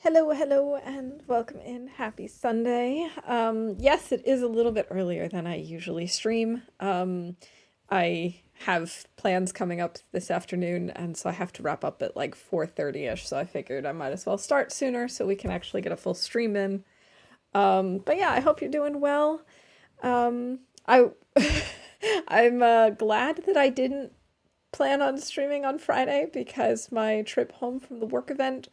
Hello, hello, and welcome in. Happy Sunday. Yes, it is a little bit earlier than I usually stream. I have plans coming up this afternoon, and so I have to wrap up at like 4:30ish. So I figured I might as well start sooner so we can actually get a full stream in. But yeah, I hope you're doing well. I I'm glad that I didn't plan on streaming on Friday because my trip home from the work event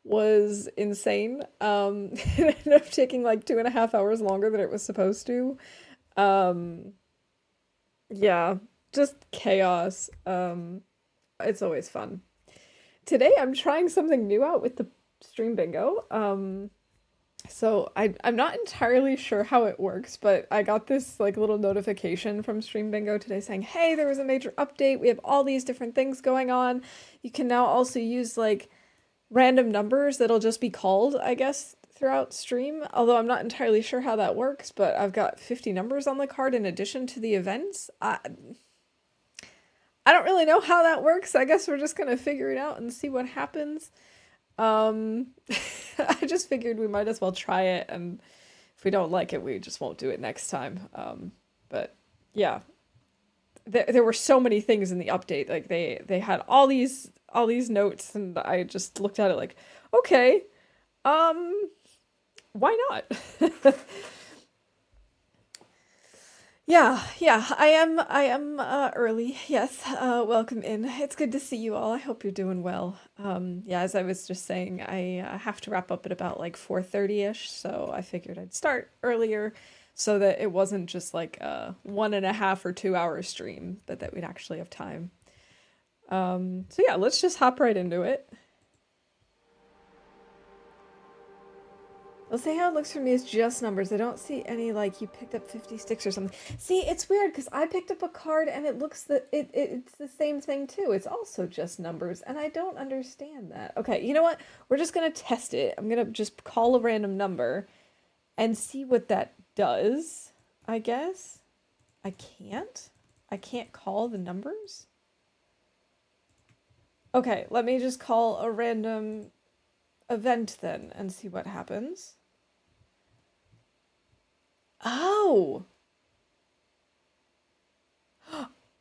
was insane. It ended up taking like 2.5 hours longer than it was supposed to. Um, yeah, just chaos. It's always fun. Today I'm trying something new out with the stream bingo. So I'm not entirely sure how it works, but I got this like little notification from Stream Bingo today saying, "Hey, there was a major update. We have all these different things going on. You can now also use like random numbers that'll just be called, I guess, throughout stream. Although I'm not entirely sure how that works, but I've got 50 numbers on the card in addition to the events. I don't really know how that works. I guess we're just gonna figure it out and see what happens. Um, I just figured we might as well try it, and if we don't like it, we just won't do it next time. But yeah, there were so many things in the update. Like they had all these notes, and I just looked at it like, okay, um, why not? Yeah, I am early. Yes, welcome in. It's good to see you all. I hope you're doing well. Yeah, as I was just saying, I have to wrap up at about like 4:30ish, so I figured I'd start earlier so that it wasn't just like a 1.5 or 2 hour stream, but that we'd actually have time. So yeah, let's just hop right into it. I'll say how it looks for me is just numbers. I don't see any like you picked up 50 sticks or something. See, it's weird because I picked up a card and it looks that it's the same thing too. It's also just numbers, and I don't understand that. Okay, you know what? We're just gonna test it. I'm gonna just call a random number and see what that does. I guess I can't. I can't call the numbers. Okay, let me just call a random event then and see what happens. Oh.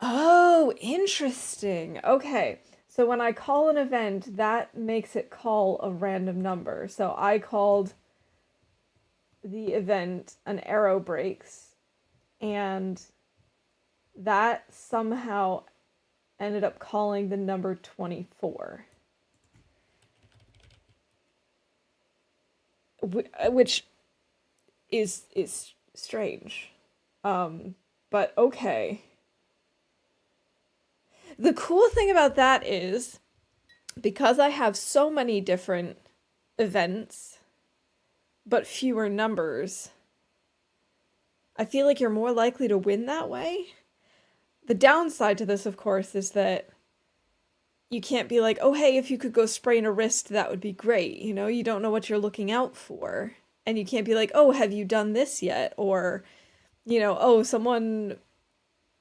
Oh, interesting. Okay. So when I call an event, that makes it call a random number. So I called the event an arrow breaks, and that somehow ended up calling the number 24, which is strange. But okay. The cool thing about that is because I have so many different events but fewer numbers, I feel like you're more likely to win that way. The downside to this, of course, is that you can't be like, oh, hey, if you could go sprain a wrist, that would be great. You don't know what you're looking out for. And you can't be like, oh, have you done this yet? Or, oh, someone,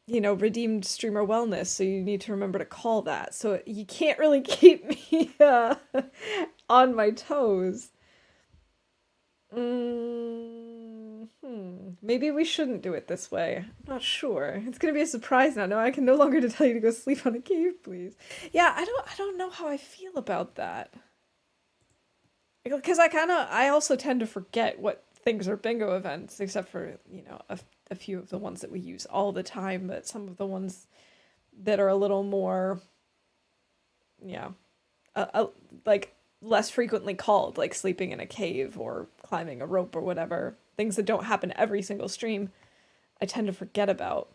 redeemed streamer wellness, so you need to remember to call that. So you can't really keep me on my toes. Maybe we shouldn't do it this way. I'm not sure. It's gonna be a surprise now. No, I can no longer to tell you to go sleep on a cave, please. Yeah, I don't know how I feel about that. Because I also tend to forget what things are bingo events, except for, a few of the ones that we use all the time, but some of the ones that are a little more, yeah, like less frequently called, like sleeping in a cave or climbing a rope or whatever, things that don't happen every single stream, I tend to forget about.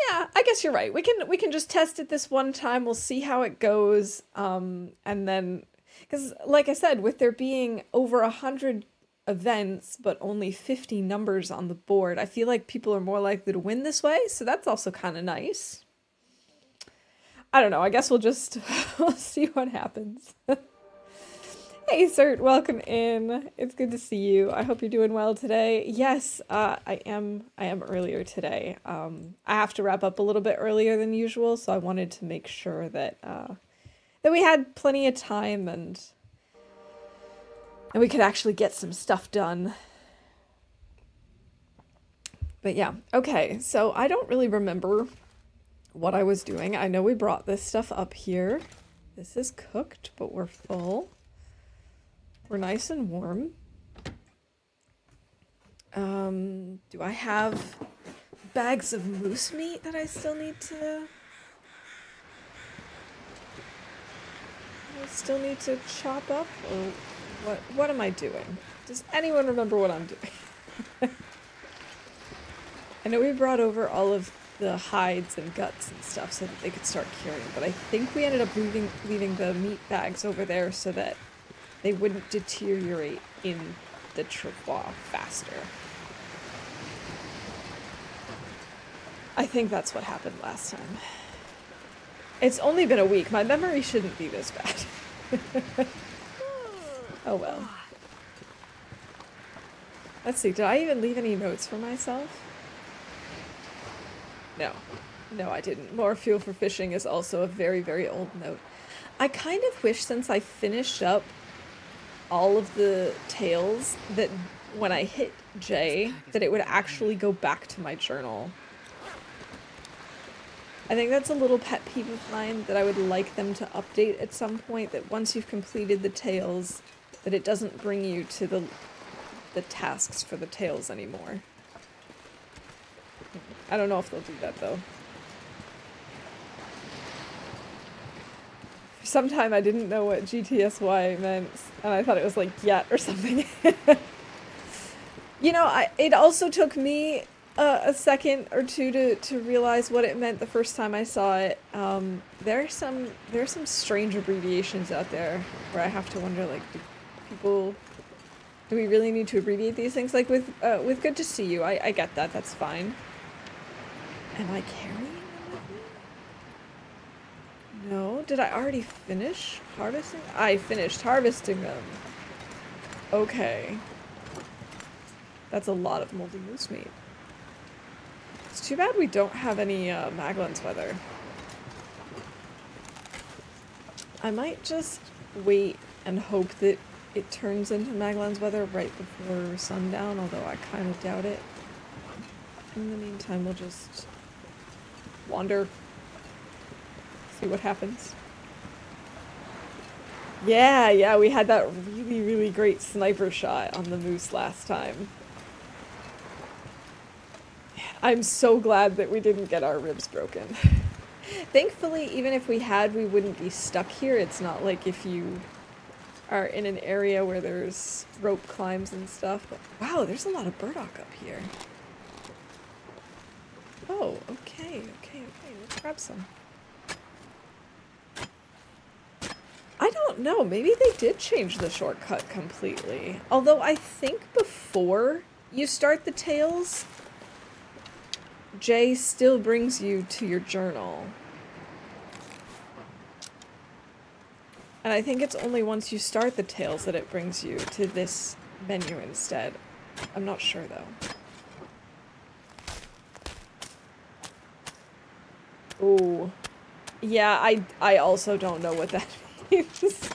Yeah, I guess you're right. We can just test it this one time. We'll see how it goes. And then, because like I said, with there being over 100 events but only 50 numbers on the board, I feel like people are more likely to win this way. So that's also kind of nice. I don't know. I guess we'll just we'll see what happens. Hey, Cert, welcome in. It's good to see you. I hope you're doing well today. Yes, I am. I am earlier today. I have to wrap up a little bit earlier than usual, so I wanted to make sure that that we had plenty of time and we could actually get some stuff done. But yeah, okay, so I don't really remember what I was doing. I know we brought this stuff up here. This is cooked, but we're full. We're nice and warm. Do I have bags of moose meat that I still need to... chop up? Or what am I doing? Does anyone remember what I'm doing? I know we brought over all of the hides and guts and stuff so that they could start curing, but I think we ended up leaving the meat bags over there so that they wouldn't deteriorate in the travois faster. I think that's what happened last time. It's only been a week. My memory shouldn't be this bad. Oh well. Let's see, did I even leave any notes for myself? No. No, I didn't. More fuel for fishing is also a very, very old note. I kind of wish, since I finished up all of the tales, that when I hit J, that it would actually go back to my journal. I think that's a little pet peeve of mine that I would like them to update at some point, that once you've completed the tales, that it doesn't bring you to the tasks for the tales anymore. I don't know if they'll do that, though. For some time, I didn't know what GTSY meant, and I thought it was like yet or something. You know, it also took me a second or two to realize what it meant the first time I saw it. There are some strange abbreviations out there where I have to wonder, like, do we really need to abbreviate these things? Like with good to see you, I get that, that's fine. Am I carrying them with me? No, did I already finish harvesting? I finished harvesting them. Okay. That's a lot of moldy moose meat. It's too bad we don't have any Maglan's weather. I might just wait and hope that it turns into Maglan's weather right before sundown, although I kind of doubt it. In the meantime, we'll just wander, see what happens. Yeah, we had that really, really great sniper shot on the moose last time. I'm so glad that we didn't get our ribs broken. Thankfully, even if we had, we wouldn't be stuck here. It's not like if you are in an area where there's rope climbs and stuff. But wow, there's a lot of burdock up here. Oh, okay. Let's grab some. I don't know. Maybe they did change the shortcut completely. Although I think before you start the tales, J still brings you to your journal. And I think it's only once you start the tales that it brings you to this menu instead. I'm not sure, though. Ooh. Yeah, I also don't know what that means.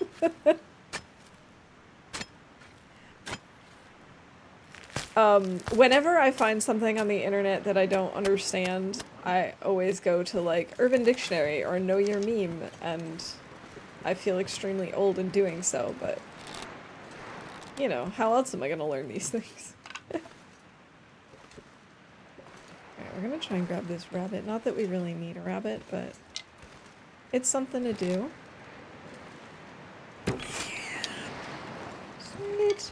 Whenever I find something on the internet that I don't understand, I always go to, like, Urban Dictionary or Know Your Meme, and I feel extremely old in doing so, but, you know, how else am I gonna learn these things? Alright, we're gonna try and grab this rabbit. Not that we really need a rabbit, but it's something to do. Sweet.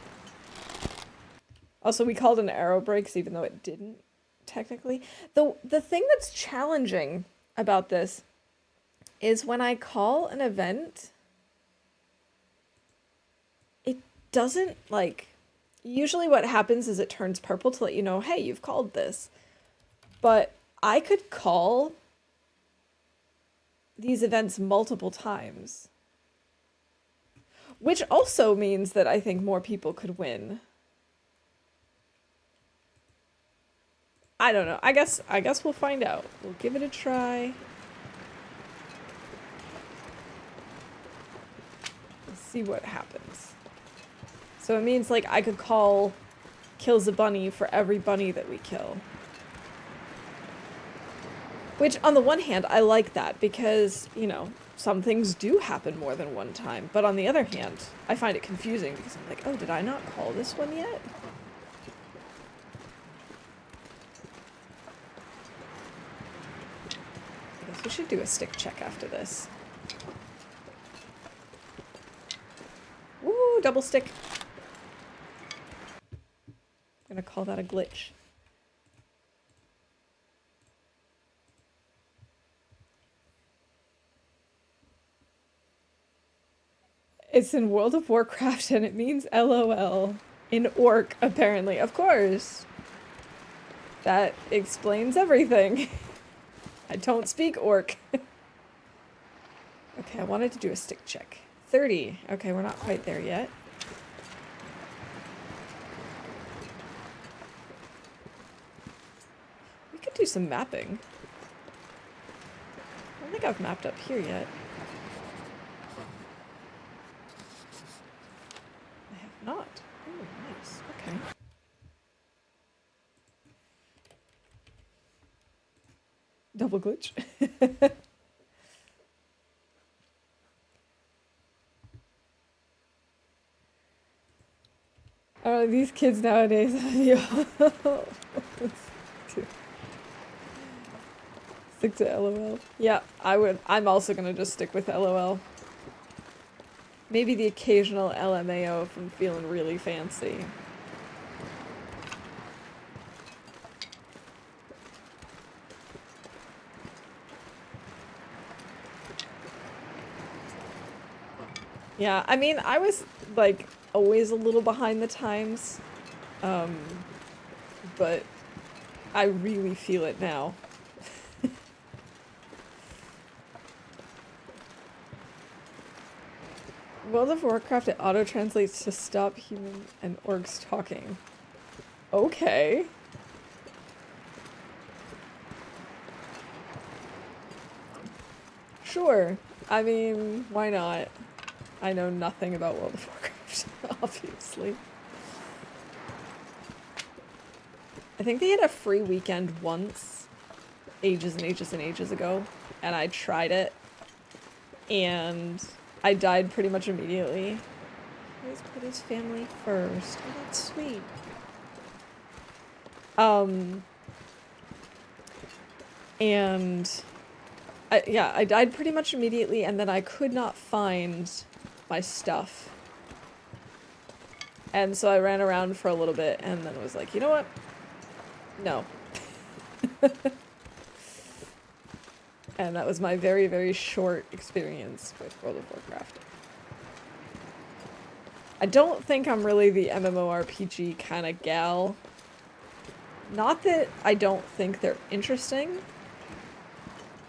Also, we called an arrow breaks even though it didn't, technically. The thing that's challenging about this is when I call an event, it doesn't, like, usually what happens is it turns purple to let you know, hey, you've called this. But I could call these events multiple times. Which also means that I think more people could win. I don't know. I guess we'll find out. We'll give it a try. see what happens. So it means, like, I could call kills a bunny for every bunny that we kill. Which, on the one hand, I like that because, you know, some things do happen more than one time. But on the other hand, I find it confusing because I'm like, oh, did I not call this one yet? I guess we should do a stick check after this. Woo, double stick. I'm gonna call that a glitch. It's in World of Warcraft and it means LOL. In Orc, apparently. Of course. That explains everything. I don't speak Orc. Okay, I wanted to do a stick check. 30. Okay, we're not quite there yet. We could do some mapping. I don't think I've mapped up here yet. I have not. Oh, nice. Okay. Double glitch. Oh, these kids nowadays. Stick to LOL. Yeah, I'm also gonna just stick with LOL. Maybe the occasional LMAO if I'm feeling really fancy. Yeah, I mean, I was, like, always a little behind the times. But I really feel it now. World of Warcraft, it auto-translates to stop human and orcs talking. Okay. Sure. I mean, why not? I know nothing about World of Warcraft, obviously. I think they had a free weekend once, ages and ages and ages ago, and I tried it, and I died pretty much immediately. Always put his family first. Oh, that's sweet. And I died pretty much immediately, and then I could not find my stuff. And so I ran around for a little bit, and then was like, you know what? No. And that was my very, very short experience with World of Warcraft. I don't think I'm really the MMORPG kind of gal. Not that I don't think they're interesting.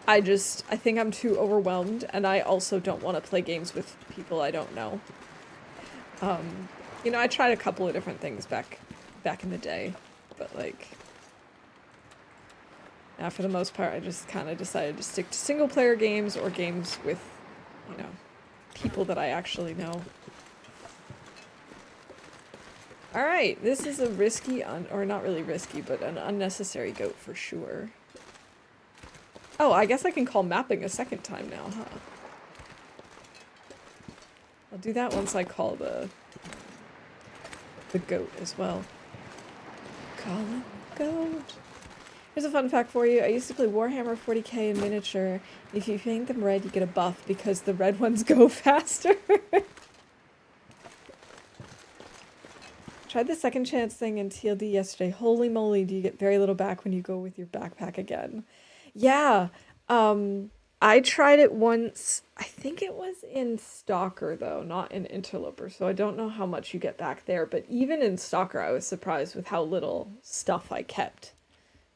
I think I'm too overwhelmed, and I also don't want to play games with people I don't know. You know, I tried a couple of different things back in the day, but like, now for the most part, I just kind of decided to stick to single-player games or games with, you know, people that I actually know. Alright, this is a risky, or not really risky, but an unnecessary goat for sure. Oh, I guess I can call mapping a second time now, huh? I'll do that once I call the goat as well. Calling the goat. Here's a fun fact for you. I used to play Warhammer 40k in miniature. If you paint them red, you get a buff because the red ones go faster. Tried the second chance thing in TLD yesterday. Holy moly, do you get very little back when you go with your backpack again? Yeah, I tried it once. I think it was in Stalker, though, not in Interloper, so I don't know how much you get back there. But even in Stalker, I was surprised with how little stuff I kept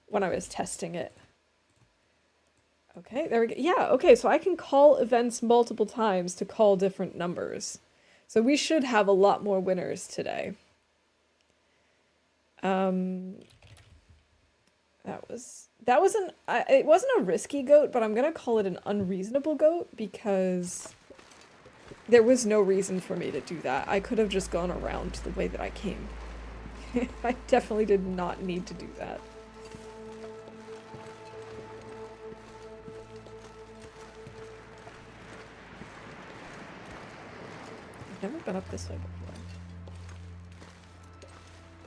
when I was testing it. Okay, there we go. Yeah, okay, so I can call events multiple times to call different numbers. So we should have a lot more winners today. It wasn't a risky goat, but I'm gonna call it an unreasonable goat because There was no reason for me to do that. I could have just gone around the way that I came. I definitely did not need to do that. I've never been up this way before.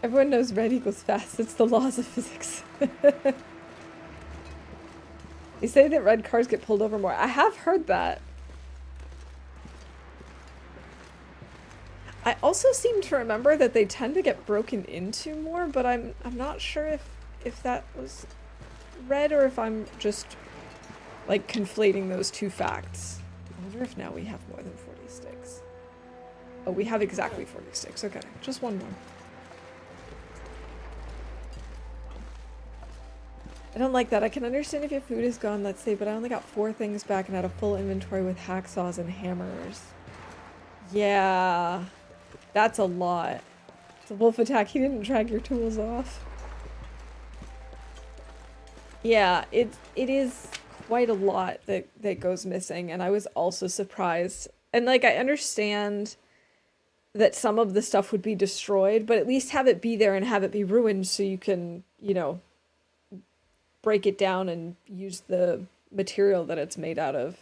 Everyone knows red equals fast. It's the laws of physics. You say that red cars get pulled over more. I have heard that. I also seem to remember that they tend to get broken into more, but I'm not sure if that was read or if I'm just like conflating those two facts. I wonder if now we have more than 40 sticks. Oh, we have exactly 40 sticks. Okay, just one more. I don't like that. I can understand if your food is gone, let's say, but I only got 4 things back and had a full inventory with hacksaws and hammers. Yeah, that's a lot. It's a wolf attack. He didn't drag your tools off. Yeah, it is quite a lot that goes missing, and I was also surprised. And like, I understand that some of the stuff would be destroyed, but at least have it be there and have it be ruined so you can, you know, break it down and use the material that it's made out of.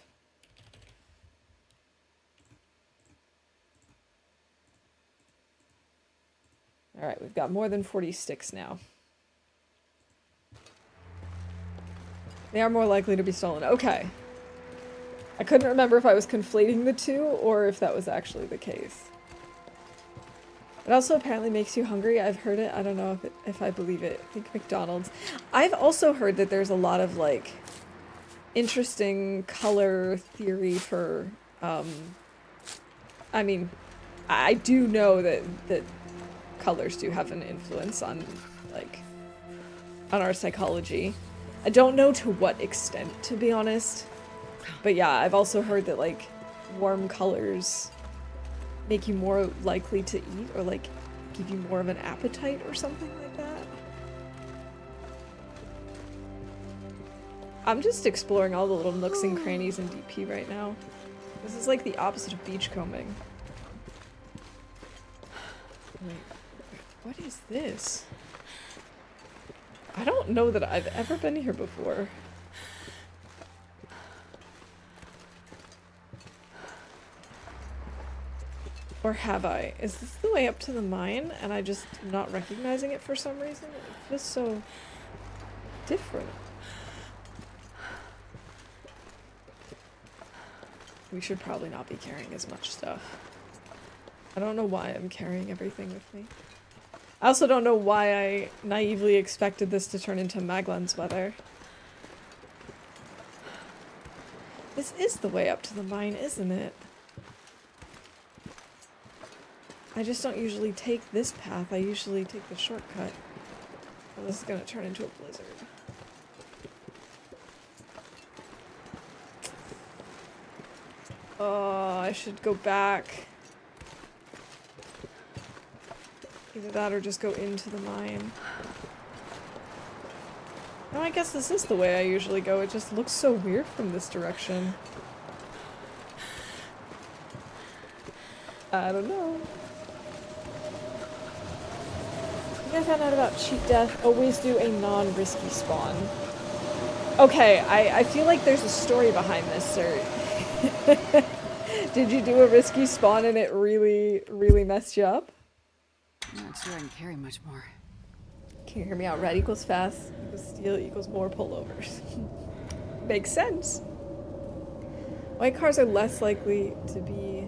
All right, we've got more than 40 sticks now. They are more likely to be stolen. Okay. I couldn't remember if I was conflating the two or if that was actually the case. It also apparently makes you hungry. I've heard it. I don't know if I believe it. I think McDonald's. I've also heard that there's a lot of like interesting color theory for I mean, I do know that colors do have an influence on like on our psychology. I don't know to what extent, to be honest. But yeah, I've also heard that like warm colors make you more likely to eat or like give you more of an appetite or something like that. I'm just exploring all the little nooks and crannies in DP right now. This is like the opposite of beachcombing. Wait, what is this? I don't know that I've ever been here before. Or have I? Is this the way up to the mine and I just am not recognizing it for some reason? It feels so different. We should probably not be carrying as much stuff. I don't know why I'm carrying everything with me. I also don't know why I naively expected this to turn into Maglen's weather. This is the way up to the mine, isn't it? I just don't usually take this path. I usually take the shortcut. Well, this is gonna turn into a blizzard. Oh, I should go back. Either that or just go into the mine. No, I guess this is the way I usually go. It just looks so weird from this direction. I don't know. I found out about cheat death. Always do a non-risky spawn. Okay, I feel like there's a story behind this, sir. Did you do a risky spawn and it really, really messed you up? I'm not sure I can carry much more. Can you hear me out? Red equals fast, equals steel, equals more pullovers. Makes sense. White cars are less likely to be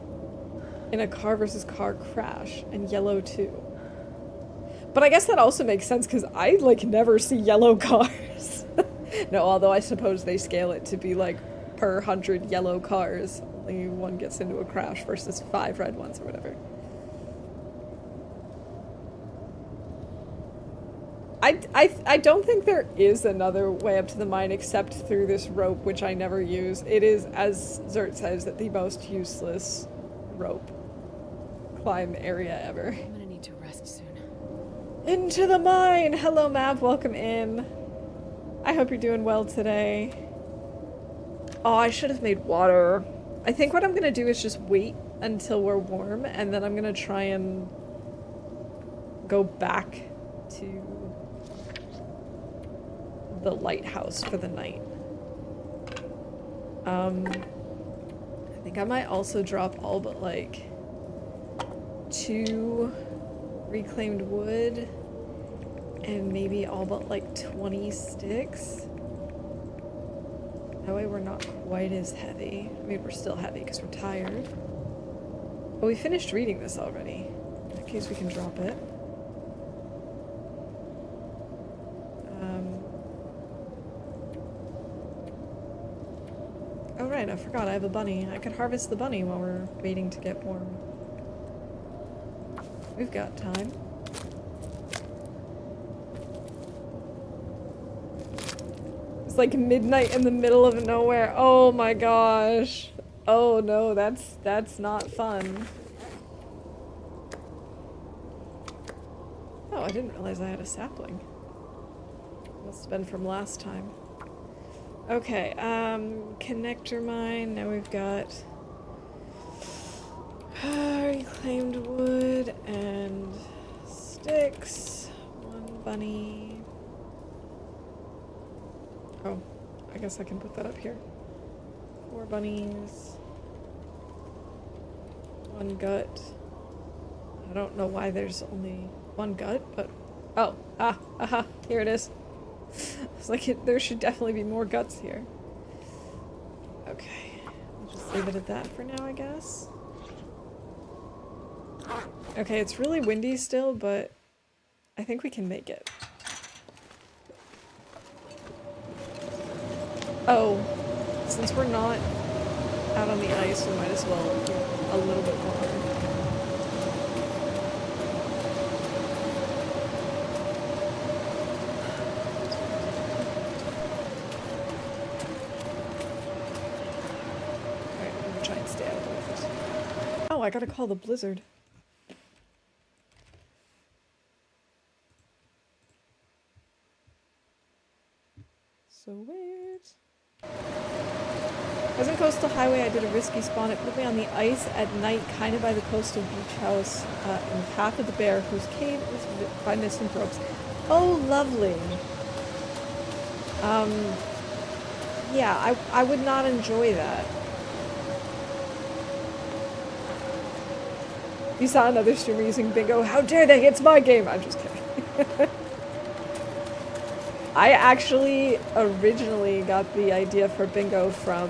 in a car versus car crash, and yellow too. But I guess that also makes sense because I like never see yellow cars. No, although I suppose they scale it to be like per 100 yellow cars, only one gets into a crash versus 5 red ones or whatever. I don't think there is another way up to the mine except through this rope, which I never use. It is, as Zert says, the most useless rope climb area ever. I'm gonna need to rest soon. Into the mine! Hello, Mav. Welcome in. I hope you're doing well today. Oh, I should have made water. I think what I'm gonna do is just wait until we're warm, and then I'm gonna try and go back to the lighthouse for the night. I think I might also drop all but like 2 reclaimed wood and maybe all but like 20 sticks. That way we're not quite as heavy. I mean, we're still heavy because we're tired. But we finished reading this already. In that case, we can drop it. Oh right, I forgot I have a bunny. I could harvest the bunny while we're waiting to get warm. We've got time. It's like midnight in the middle of nowhere. Oh my gosh. Oh no, that's not fun. Oh, I didn't realize I had a sapling. Must have been from last time. Okay, connector mine. Now we've got reclaimed wood and sticks. 1 bunny. Oh, I guess I can put that up here. 4 bunnies. 1 gut. I don't know why there's only 1 gut, but oh, aha, here it is. It's like there should definitely be more guts here. Okay, I'll just leave it at that for now, I guess. Okay, it's really windy still, but I think we can make it. Oh, since we're not out on the ice, we might as well do a little bit more. Alright, I'm gonna try and stay out of it. Oh, I gotta call the blizzard. So wait. I was in Coastal Highway, I did a risky spawn. It put me on the ice at night, kind of by the coastal beach house, in the path of the bear, whose cave was by misanthropes. Oh, lovely. Yeah, I would not enjoy that. You saw another streamer using bingo. How dare they? It's my game. I'm just kidding. I actually originally got the idea for bingo from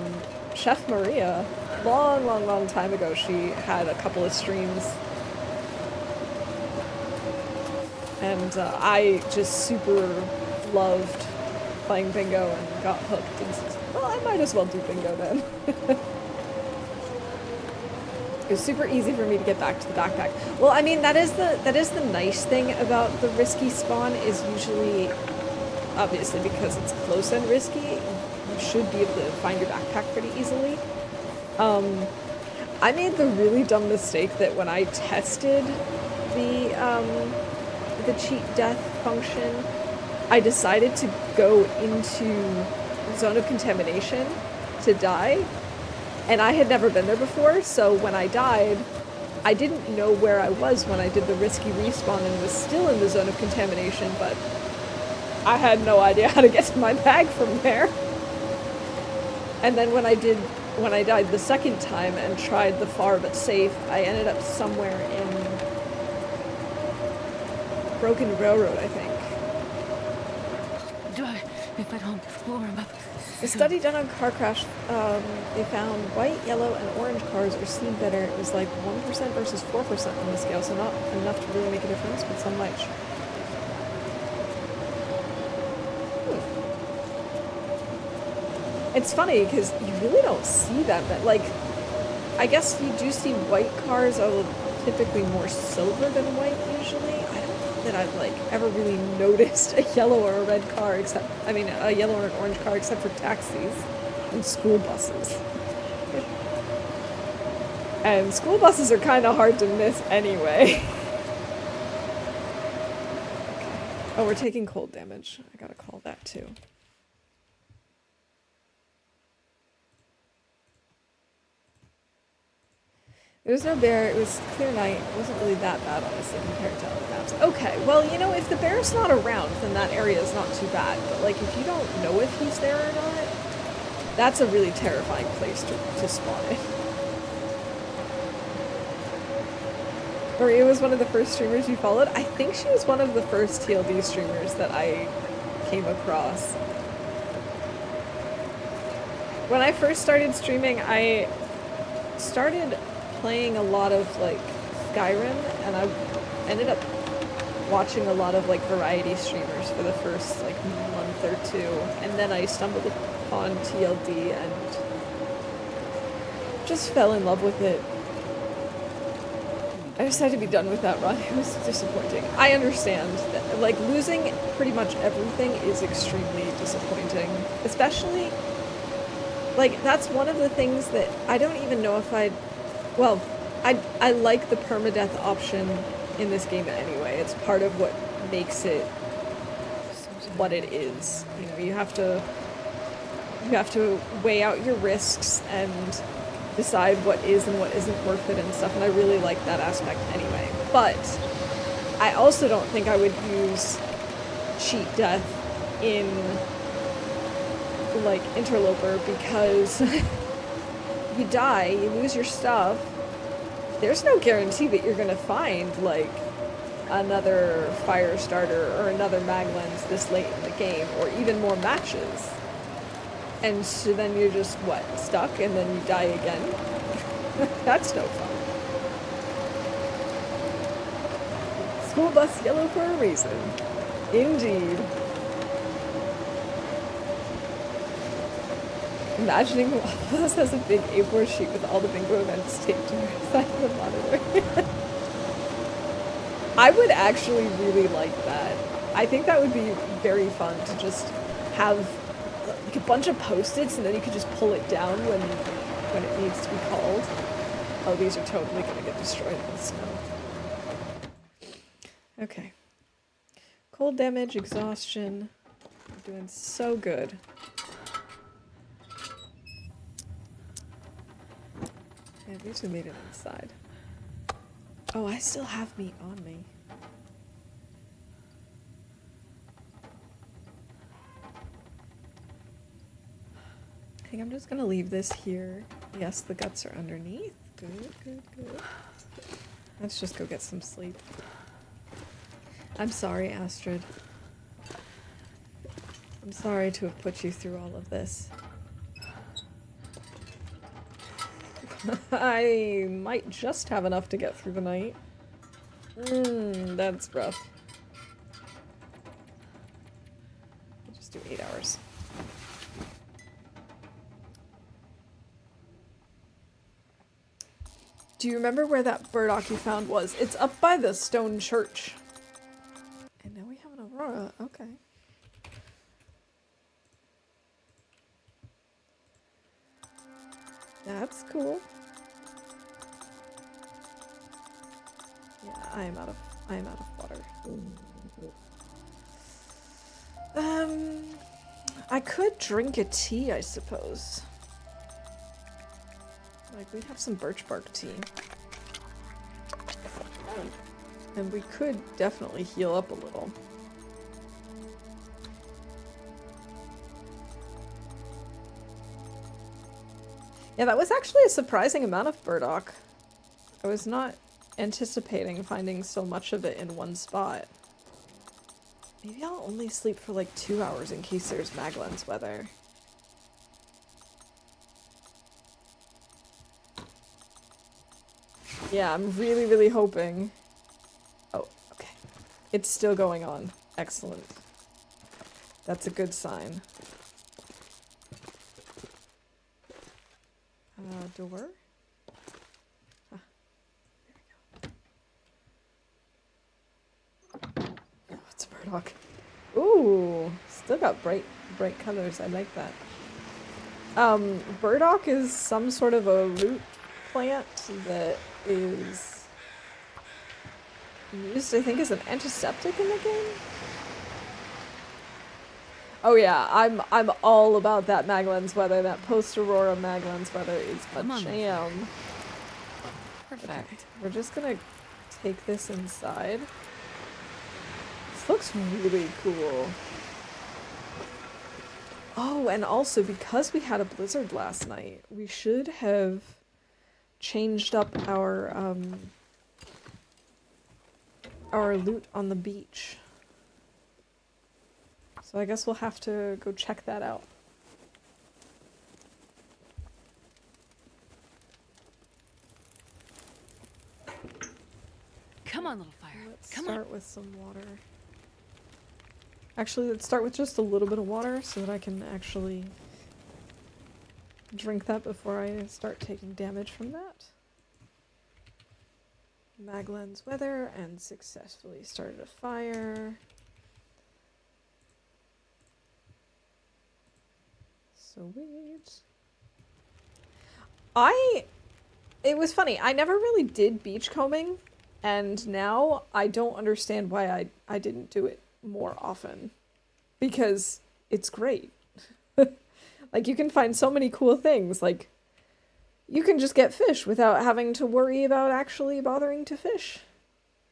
Chef Maria. Long time ago. She had a couple of streams. And I just super loved playing bingo and got hooked. And said, well, I might as well do bingo then. It was super easy for me to get back to the backpack. Well, I mean, that is the nice thing about the risky spawn is usually, obviously because it's close and risky, you should be able to find your backpack pretty easily. I made the really dumb mistake that when I tested the cheat death function, I decided to go into zone of contamination to die. And I had never been there before, so when I died, I didn't know where I was when I did the risky respawn and was still in the zone of contamination, but I had no idea how to get to my bag from there. And then when I died the second time and tried the far but safe, I ended up somewhere in Broken Railroad, I think. If I don't warm up. A study done on car crash, they found white, yellow, and orange cars are seen better. It was like 1% versus 4% on the scale, so not enough to really make a difference, but some might. It's funny, because you really don't see that, but like, I guess you do see white cars are typically more silver than white usually. I don't know that I've like ever really noticed a yellow or a red car a yellow or an orange car except for taxis and school buses. And school buses are kind of hard to miss anyway. Okay. Oh, we're taking cold damage. I gotta call that too. There was no bear, it was clear night. It wasn't really that bad, honestly, compared to other maps. Okay, well, you know, if the bear's not around, then that area is not too bad. But, like, if you don't know if he's there or not, that's a really terrifying place to spawn in. Maria was one of the first streamers you followed. I think she was one of the first TLD streamers that I came across. When I first started streaming, I started playing a lot of, like, Skyrim, and I ended up watching a lot of, like, variety streamers for the first, like, month or two, and then I stumbled upon TLD and just fell in love with it. I decided to be done with that run. It was disappointing. I understand that, like, losing pretty much everything is extremely disappointing. Especially, like, that's one of the things that I don't even know if I'd... Well, I like the permadeath option in this game anyway. It's part of what makes it what it is. You know, you have to weigh out your risks and decide what is and what isn't worth it and stuff, and I really like that aspect anyway. But I also don't think I would use cheat death in, like, Interloper, because you die, you lose your stuff, there's no guarantee that you're gonna find, like, another fire starter or another mag lens this late in the game, or even more matches. And so then you're just, what, stuck, and then you die again? That's no fun. School bus yellow for a reason. Indeed. Imagining Waffle House has a big A4 sheet with all the bingo events taped to her side of the monitor. I would actually really like that. I think that would be very fun to just have, like, a bunch of post-its, and then you could just pull it down when it needs to be called. Oh, these are totally gonna get destroyed in the snow. Okay. Cold damage, exhaustion. We're doing so good. Yeah, at least we made it inside. Oh, I still have meat on me. I think I'm just gonna leave this here. Yes, the guts are underneath. Good, good, good. Let's just go get some sleep. I'm sorry, Astrid. I'm sorry to have put you through all of this. I might just have enough to get through the night. That's rough. I'll just do 8 hours. Do you remember where that burdock you found was? It's up by the stone church. And now we have an aurora. Okay. That's cool. Yeah, I am out of water. I could drink a tea, I suppose. Like, we have some birch bark tea. And we could definitely heal up a little. Yeah, that was actually a surprising amount of burdock. I was not anticipating finding so much of it in one spot. Maybe I'll only sleep for like 2 hours in case there's maglens weather. Yeah, I'm really, really hoping. Oh, okay. It's still going on. Excellent. That's a good sign. Door? Ah, there we go. Oh, it's a burdock. Ooh, still got bright colors. I like that. Burdock is some sort of a root plant that is used, I think, as an antiseptic in the game. Oh yeah, I'm all about that maglens weather. That post-aurora maglens weather is a jam. Perfect. We're just gonna take this inside. This looks really cool. Oh, and also because we had a blizzard last night, we should have changed up our loot on the beach. So I guess we'll have to go check that out. Come on, little fire. Let's Come start on. with some water. Actually, let's start with just a little bit of water so that I can actually drink that before I start taking damage from that. Maglens weather and successfully started a fire. Sweet. It was funny, I never really did beachcombing, and now I don't understand why I didn't do it more often. Because it's great. Like, you can find so many cool things, like, you can just get fish without having to worry about actually bothering to fish.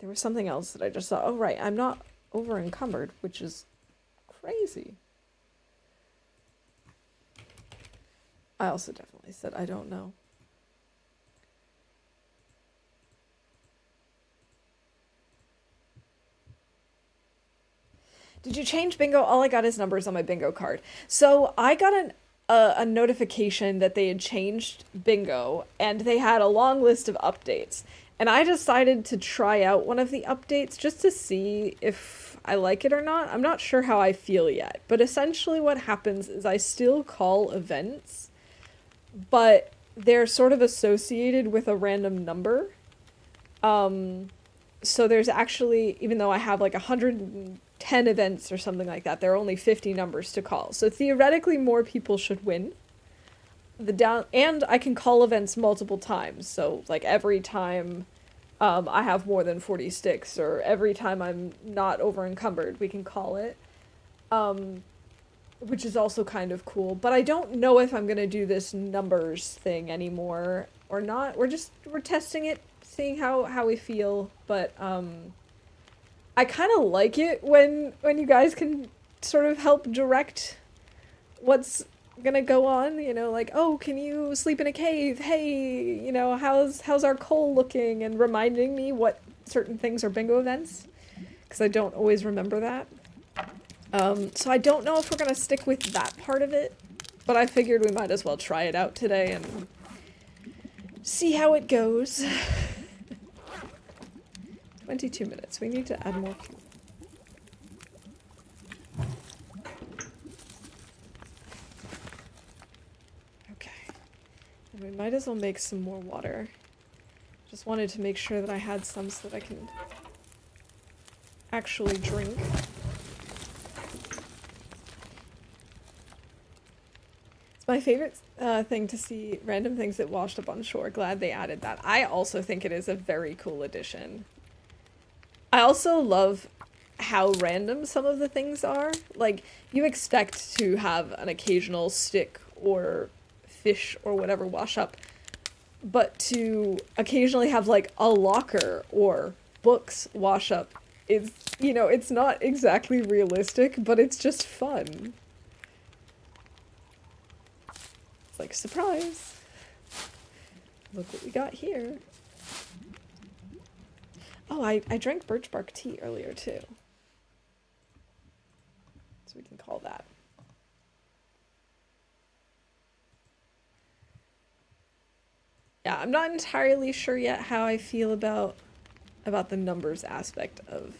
There was something else that I just thought, oh right, I'm not over encumbered, which is crazy. I also definitely said I don't know. Did you change bingo? All I got is numbers on my bingo card. So I got a notification that they had changed bingo, and they had a long list of updates. And I decided to try out one of the updates just to see if I like it or not. I'm not sure how I feel yet. But essentially what happens is I still call events, but they're sort of associated with a random number. So there's actually, even though I have like 110 events or something like that, there are only 50 numbers to call. So theoretically more people should win. And I can call events multiple times. So like every time I have more than 40 sticks, or every time I'm not over encumbered, we can call it. Which is also kind of cool. But I don't know if I'm going to do this numbers thing anymore or not. We're testing it, seeing how we feel. But I kind of like it when you guys can sort of help direct what's gonna go on, you know, like, oh, can you sleep in a cave? Hey, you know, how's our coal looking? And reminding me what certain things are bingo events, because I don't always remember that. So I don't know if we're gonna stick with that part of it, but I figured we might as well try it out today and see how it goes. 22 minutes. We need to add more fuel. Okay. And we might as well make some more water. Just wanted to make sure that I had some so that I can actually drink. It's my favorite thing to see random things that washed up on shore. Glad they added that. I also think it is a very cool addition. I also love how random some of the things are. Like, you expect to have an occasional stick or fish or whatever wash up, but to occasionally have, like, a locker or books wash up is, you know, it's not exactly realistic, but it's just fun. It's like, surprise! Look what we got here. Oh, I drank birch bark tea earlier, too. So we can call that. Yeah, I'm not entirely sure yet how I feel about the numbers aspect of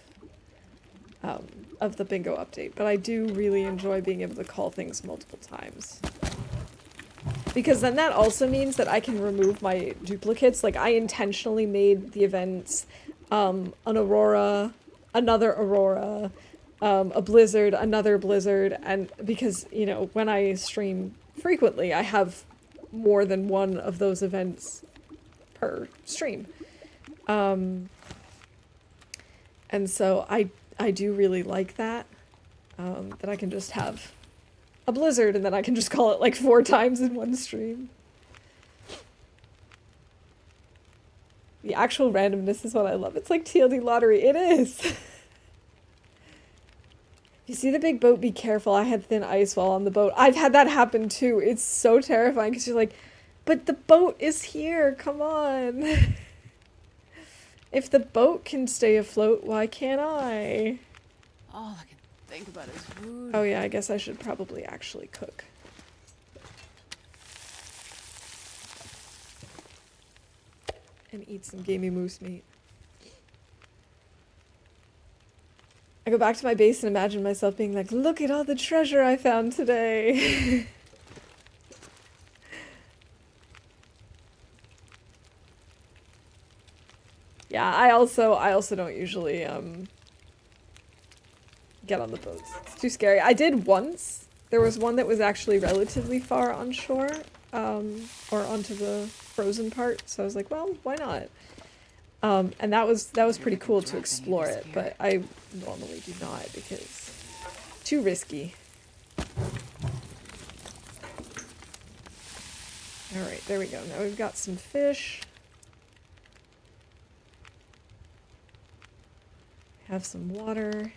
the bingo update, but I do really enjoy being able to call things multiple times. Because then that also means that I can remove my duplicates. Like, I intentionally made the events an aurora, another aurora, a blizzard, another blizzard, and because, you know, when I stream frequently, I have more than one of those events per stream. And so I do really like that, that I can just have a blizzard and then I can just call it like 4 times in one stream. The actual randomness is what I love. It's like TLD lottery. It is. You see the big boat, be careful. I had thin ice while on the boat. I've had that happen too. It's so terrifying because you're like, but the boat is here. Come on. If the boat can stay afloat, why can't I? All I can think about is food. Oh yeah, I guess I should probably actually cook. And eat some gamey moose meat. I go back to my base and imagine myself being like, look at all the treasure I found today. Yeah, I also don't usually get on the boats. It's too scary. I did once. There was one that was actually relatively far on shore, or onto the frozen part. So I was like, well, why not? And that was pretty cool to explore it, but I normally do not because too risky. All right, there we go. Now we've got some fish. Have some water.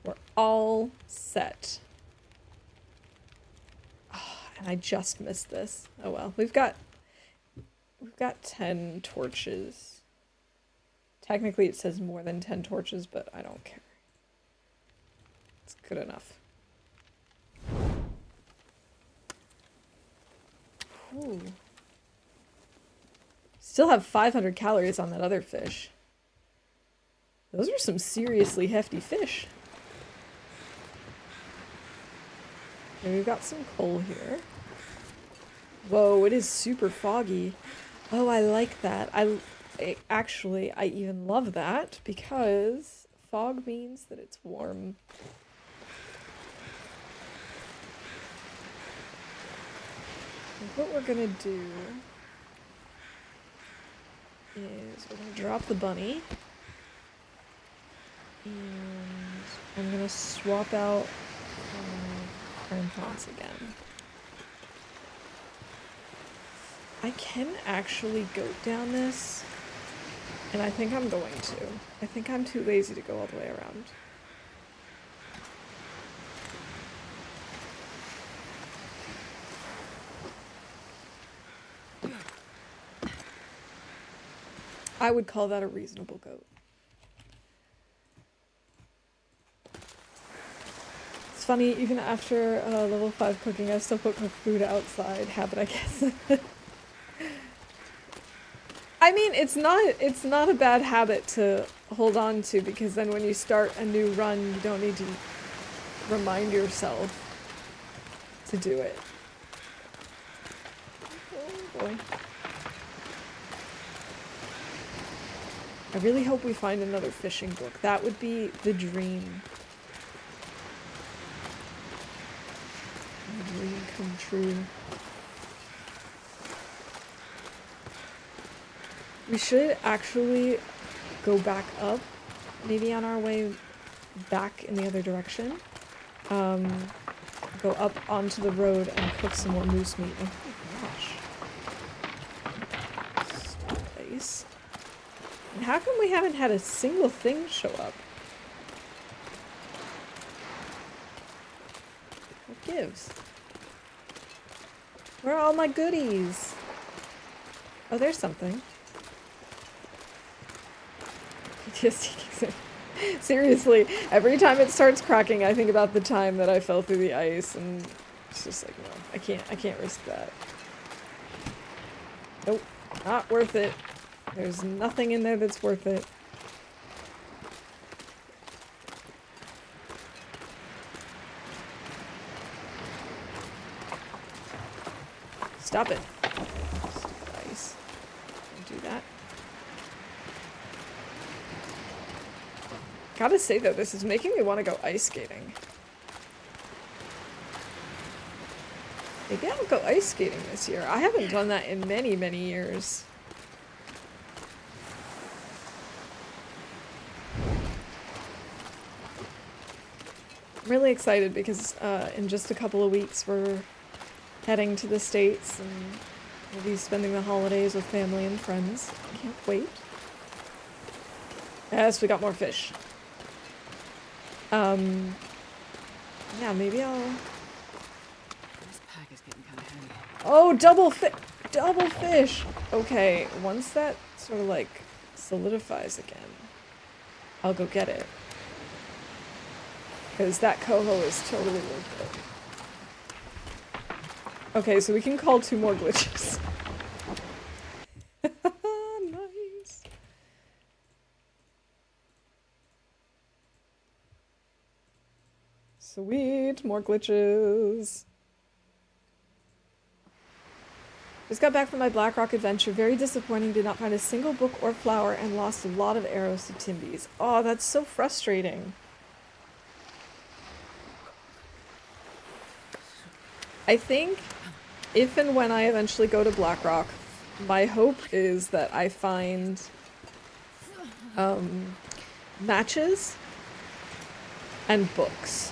We're all set. Oh, and I just missed this. Oh well. We've got 10 torches. Technically it says more than 10 torches, but I don't care. It's good enough. Ooh. Still have 500 calories on that other fish. Those are some seriously hefty fish. Okay, we've got some coal here. Whoa, it is super foggy. Oh, I like that. I even love that because fog means that it's warm. And what we're gonna do is we're gonna drop the bunny. And I'm gonna swap out crampons again. I can actually go down this, and I think I'm going to. I think I'm too lazy to go all the way around. I would call that a reasonable goat. It's funny, even after level 5 cooking, I still put cooked food outside. Habit, I guess. I mean, it's not a bad habit to hold on to, because then when you start a new run, you don't need to remind yourself to do it. Oh boy. I really hope we find another fishing book. That would be the dream. My dream come true. We should actually go back up, maybe on our way back in the other direction. Go up onto the road and cook some more moose meat. Oh my gosh. Stop, please. And how come we haven't had a single thing show up? What gives? Where are all my goodies? Oh, there's something. Seriously, every time it starts cracking, I think about the time that I fell through the ice, and it's just like, no, I can't risk that. Nope, not worth it. There's nothing in there that's worth it. Stop it. Stupid ice. Don't do that. Gotta say though, this is making me want to go ice skating. Maybe I'll go ice skating this year. I haven't done that in many, many years. I'm really excited because in just a couple of weeks we're heading to the States, and We'll be spending the holidays with family and friends. Can't wait. Yes, we got more fish. Yeah, maybe I'll... This pack is getting kind of heavy. Oh, double fish! Okay, once that sort of like solidifies again, I'll go get it. Because that coho is totally worth it. Okay, so we can call 2 more glitches. Nice. Sweet, more glitches. Just got back from my Blackrock adventure. Very disappointing. Did not find a single book or flower and lost a lot of arrows to Timbies. Oh, that's so frustrating. I think if and when I eventually go to Blackrock, my hope is that I find matches and books.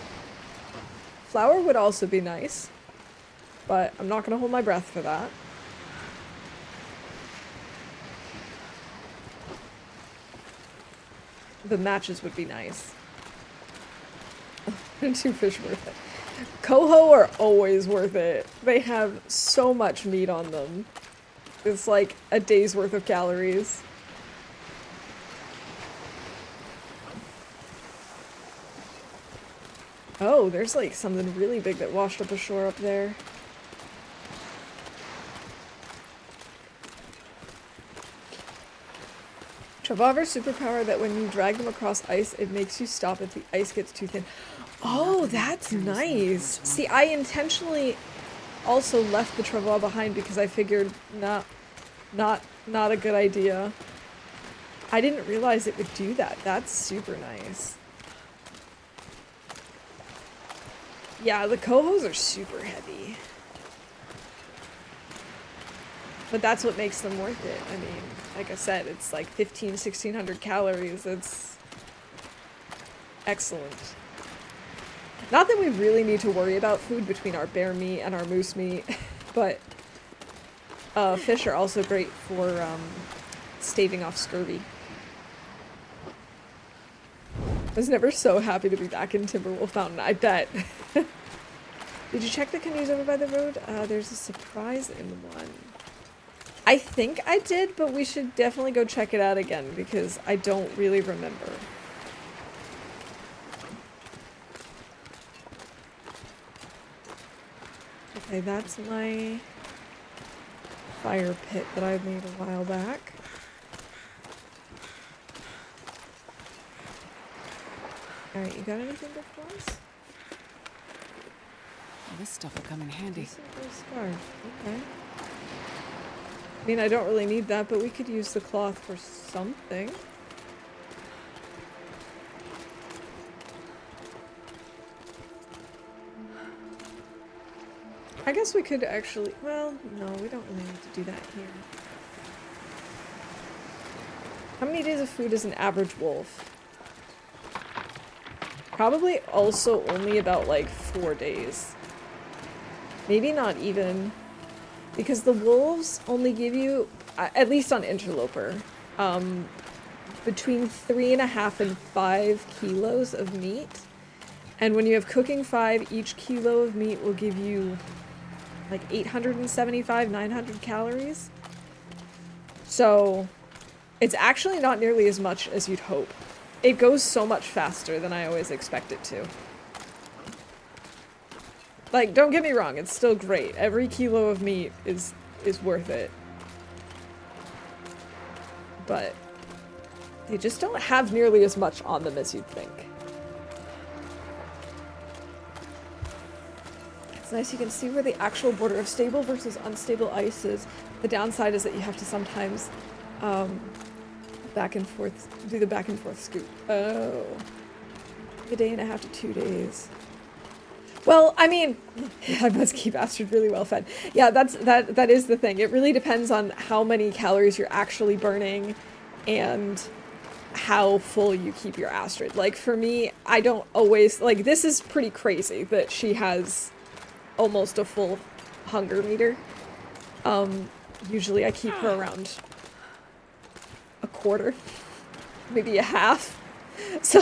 Flower would also be nice, but I'm not gonna hold my breath for that. The matches would be nice. 2 fish worth it. Coho are always worth it. They have so much meat on them. It's like a day's worth of calories. Oh, there's like something really big that washed up ashore up there. Trevor's superpower that when you drag them across ice, it makes you stop if the ice gets too thin. Oh, that's nice. See, I intentionally also left the Trevor behind because I figured not a good idea. I didn't realize it would do that. That's super nice. Yeah, the cohos are super heavy. But that's what makes them worth it. I mean, like I said, it's like 1600 calories. It's excellent. Not that we really need to worry about food between our bear meat and our moose meat, but fish are also great for staving off scurvy. I was never so happy to be back in Timberwolf Mountain, I bet. Did you check the canoes over by the road? There's a surprise in one. I think I did, but we should definitely go check it out again because I don't really remember. Okay, that's my fire pit that I made a while back. Alright, you got anything good for us? Well, this stuff will come in handy. Scarf. Okay. I mean, I don't really need that, but we could use the cloth for something. I guess we could actually, well, no, we don't really need to do that here. How many days of food is an average wolf? Probably also only about like 4 days. Maybe not even. Because the wolves only give you, at least on Interloper, between 3.5 and 5 kilos of meat. And when you have cooking 5, each kilo of meat will give you like 875, 900 calories. So it's actually not nearly as much as you'd hope. It goes so much faster than I always expect it to. Like, don't get me wrong, it's still great. Every kilo of meat is worth it. But they just don't have nearly as much on them as you'd think. It's nice you can see where the actual border of stable versus unstable ice is. The downside is that you have to sometimes back and forth, do the back and forth scoop. Oh. A day and a half to 2 days. Well, I mean, I must keep Astrid really well fed. Yeah, that is the thing. It really depends on how many calories you're actually burning and how full you keep your Astrid. Like, for me, I don't always... Like, this is pretty crazy that she has almost a full hunger meter. Usually I keep her around a quarter, maybe a half. So,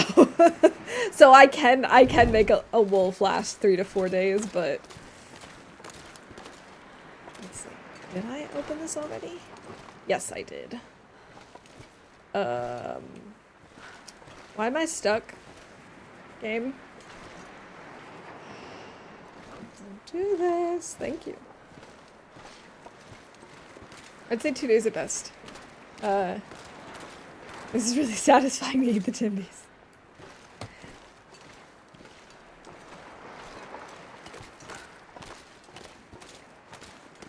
so I can make a wolf last 3 to 4 days, but let's see. Did I open this already? Yes, I did. Why am I stuck? Game. Don't do this. Thank you. I'd say 2 days at best. This is really satisfying to eat the Timbies.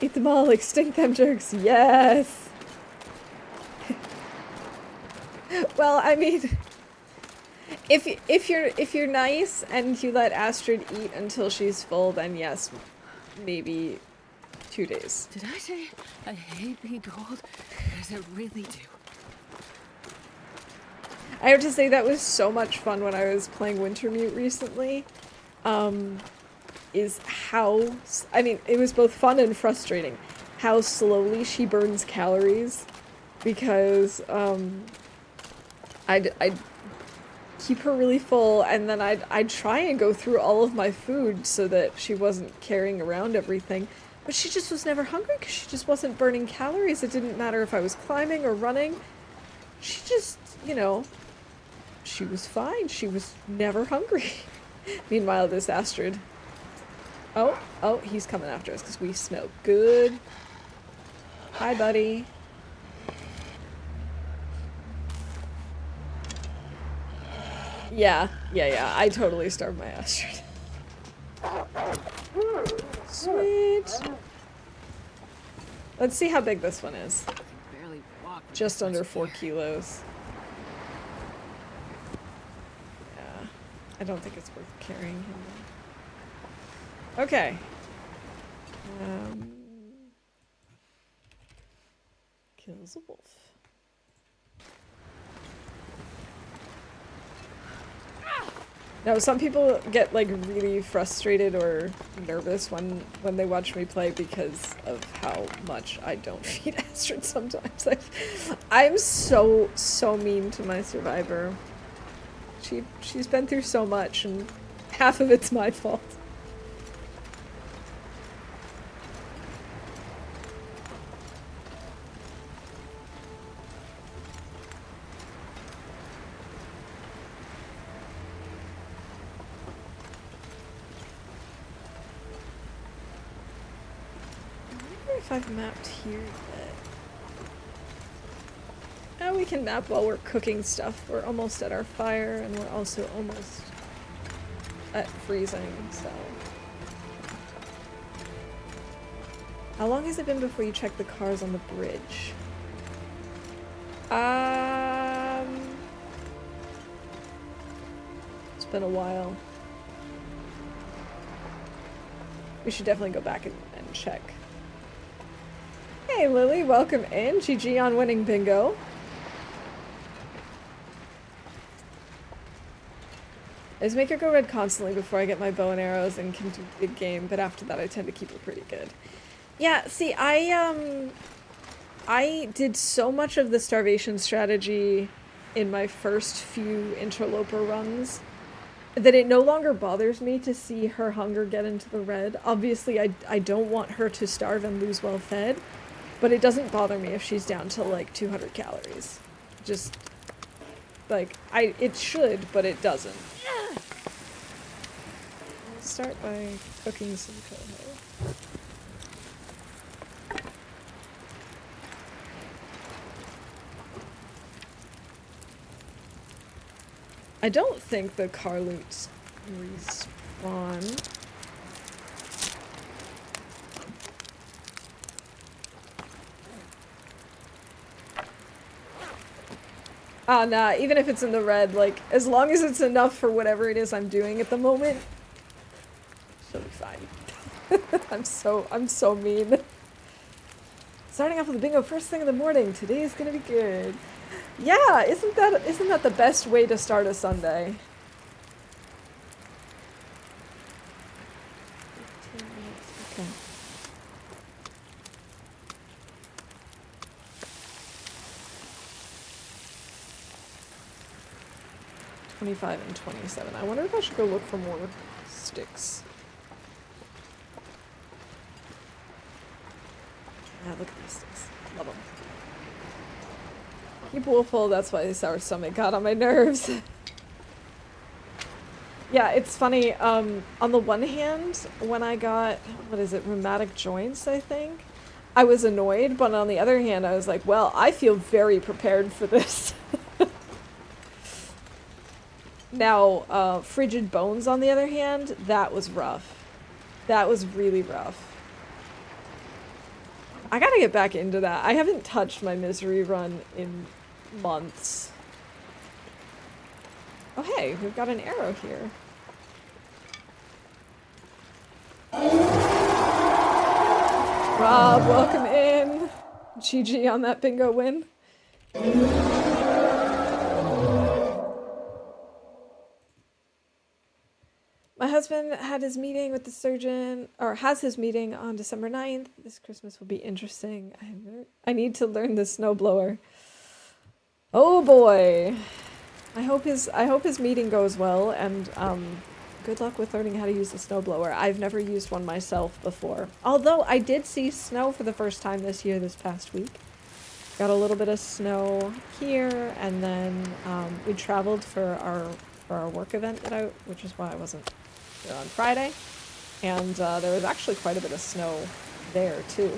Eat them all, extinct them jerks. Yes. Well, I mean, if you're nice and you let Astrid eat until she's full, then yes, maybe 2 days. Did I say I hate being told? Because I really do. I have to say that was so much fun when I was playing Wintermute recently. Is how, I mean, it was both fun and frustrating how slowly she burns calories, because I'd keep her really full, and then I'd try and go through all of my food so that she wasn't carrying around everything, but she just was never hungry because she just wasn't burning calories. It didn't matter if I was climbing or running. She just, you know, she was fine. She was never hungry. Meanwhile, this Astrid... Oh, he's coming after us because we smell good. Hi, buddy. Yeah, I totally starved my Astrid. Sweet. Let's see how big this one is. I can barely walk with Just this much under 4 gear. kilos. Yeah, I don't think it's worth carrying him. Okay. Kills a wolf. Now, some people get like really frustrated or nervous when they watch me play because of how much I don't feed Astrid sometimes. I'm so mean to my survivor. She's been through so much, and half of it's my fault. If I've mapped here yet. Oh, we can map while we're cooking stuff. We're almost at our fire, and we're also almost at freezing, so. How long has it been before you checked the cars on the bridge? It's been a while. We should definitely go back and check. Hey Lily, welcome in. GG on winning bingo. I just make her go red constantly before I get my bow and arrows and can do big game, but after that I tend to keep her pretty good. Yeah, see, I did so much of the starvation strategy in my first few interloper runs that it no longer bothers me to see her hunger get into the red. Obviously, I don't want her to starve and lose well fed, but it doesn't bother me if she's down to like 200 calories. Just, like, it should, but it doesn't. I'll start by cooking some coho. I don't think the car loots respawn. Ah, nah, even if it's in the red, like, as long as it's enough for whatever it is I'm doing at the moment, she'll be fine. I'm so mean. Starting off with a bingo first thing in the morning. Today is gonna be good. Yeah, isn't that the best way to start a Sunday? Okay. 25 and 27. I wonder if I should go look for more sticks. Yeah, look at these sticks. Love them. Keep Wolfle, that's why the sour stomach got on my nerves. Yeah, it's funny. On the one hand, when I got, what is it, rheumatic joints, I think, I was annoyed, but on the other hand, I was like, well, I feel very prepared for this. Now, frigid bones, on the other hand, that was rough. That was really rough. I gotta get back into that. I haven't touched my misery run in months. Oh hey, we've got an arrow here. Rob, welcome in. GG on that bingo win. My husband had his meeting with the surgeon, or has his meeting on December 9th. This Christmas will be interesting. I need to learn the snowblower. Oh boy. I hope his meeting goes well, and good luck with learning how to use the snowblower. I've never used one myself before. Although I did see snow for the first time this year, this past week. Got a little bit of snow here, and then we traveled for our work event which is why I wasn't here on Friday. And there was actually quite a bit of snow there too.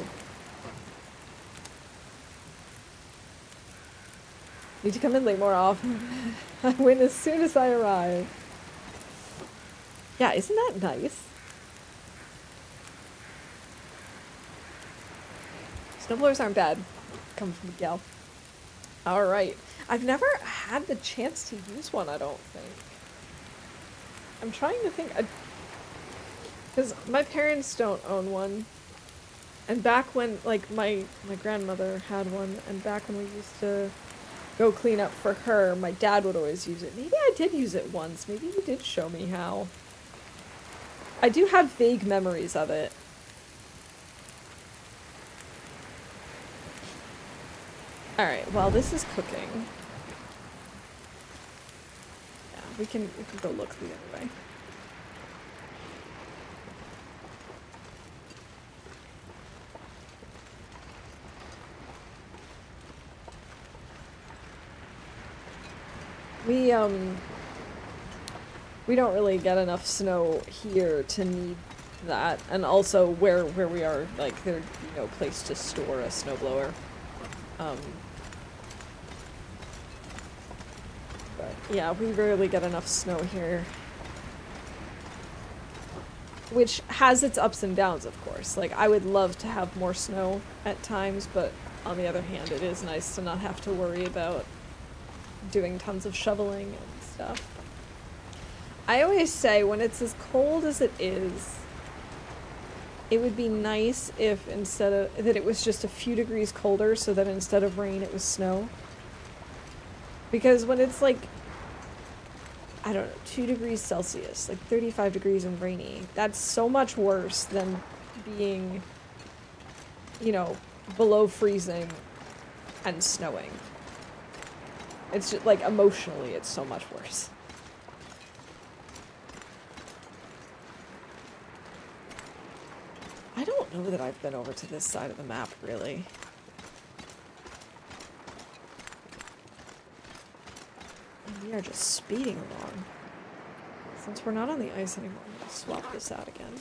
Need to come in late more often. I win as soon as I arrive. Yeah, isn't that nice? Snowblowers aren't bad. Come from Miguel. Alright. I've never had the chance to use one, I don't think. I'm trying to think. Because my parents don't own one. And back when, like, my grandmother had one, and back when we used to go clean up for her, my dad would always use it. Maybe I did use it once. Maybe he did show me how. I do have vague memories of it. Alright, while this is cooking. Yeah, we can go look the other way. We don't really get enough snow here to need that, and also where we are, like, there'd be no place to store a snowblower. But yeah, we rarely get enough snow here. Which has its ups and downs, of course. Like, I would love to have more snow at times, but on the other hand, it is nice to not have to worry about doing tons of shoveling and stuff. I always say, when it's as cold as it is, it would be nice if instead of that it was just a few degrees colder, so that instead of rain it was snow. Because when it's like, I don't know, 2 degrees Celsius, like 35 degrees and rainy, that's so much worse than being, you know, below freezing and snowing. It's just, like, emotionally, it's so much worse. I don't know that I've been over to this side of the map, really. And we are just speeding along. Since we're not on the ice anymore, I'm gonna swap this out again.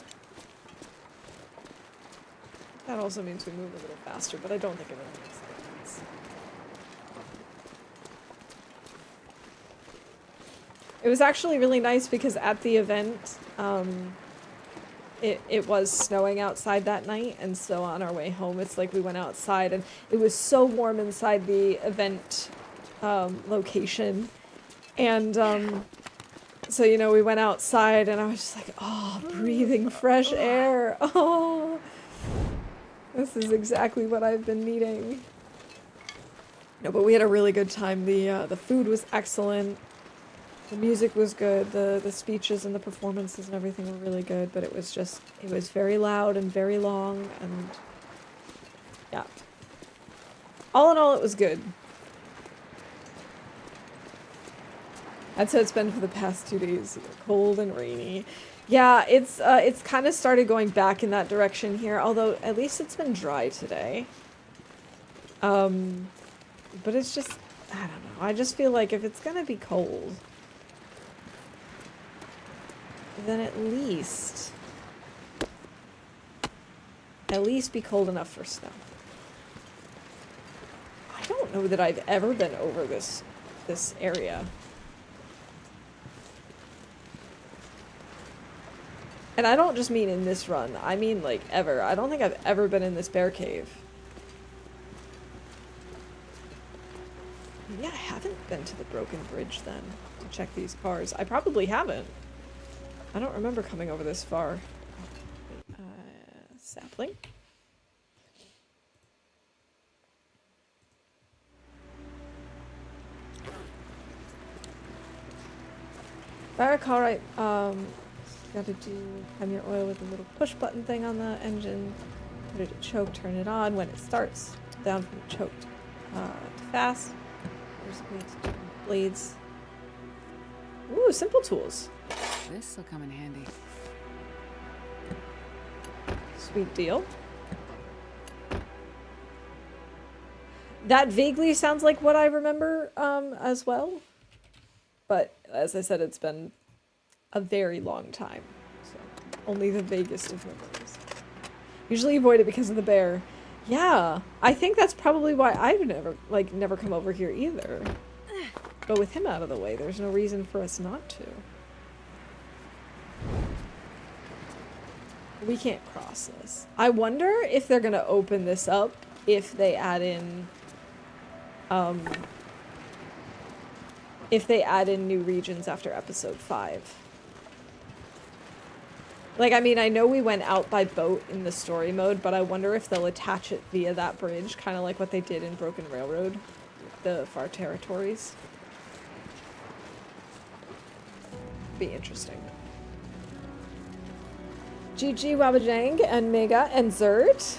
That also means we move a little faster, but I don't think it really makes a difference. It was actually really nice because at the event, it was snowing outside that night, and so on our way home, it's like we went outside, and it was so warm inside the event location, and so, you know, we went outside, and I was just like, oh, breathing fresh air, oh, this is exactly what I've been needing. No, but we had a really good time. The food was excellent. The music was good, the speeches and the performances and everything were really good, but it was very loud and very long, and yeah. All in all, it was good. That's how it's been for the past 2 days. Cold and rainy. Yeah, it's kind of started going back in that direction here, although at least it's been dry today. But it's just, I don't know. I just feel like if it's gonna be cold, then at least be cold enough for snow. I don't know that I've ever been over this area. And I don't just mean in this run, I mean like ever. I don't think I've ever been in this bear cave. Maybe I haven't been to the broken bridge then to check these cars. I probably haven't. I don't remember coming over this far. Sapling. Barrack, alright. Gotta do prime your oil with a little push button thing on the engine. Put it at choke, turn it on when it starts. Down from choked to fast. There's a way to turn blades. Ooh, simple tools. This'll come in handy. Sweet deal. That vaguely sounds like what I remember as well. But as I said, it's been a very long time. So only the vaguest of memories. Usually avoid it because of the bear. Yeah, I think that's probably why I've never come over here either. But with him out of the way, there's no reason for us not to. We can't cross this. I wonder if they're gonna open this up if they add in new regions after episode 5. Like, I mean, I know we went out by boat in the story mode, but I wonder if they'll attach it via that bridge, kind of like what they did in Broken Railroad, the Far Territories. Be interesting. GG, Wabajang, and Mega, and Zert.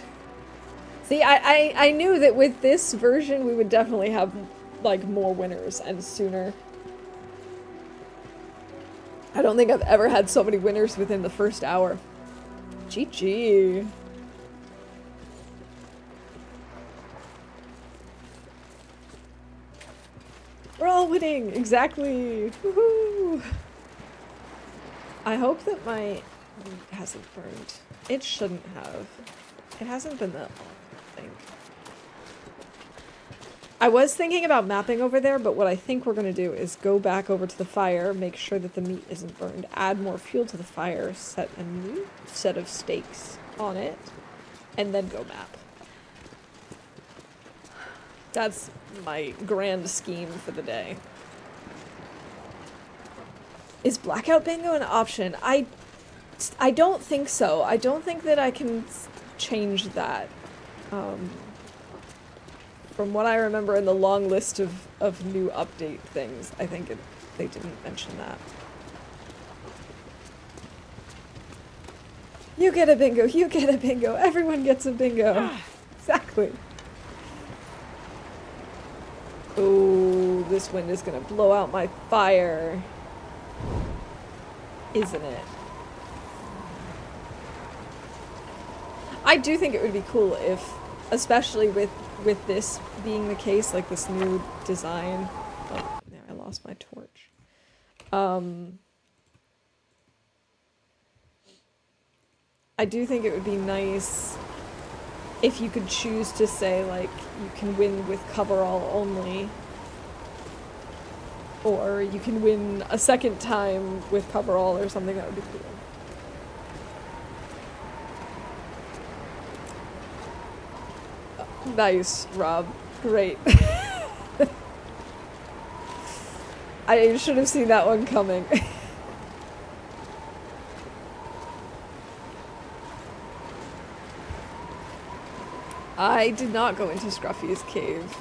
See, I knew that with this version we would definitely have, like, more winners and sooner. I don't think I've ever had so many winners within the first hour. GG. We're all winning! Exactly! Woohoo! I hope that my meat hasn't burned. It shouldn't have. It hasn't been that long, I think. I was thinking about mapping over there, but what I think we're going to do is go back over to the fire, make sure that the meat isn't burned, add more fuel to the fire, set a new set of stakes on it, and then go map. That's my grand scheme for the day. Is blackout bingo an option? I don't think so. I don't think that I can change that. From what I remember in the long list of new update things, I think they didn't mention that. You get a bingo, you get a bingo, everyone gets a bingo. Exactly. Oh, this wind is gonna blow out my fire. Isn't it? I do think it would be cool if, especially with this being the case, like this new design. Oh, there, I lost my torch. I do think it would be nice if you could choose to say, like, you can win with coverall only. Or you can win a second time with coverall or something. That would be cool. Nice, Rob. Great. I should have seen that one coming. I did not go into Scruffy's cave.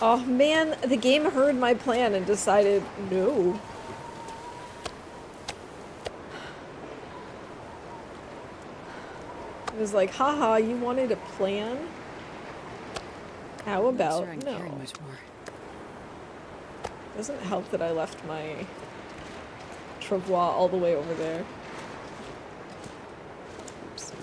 Oh man, the game heard my plan and decided no. It was like, haha, you wanted a plan? How about I'm not sure I can carry much more. Doesn't help that I left my travois all the way over there. Oops.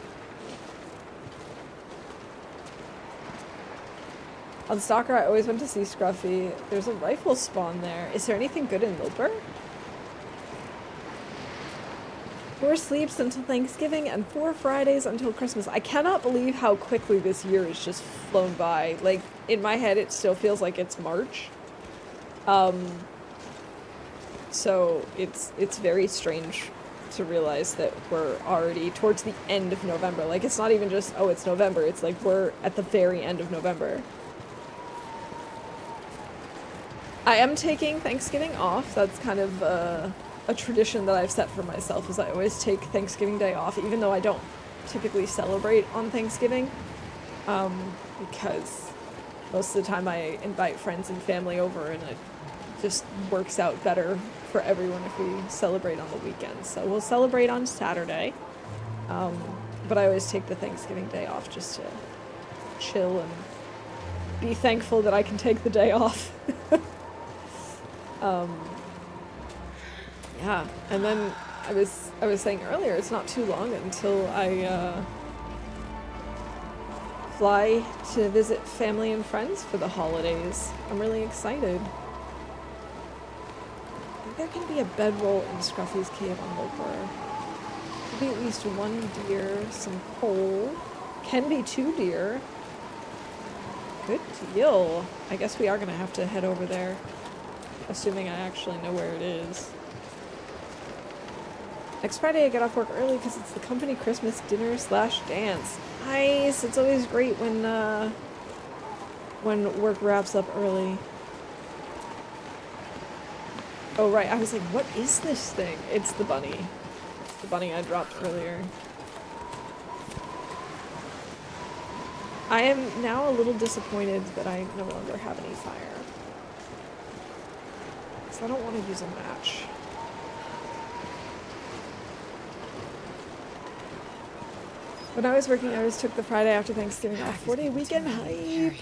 On Stalker, I always went to see Scruffy. There's a rifle spawn there. Is there anything good in Loper? 4 sleeps until Thanksgiving and 4 Fridays until Christmas. I cannot believe how quickly this year has just flown by. Like, in my head, it still feels like it's March. So it's very strange to realize that we're already towards the end of November. Like, it's not even just, oh, it's November. It's like we're at the very end of November. I am taking Thanksgiving off. That's kind of a tradition that I've set for myself, is I always take Thanksgiving Day off, even though I don't typically celebrate on Thanksgiving, because most of the time I invite friends and family over, and it just works out better for everyone if we celebrate on the weekend. So we'll celebrate on Saturday, but I always take the Thanksgiving Day off just to chill and be thankful that I can take the day off. Yeah, and then I was saying earlier, it's not too long until I fly to visit family and friends for the holidays. I'm really excited. I think there can be a bedroll in Scruffy's cave on Loper. Maybe at least 1 deer, some coal. Can be 2 deer. Good deal. I guess we are gonna have to head over there, assuming I actually know where it is. Next Friday I get off work early because it's the company Christmas dinner / dance. Nice! It's always great when work wraps up early. Oh right, I was like, what is this thing? It's the bunny. It's the bunny I dropped earlier. I am now a little disappointed that I no longer have any fire. So I don't want to use a match. When I was working, I always took the Friday after Thanksgiving off. 4-day weekend hype.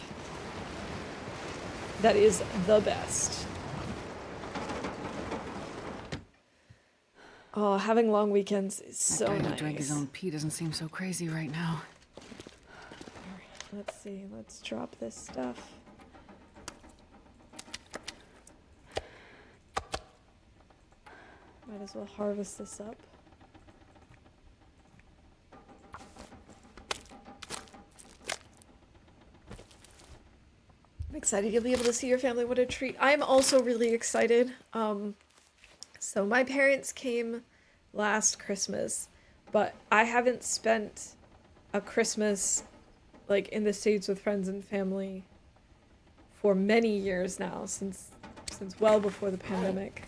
That is the best. Oh, having long weekends is so nice. That guy who drank his own pee doesn't seem so crazy right now. Let's see. Let's drop this stuff. Might as well harvest this up. I'm excited you'll be able to see your family. What a treat. I'm also really excited. So my parents came last Christmas, but I haven't spent a Christmas like in the States with friends and family for many years now, since well before the pandemic.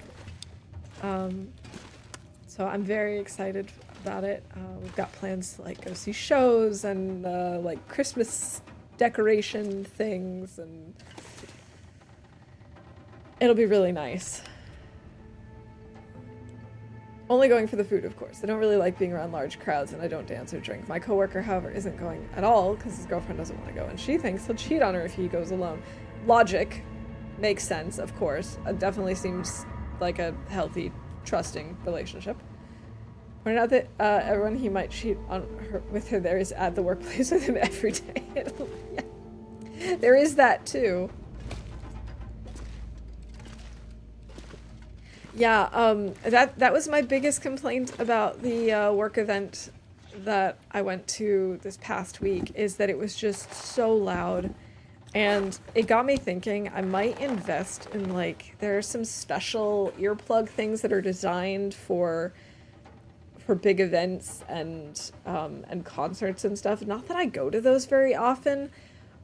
So I'm very excited about it. We've got plans to like go see shows and like Christmas decoration things, and it'll be really nice. Only going for the food, of course. I don't really like being around large crowds, and I don't dance or drink. My coworker, however, isn't going at all because his girlfriend doesn't want to go, and she thinks he'll cheat on her if he goes alone. Logic makes sense, of course. It definitely seems like a healthy, trusting relationship. Pointed out that everyone he might cheat on her with her there is at the workplace with him every day. Yeah. There is that too. Yeah, that was my biggest complaint about the work event that I went to this past week, is that it was just so loud. And it got me thinking I might invest in, like, there are some special earplug things that are designed for big events and concerts and stuff. Not that I go to those very often,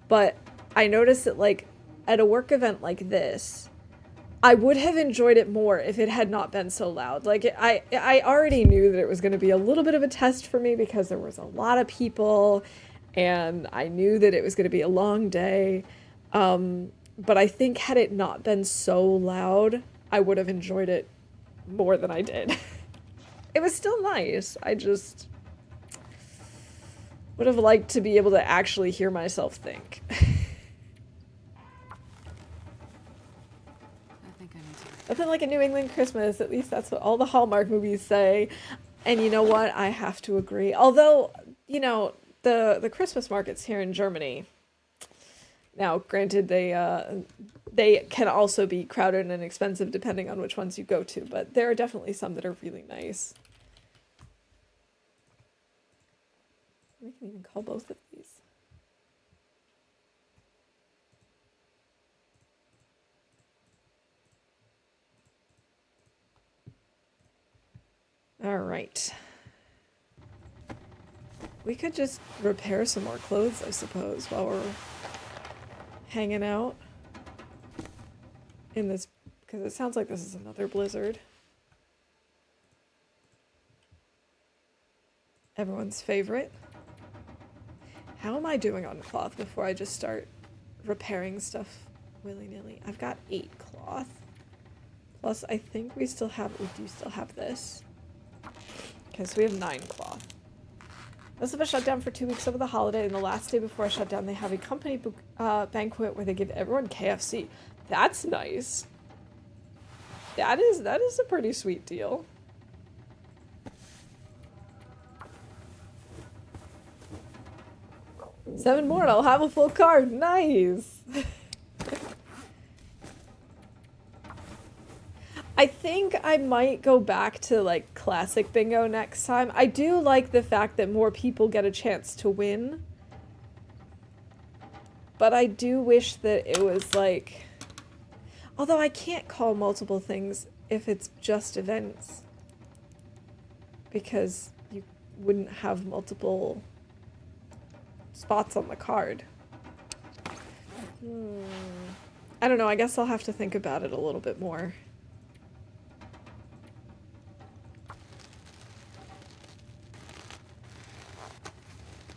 but I noticed that, like, at a work event like this, I would have enjoyed it more if it had not been so loud. Like, I already knew that it was going to be a little bit of a test for me because there was a lot of people, and I knew that it was going to be a long day. But I think had it not been so loud, I would have enjoyed it more than I did. It was still nice. I just would have liked to be able to actually hear myself think. I think I need Nothing like a New England Christmas. At least that's what all the Hallmark movies say. And you know what? I have to agree. Although, you know, the Christmas markets here in Germany. Now, granted, they can also be crowded and expensive depending on which ones you go to, but there are definitely some that are really nice. We can even call both of these. All right. We could just repair some more clothes, I suppose, while we're hanging out in this, because it sounds like this is another blizzard. Everyone's favorite. How am I doing on cloth before I just start repairing stuff willy-nilly? I've got 8 cloth. Plus, I think we do still have this. Okay, so we have 9 cloth. Most of us shut down for 2 weeks over the holiday, and the last day before I shut down, they have a company banquet where they give everyone KFC. That's nice. That is a pretty sweet deal. Seven more and I'll have a full card. Nice. I think I might go back to like classic bingo next time. I do like the fact that more people get a chance to win. But I do wish that it was like, although I can't call multiple things if it's just events, because you wouldn't have multiple spots on the card. I don't know, I guess I'll have to think about it a little bit more.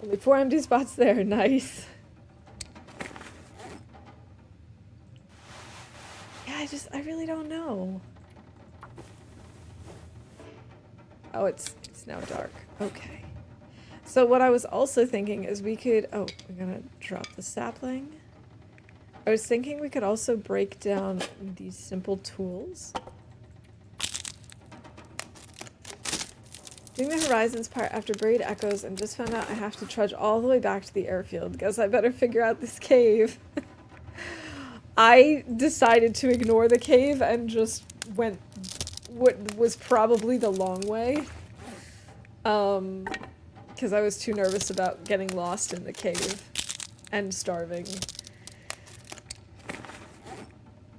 Only 4 empty spots there, nice. Yeah, I really don't know. Oh, it's now dark. Okay. So what I was also thinking is we could, oh, we're gonna drop the sapling. I was thinking we could also break down these simple tools. Doing the Horizons part after Buried Echoes and just found out I have to trudge all the way back to the airfield. Guess I better figure out this cave. I decided to ignore the cave and just went what was probably the long way. Because I was too nervous about getting lost in the cave and starving.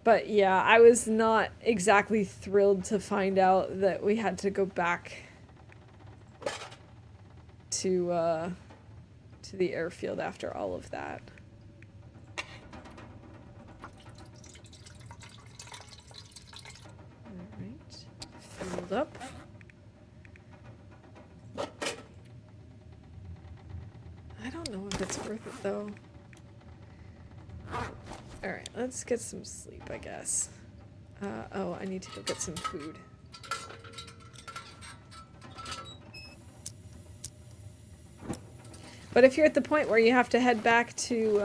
But yeah, I was not exactly thrilled to find out that we had to go back to the airfield after all of that. Alright. Filled up. I don't know if it's worth it though. Alright, let's get some sleep, I guess. Oh, I need to go get some food. But if you're at the point where you have to head back to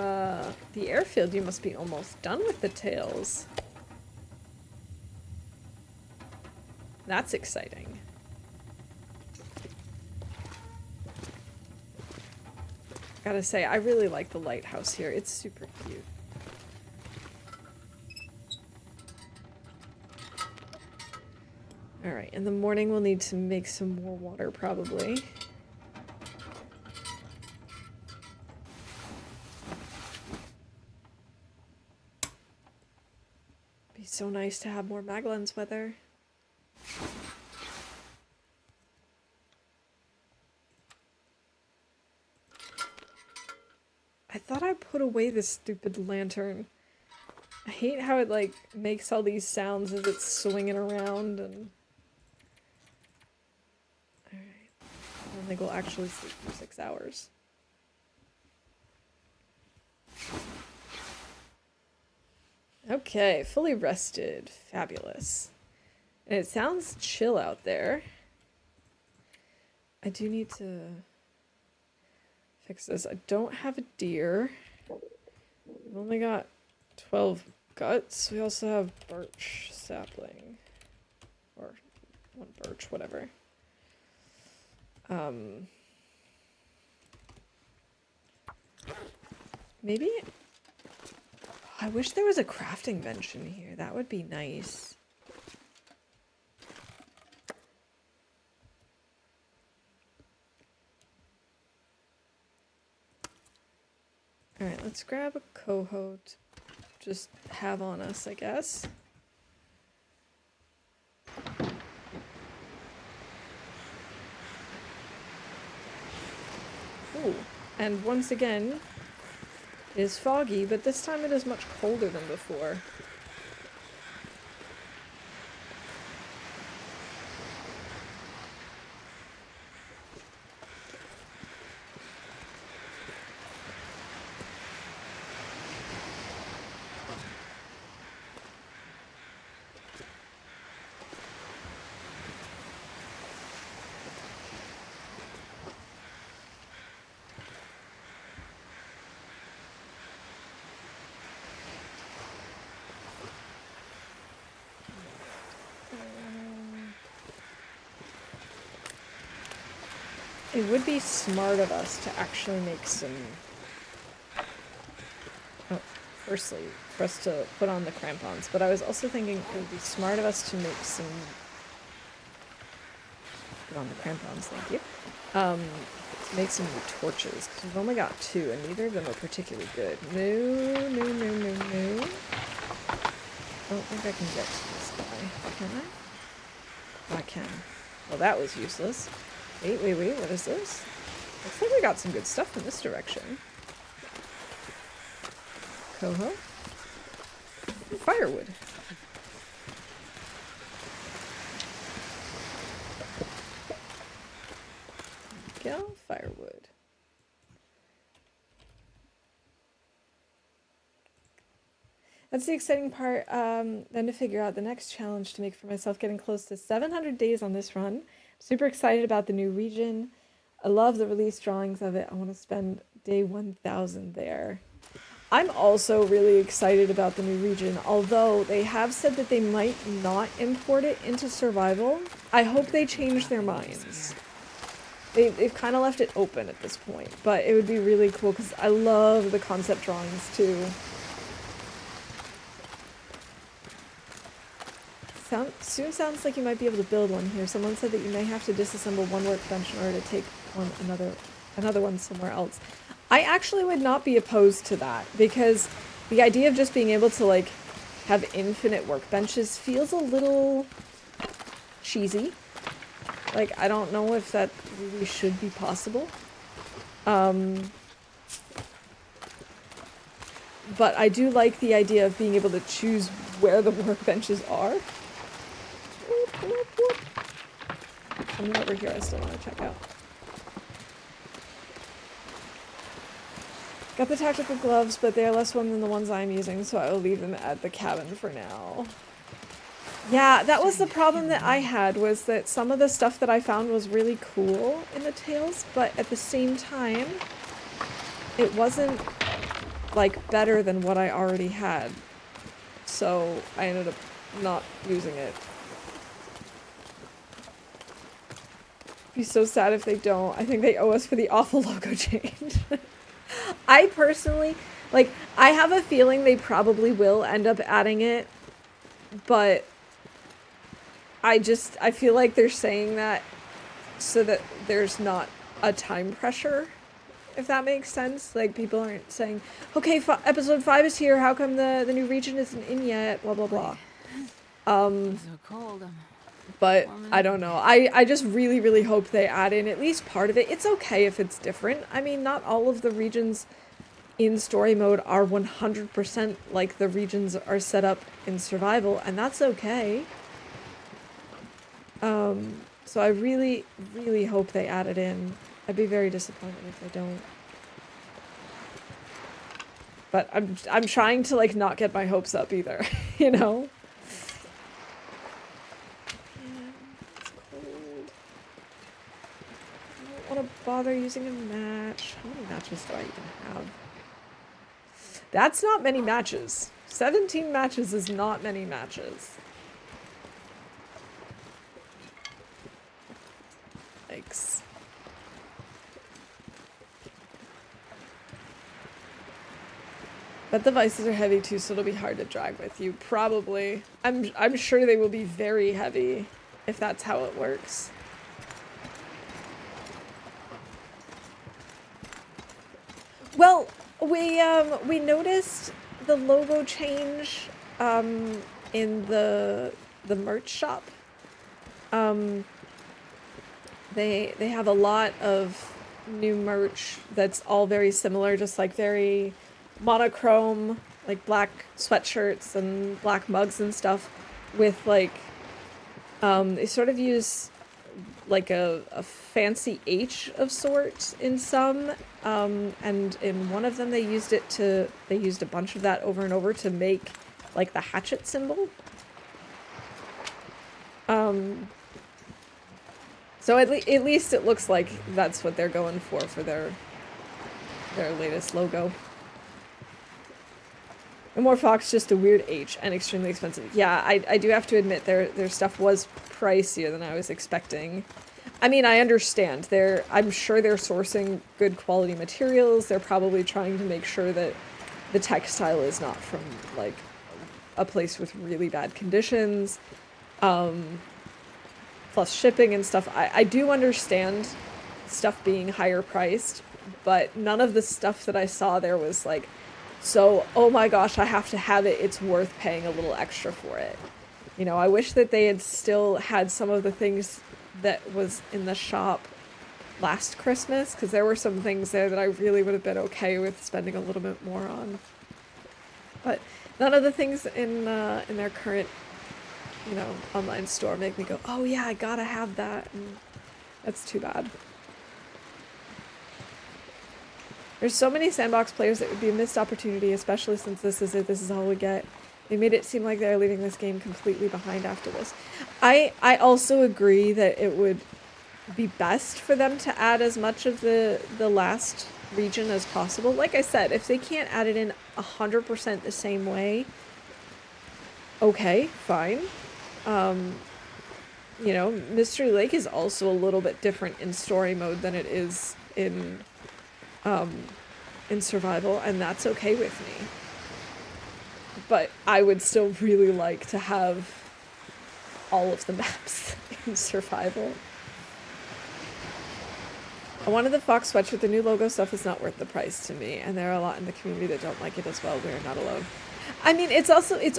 the airfield, you must be almost done with the tails. That's exciting. Gotta say, I really like the lighthouse here. It's super cute. Alright, in the morning we'll need to make some more water, probably. Be so nice to have more Maglens weather. I thought I put away this stupid lantern. I hate how it, like, makes all these sounds as it's swinging around and... Alright. I don't think we'll actually sleep for 6 hours. Okay, fully rested. Fabulous. And it sounds chill out there. I do need to fix this. I don't have a deer. I've only got 12 guts. We also have birch sapling. Or one birch, whatever. Maybe... I wish there was a crafting bench in here. That would be nice. Alright, let's grab a coho to just have on us, I guess. Ooh, and once again, it is foggy, but this time it is much colder than before. It would be smart of us to actually make some... Oh, firstly, for us to put on the crampons, but I was also thinking it would be smart of us to make some... Put on the crampons, thank you. To make some new torches, because we've only got 2, and neither of them are particularly good. No. I don't think I can get to this guy. Can I? Oh, I can. Well, that was useless. Wait, what is this? Looks like we got some good stuff in this direction. Coho. And firewood. There we go, firewood. That's the exciting part, then to figure out the next challenge to make for myself, getting close to 700 days on this run. Super excited about the new region. I love the release drawings of it. I want to spend day 1000 there. I'm also really excited about the new region, although they have said that they might not import it into survival. I hope they change their minds. They've kind of left it open at this point, but it would be really cool because I love the concept drawings too. Soon sounds like you might be able to build one here. Someone said that you may have to disassemble one workbench in order to take another one somewhere else. I actually would not be opposed to that, because the idea of just being able to like have infinite workbenches feels a little cheesy. Like, I don't know if that really should be possible. But I do like the idea of being able to choose where the workbenches are. Something over here I still want to check out. Got the tactical gloves, but they are less warm than the ones I'm using, so I will leave them at the cabin for now. Yeah, that was the problem that I had, was that some of the stuff that I found was really cool in the tails, but at the same time, it wasn't, like, better than what I already had. So I ended up not using it. Be so sad if they don't. I think they owe us for the awful logo change. I personally, like, I have a feeling they probably will end up adding it, but I feel like they're saying that so that there's not a time pressure, if that makes sense. Like, people aren't saying, okay, episode 5 is here, how come the new region isn't in yet, blah, blah, blah. So cold. But I don't know. I just really, really hope they add in at least part of it. It's okay if it's different. I mean, not all of the regions in story mode are 100% like the regions are set up in survival, and that's okay. So I really, really hope they add it in. I'd be very disappointed if they don't. But I'm trying to, like, not get my hopes up either, you know? I don't want to bother using a match. How many matches do I even have? That's not many matches. 17 matches is not many matches. Yikes. But the vices are heavy too, so it'll be hard to drag with you. Probably. I'm sure they will be very heavy if that's how it works. Well, we noticed the logo change in the merch shop. They have a lot of new merch that's all very similar, just like very monochrome, like black sweatshirts and black mugs and stuff with like they sort of use like a fancy H of sorts in some, and in one of them they used a bunch of that over and over to make like the hatchet symbol. So at least it looks like that's what they're going for their latest logo. And more Fox, just a weird H and extremely expensive. Yeah, I do have to admit their stuff was pricier than I was expecting. I mean, I understand. I'm sure they're sourcing good quality materials. They're probably trying to make sure that the textile is not from like a place with really bad conditions. Plus shipping and stuff. I do understand stuff being higher priced, but none of the stuff that I saw there was like, so, oh my gosh, I have to have it. It's worth paying a little extra for it. You know, I wish that they had still had some of the things that was in the shop last Christmas, because there were some things there that I really would have been okay with spending a little bit more on. But none of the things in their current, you know, online store make me go, oh yeah, I gotta have that. And that's too bad. There's so many sandbox players that would be a missed opportunity, especially since this is all we get. They made it seem like they're leaving this game completely behind after this. I also agree that it would be best for them to add as much of the last region as possible. Like I said, if they can't add it in 100% the same way, okay, fine. You know, Mystery Lake is also a little bit different in story mode than it is in survival, and that's okay with me. But I would still really like to have all of the maps in survival. I wanted the Fox sweatshirt. The new logo stuff is not worth the price to me, and there are a lot in the community that don't like it as well. We're not alone. I mean, it's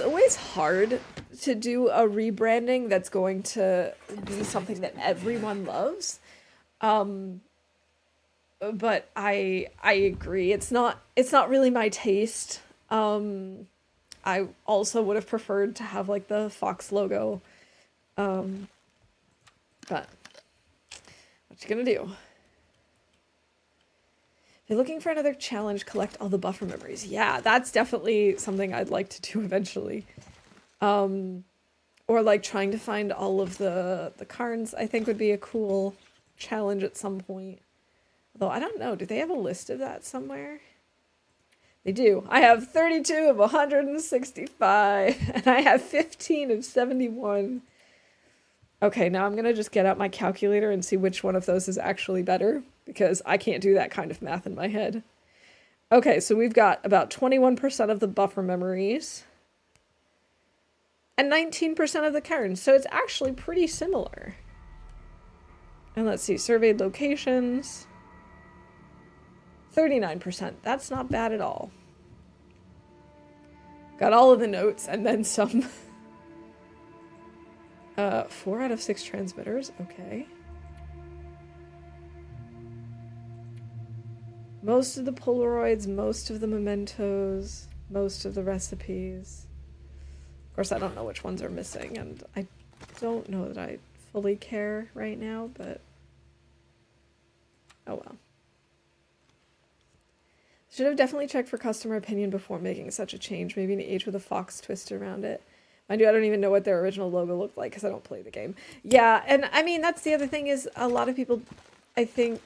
always hard to do a rebranding that's going to be something that everyone loves. But I agree. It's not really my taste. I also would have preferred to have like the Fox logo. But what you gonna do? If you're looking for another challenge, collect all the buffer memories. Yeah, that's definitely something I'd like to do eventually. Or like trying to find all of the Karns, I think would be a cool challenge at some point. Although I don't know, do they have a list of that somewhere? They do. I have 32 of 165, and I have 15 of 71. Okay, now I'm gonna just get out my calculator and see which one of those is actually better, because I can't do that kind of math in my head. Okay, so we've got about 21% of the buffer memories and 19% of the Karns, so it's actually pretty similar. And let's see, surveyed locations. 39%. That's not bad at all. Got all of the notes and then some. 4 out of 6 transmitters. Okay. Most of the Polaroids, most of the mementos, most of the recipes. Of course, I don't know which ones are missing, and I don't know that I fully care right now, but oh well. Should have definitely checked for customer opinion before making such a change. Maybe an H with a fox twist around it. Mind you, I don't even know what their original logo looked like because I don't play the game. Yeah, and I mean, that's the other thing is a lot of people, I think,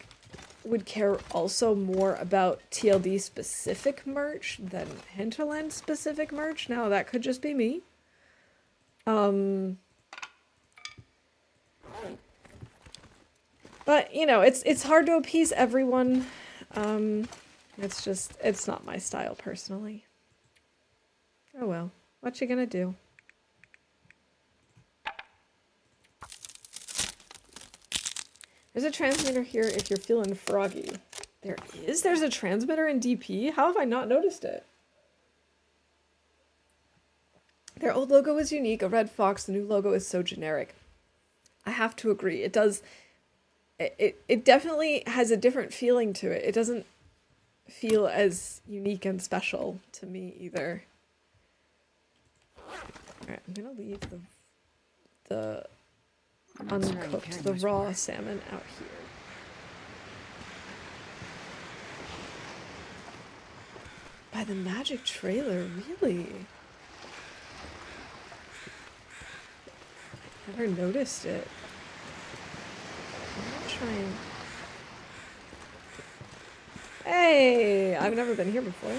would care also more about TLD specific merch than Hinterland specific merch. Now that could just be me. But you know, it's hard to appease everyone. It's not my style personally. Oh well, what you gonna do? There's a transmitter here if you're feeling froggy. There is? There's a transmitter in DP? How have I not noticed it? Their old logo was unique, a red fox. The new logo is so generic. I have to agree. It does... It definitely has a different feeling to it. It doesn't feel as unique and special to me either. Alright, I'm gonna leave the uncooked, the raw salmon out here. By the magic trailer, really? Never noticed it. I'm gonna try and... Hey! I've never been here before.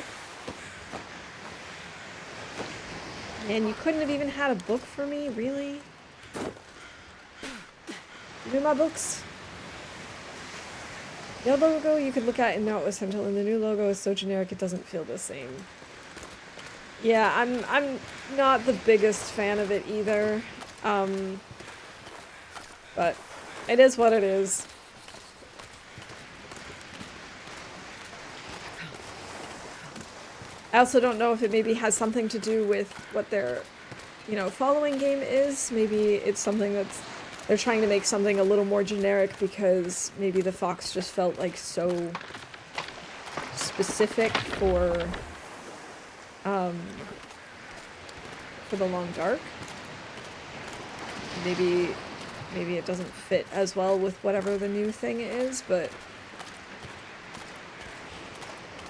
Man, you couldn't have even had a book for me? Really? Give me my books. The old logo you could look at and know it was Hinterland. The new logo is so generic it doesn't feel the same. Yeah, I'm not the biggest fan of it either. But it is what it is. I also don't know if it maybe has something to do with what their, you know, following game is. Maybe it's something that's... They're trying to make something a little more generic because maybe the fox just felt like so specific for the long dark. Maybe it doesn't fit as well with whatever the new thing is, but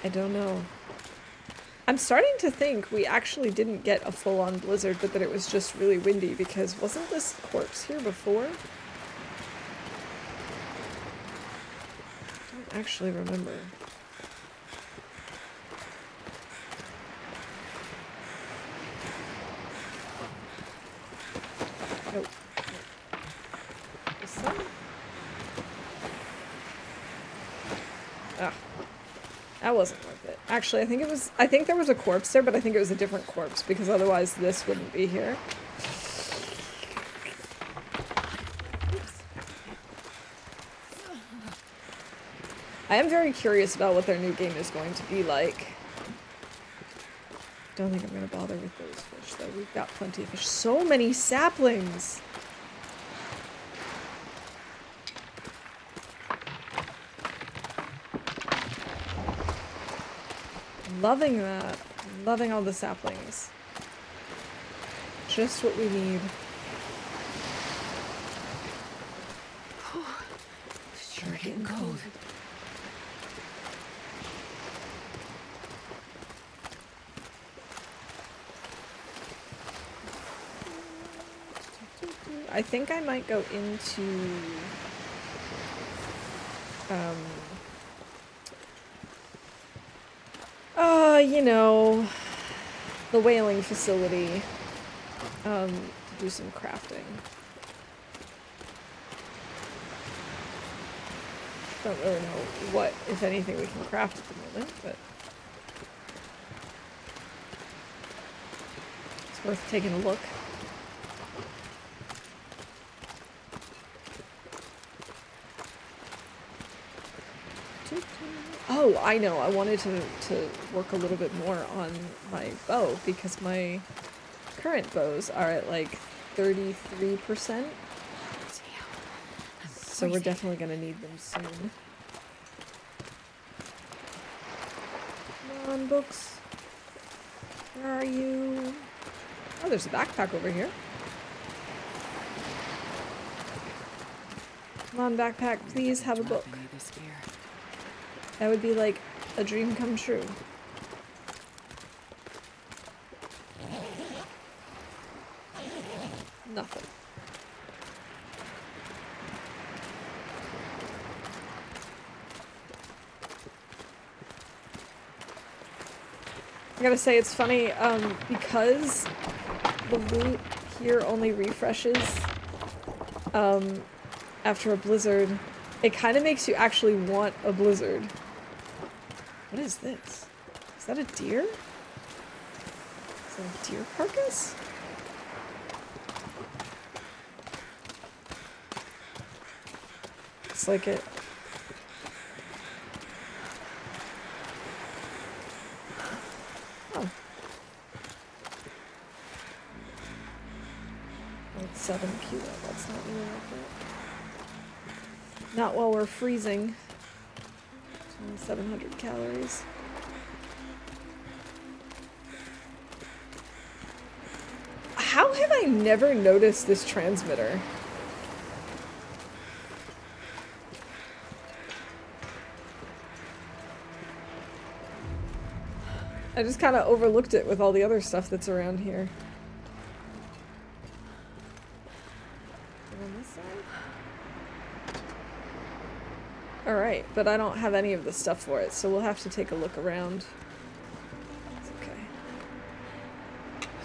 I don't know. I'm starting to think we actually didn't get a full-on blizzard, but that it was just really windy, because wasn't this corpse here before? I don't actually remember. Nope. The sun? Ah. That wasn't worth it. Actually, I think there was a corpse there, but I think it was a different corpse, because otherwise this wouldn't be here. Oops. I am very curious about what their new game is going to be like. Don't think I'm going to bother with those fish, though. We've got plenty of fish. So many saplings! Loving that. Loving all the saplings. Just what we need. Sure getting cold. I think I might go into you know, the whaling facility to do some crafting. Don't really know what, if anything, we can craft at the moment, but it's worth taking a look. Oh, I know. I wanted to work a little bit more on my bow, because my current bows are at like 33%. So we're definitely going to need them soon. Come on, books. Where are you? Oh, there's a backpack over here. Come on, backpack. Please have a book. That would be like a dream come true. Nothing. I gotta say, it's funny, because the loot here only refreshes, after a blizzard, it kind of makes you actually want a blizzard. What is this? Is that a deer? Is that a deer carcass? It's like it. Oh. It's 7 kilo. That's not really like it. Not while we're freezing. It's only 700 calories. How have I never noticed this transmitter? I just kind of overlooked it with all the other stuff that's around here. On this side? Alright, but I don't have any of the stuff for it, so we'll have to take a look around. It's okay.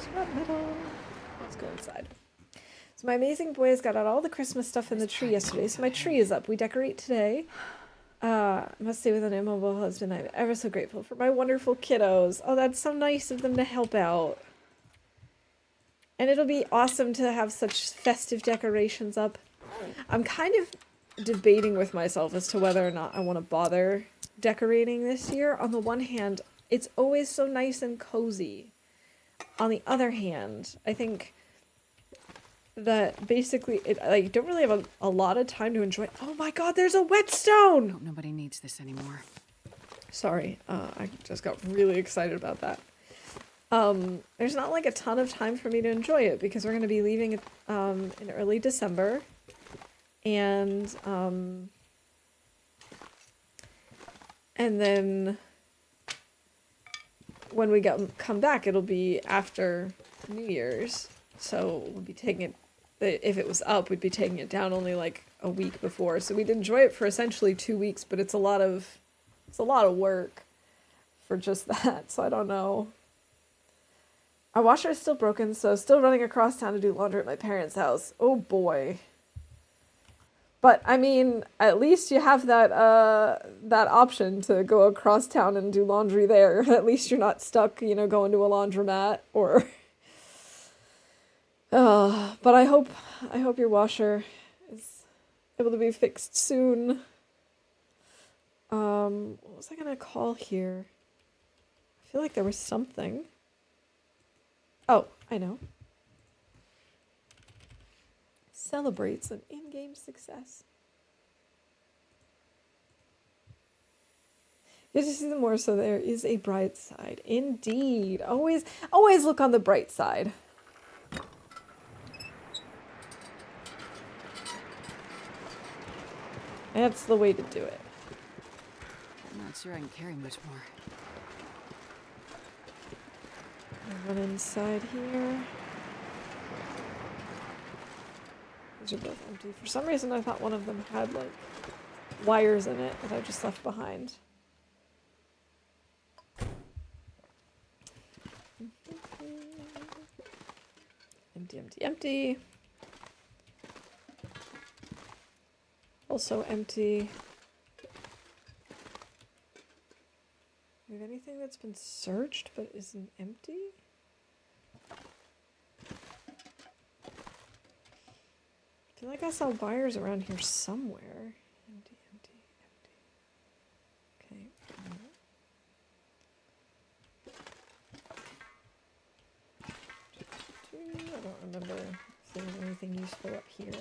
Scrap metal. Let's go inside. So my amazing boys got out all the Christmas stuff in the tree yesterday, so my tree is up. We decorate today. I must say, with an immobile husband, I'm ever so grateful for my wonderful kiddos. Oh, that's so nice of them to help out. And it'll be awesome to have such festive decorations up. I'm kind of debating with myself as to whether or not I want to bother decorating this year. On the one hand, it's always so nice and cozy. On the other hand, I think that basically I don't really have a lot of time to enjoy. Oh my god, there's a whetstone! Hope nobody needs this anymore. Sorry, I just got really excited about that. There's not like a ton of time for me to enjoy it because we're going to be leaving in early December. And then when we come back, it'll be after New Year's. So we'll be taking it, if it was up, we'd be taking it down only like a week before. So we'd enjoy it for essentially 2 weeks, but it's a lot of work for just that. So I don't know. Our washer is still broken, so still running across town to do laundry at my parents' house. Oh boy. But I mean, at least you have that option to go across town and do laundry there. At least you're not stuck, going to a laundromat or. But I hope your washer is able to be fixed soon. What was I gonna call here? I feel like there was something. Oh, I know. Celebrates an in-game success. Good to see them more, so there is a bright side. Indeed. Always look on the bright side. That's the way to do it. I'm not sure I can carry much more. I'll run inside here. These are both empty. For some reason, I thought one of them had, like, wires in it that I just left behind. Empty, empty, empty. Also empty. Do we have anything that's been searched but isn't empty? I feel like I saw wires around here somewhere. Empty, empty, empty. Okay. I don't remember if there was anything useful up here.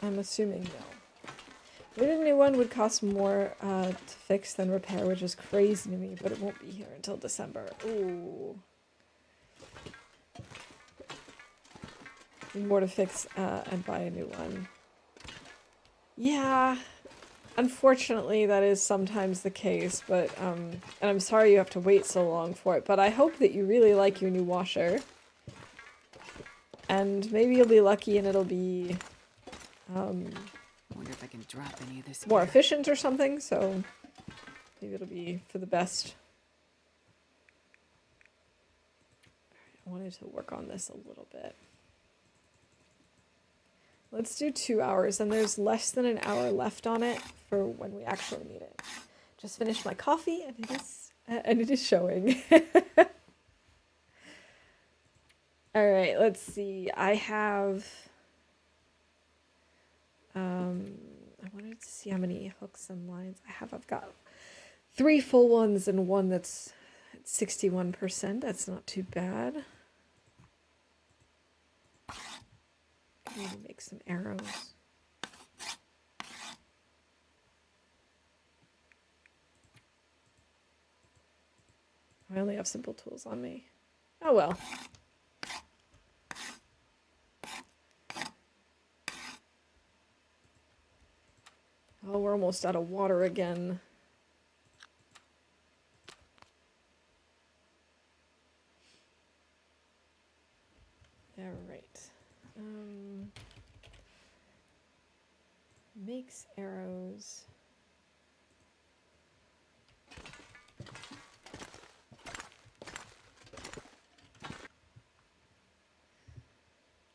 I'm assuming no. Maybe a new one would cost more to fix than repair, which is crazy to me, but it won't be here until December. Ooh. Need more to fix and buy a new one. Yeah. Unfortunately, that is sometimes the case, but, and I'm sorry you have to wait so long for it, but I hope that you really like your new washer. And maybe you'll be lucky and it'll be, wonder if I can drop any of this more air. efficient or something, so maybe it'll be for the best. I wanted to work on this a little bit. Let's do 2 hours, and there's less than an hour left on it for when we actually need it. Just finished my coffee, and it is showing. All right, let's see. I have. I wanted to see how many hooks and lines I have. I've got 3 full ones and one that's at 61%. That's not too bad. Maybe make some arrows. I only have simple tools on me. Oh well. Oh, we're almost out of water again. All right. Makes arrows.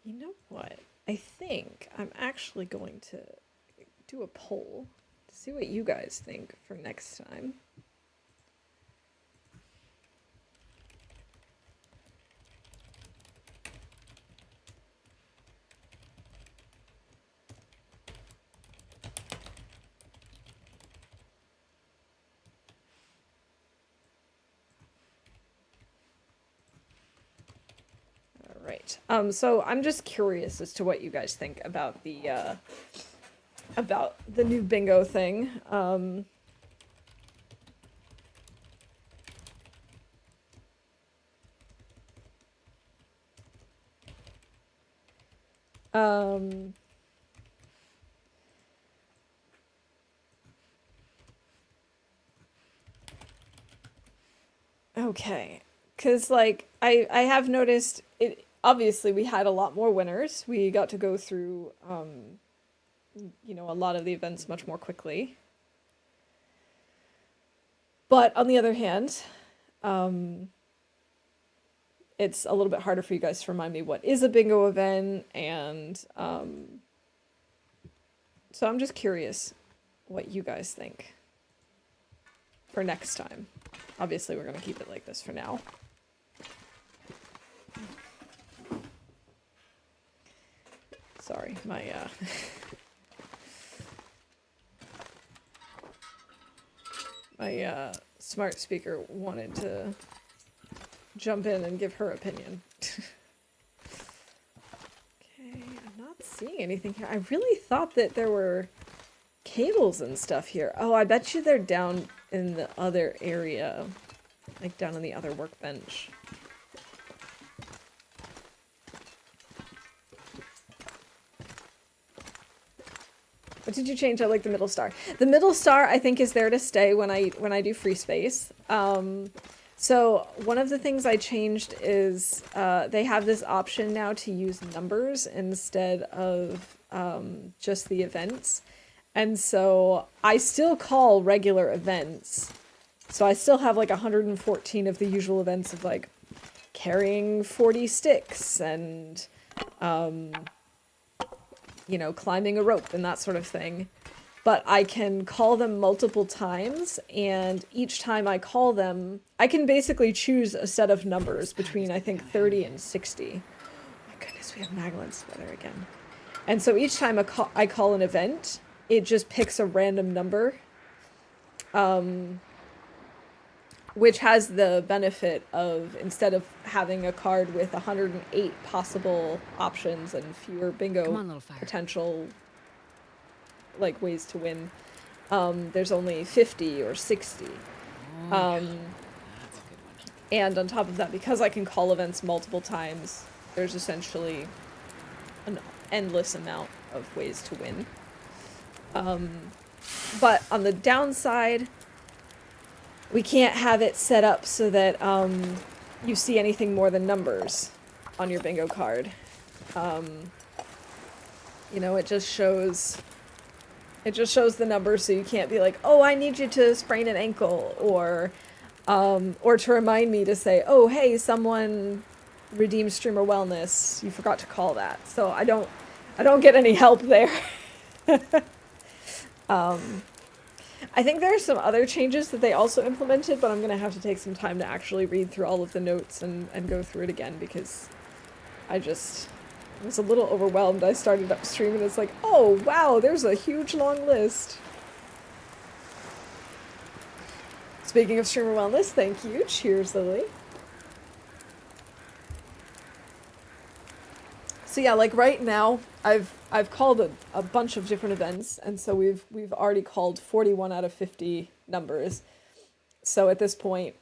You know what? I think I'm actually going to do a poll to see what you guys think for next time. Right. So I'm just curious as to what you guys think about the new bingo thing. Okay. 'Cause like I have noticed it. Obviously, we had a lot more winners. We got to go through, you know, a lot of the events much more quickly. But on the other hand, it's a little bit harder for you guys to remind me what is a bingo event, and so I'm just curious what you guys think for next time. Obviously, we're going to keep it like this for now. Sorry, my my smart speaker wanted to jump in and give her opinion. Okay, I'm not seeing anything here. I really thought that there were cables and stuff here. Oh, I bet you they're down in the other area, like down on the other workbench. What did you change? I like the middle star. The middle star, I think, is there to stay when I do free space. So one of the things I changed is they have this option now to use numbers instead of just the events. And so I still call regular events. So I still have like 114 of the usual events of like carrying 40 sticks and you know, climbing a rope and that sort of thing. But I can call them multiple times, and each time I call them, I can basically choose a set of numbers between, I think, 30 and 60. Oh my goodness, we have Maglins weather again. And so each time I call an event, it just picks a random number, which has the benefit of, instead of having a card with 108 possible options and fewer bingo potential like ways to win, there's only 50 or 60. That's a good one. And on top of that, because I can call events multiple times, there's essentially an endless amount of ways to win. But on the downside, we can't have it set up so that you see anything more than numbers on your bingo card. You know, it just shows It just shows the number, so you can't be like, oh, I need you to sprain an ankle, or to remind me to say, oh, hey, someone redeemed streamer wellness. You forgot to call that. So I don't get any help there. I think there are some other changes that they also implemented, but I'm going to have to take some time to actually read through all of the notes and go through it again, because I was a little overwhelmed. I started up stream and it's like, oh, wow, there's a huge long list. Speaking of streamer wellness, thank you. Cheers, Lily. So yeah, like right now, I've called a bunch of different events, and so we've already called 41 out of 50 numbers. So at this point,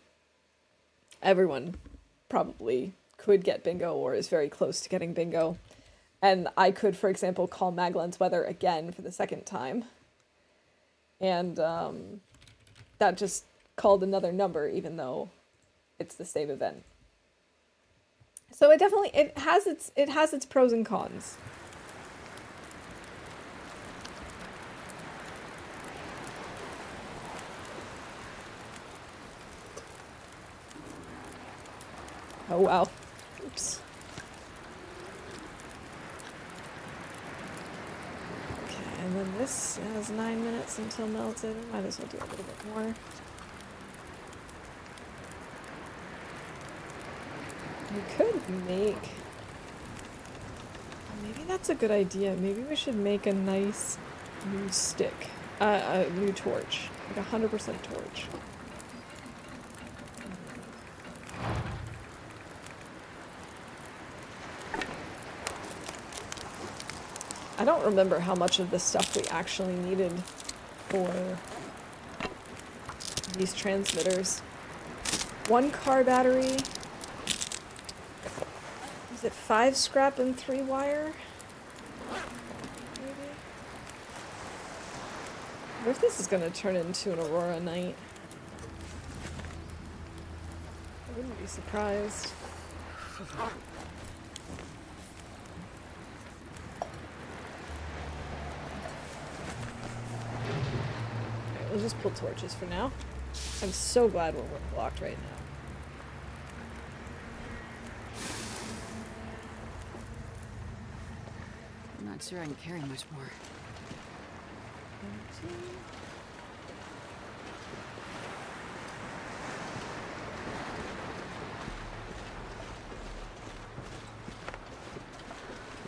everyone probably could get bingo or is very close to getting bingo. And I could, for example, call Maglan's weather again for the second time. And that just called another number, even though it's the same event. So it has its pros and cons. Oh wow. Oops. Okay, and then this has 9 minutes until melted. I might as well do a little bit more. We could make... Maybe that's a good idea. Maybe we should make a nice new stick. A new torch. Like 100% torch. I don't remember how much of the stuff we actually needed for these transmitters. 1 car battery. Is it 5 scrap and 3 wire? Maybe? What if this is gonna turn into an Aurora night? I wouldn't be surprised. We'll just pull torches for now. I'm so glad we're blocked right now. I'm not sure I can carry much more.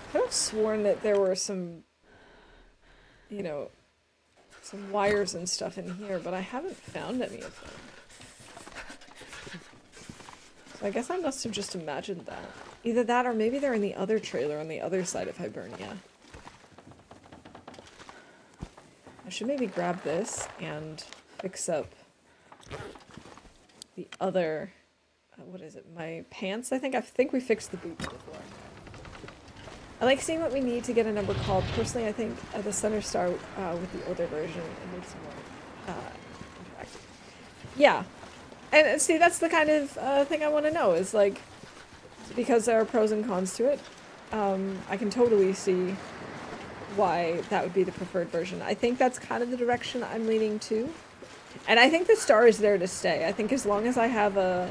I could have sworn that there were some, some wires and stuff in here, but I haven't found any of them. So I guess I must have just imagined that. Either that or maybe they're in the other trailer on the other side of Hibernia. I should maybe grab this and fix up the other, what is it, my pants? I think we fixed the boots before. I like seeing what we need to get a number called. Personally, I think the Center Star with the older version, it makes it more interactive. Yeah. And see, that's the kind of thing I want to know, is like, because there are pros and cons to it. I can totally see why that would be the preferred version. I think that's kind of the direction I'm leaning to. And I think the star is there to stay. I think as long as I have a...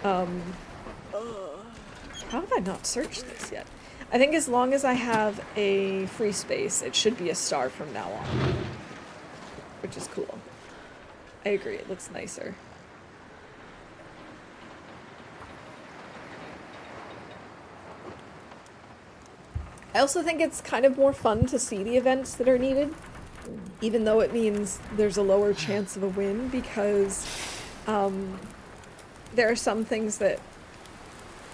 how have I not searched this yet? I think as long as I have a free space, it should be a star from now on. Which is cool. I agree, it looks nicer. I also think it's kind of more fun to see the events that are needed, even though it means there's a lower chance of a win, because there are some things that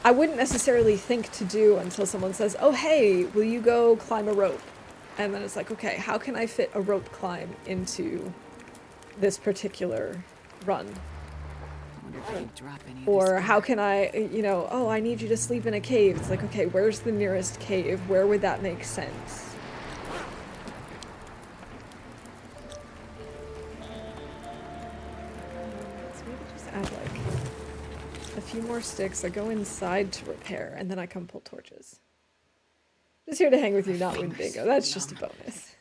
I wouldn't necessarily think to do until someone says, oh hey, will you go climb a rope? And then it's like, okay, how can I fit a rope climb into this particular run? Or how can I, oh, I need you to sleep in a cave. It's like, okay, where's the nearest cave? Where would that make sense? Let's maybe just add like a few more sticks. I go inside to repair, and then I come pull torches. Just here to hang with you, not win bingo. That's just a bonus.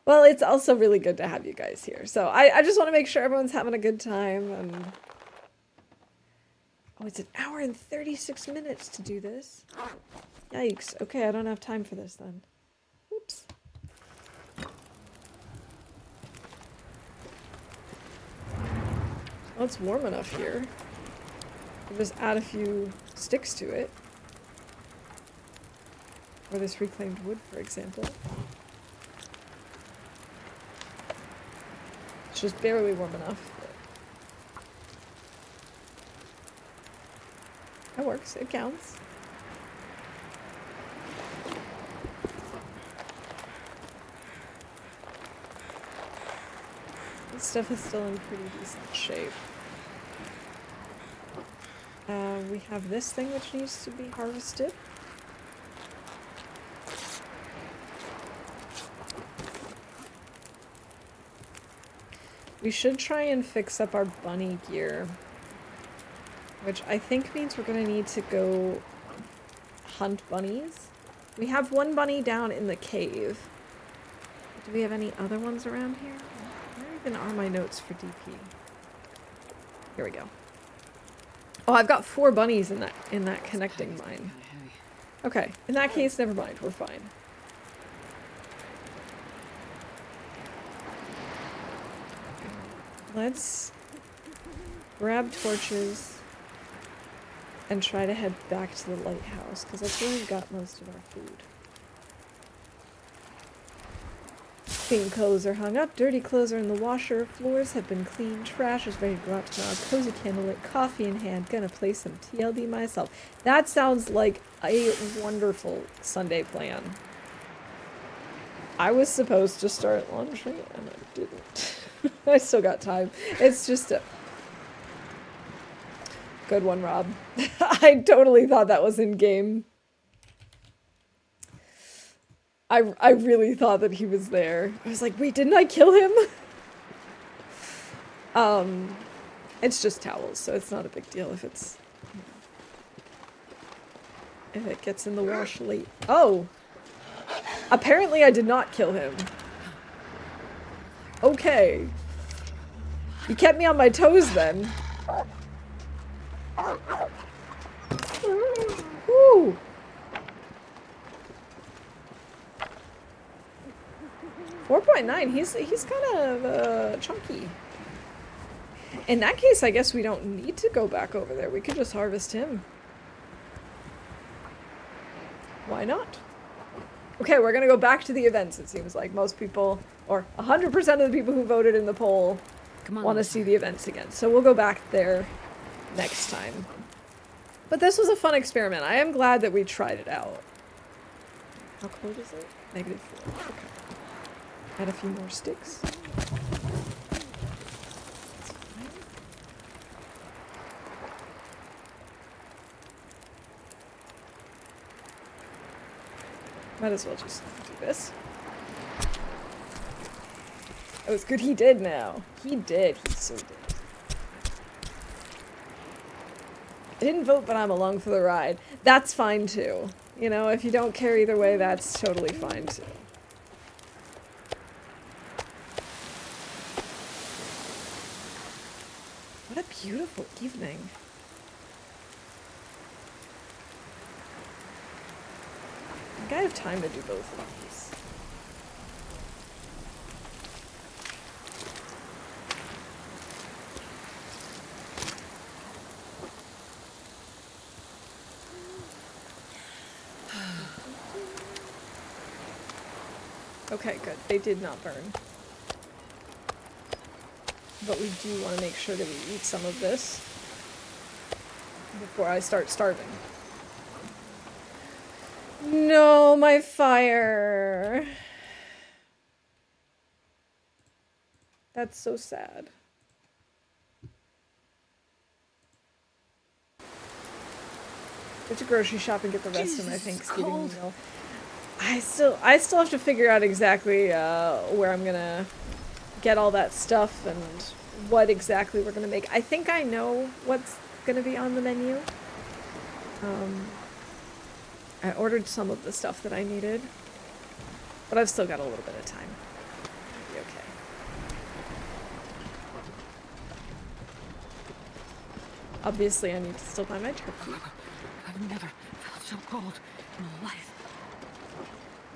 Well, it's also really good to have you guys here. So I just want to make sure everyone's having a good time. And oh, it's an hour and 36 minutes to do this. Yikes. Okay, I don't have time for this then. Oops. Well, it's warm enough here. I'll just add a few sticks to it. Or this reclaimed wood, for example. It's just barely warm enough. That works. It counts. This stuff is still in pretty decent shape. We have this thing which needs to be harvested. We should try and fix up our bunny gear, which I think means we're going to need to go hunt bunnies. We have one bunny down in the cave. Do we have any other ones around here? Where even are my notes for DP? Here we go. Oh, I've got 4 bunnies in that connecting mine. Okay, in that case, never mind. We're fine. Let's grab torches and try to head back to the lighthouse, because that's where we've got most of our food. Clean clothes are hung up, dirty clothes are in the washer, floors have been cleaned, trash is ready to go out tomorrow, cozy candlelit, coffee in hand, gonna play some TLD myself. That sounds like a wonderful Sunday plan. I was supposed to start laundry and I didn't. I still got time. It's just a good one, Rob. I totally thought that was in game. I really thought that he was there. I was like, wait, didn't I kill him? It's just towels, so it's not a big deal if it's, if it gets in the wash late. Oh! Apparently I did not kill him. Okay. You kept me on my toes then. Woo! 4.9, he's kind of chunky. In that case, I guess we don't need to go back over there. We could just harvest him. Why not? Okay, we're gonna go back to the events, it seems like. Most people, or 100% of the people who voted in the poll want to see the events again. So we'll go back there next time. But this was a fun experiment. I am glad that we tried it out. How cold is it? -4. Okay. Add a few more sticks. Might as well just do this. Oh, it's good he did now. He did. He so did. I didn't vote, but I'm along for the ride. That's fine too. You know, if you don't care either way, that's totally fine too. What a beautiful evening. I think I have time to do both of these. Okay, good. They did not burn. But we do want to make sure that we eat some of this before I start starving. No, my fire. That's so sad. Go to grocery shop and get the rest of my Thanksgiving meal. I still have to figure out exactly where I'm gonna get all that stuff and what exactly we're gonna make. I think I know what's gonna be on the menu. I ordered some of the stuff that I needed, but I've still got a little bit of time. Obviously, I need to still buy my turkey. I've never felt so cold in my life.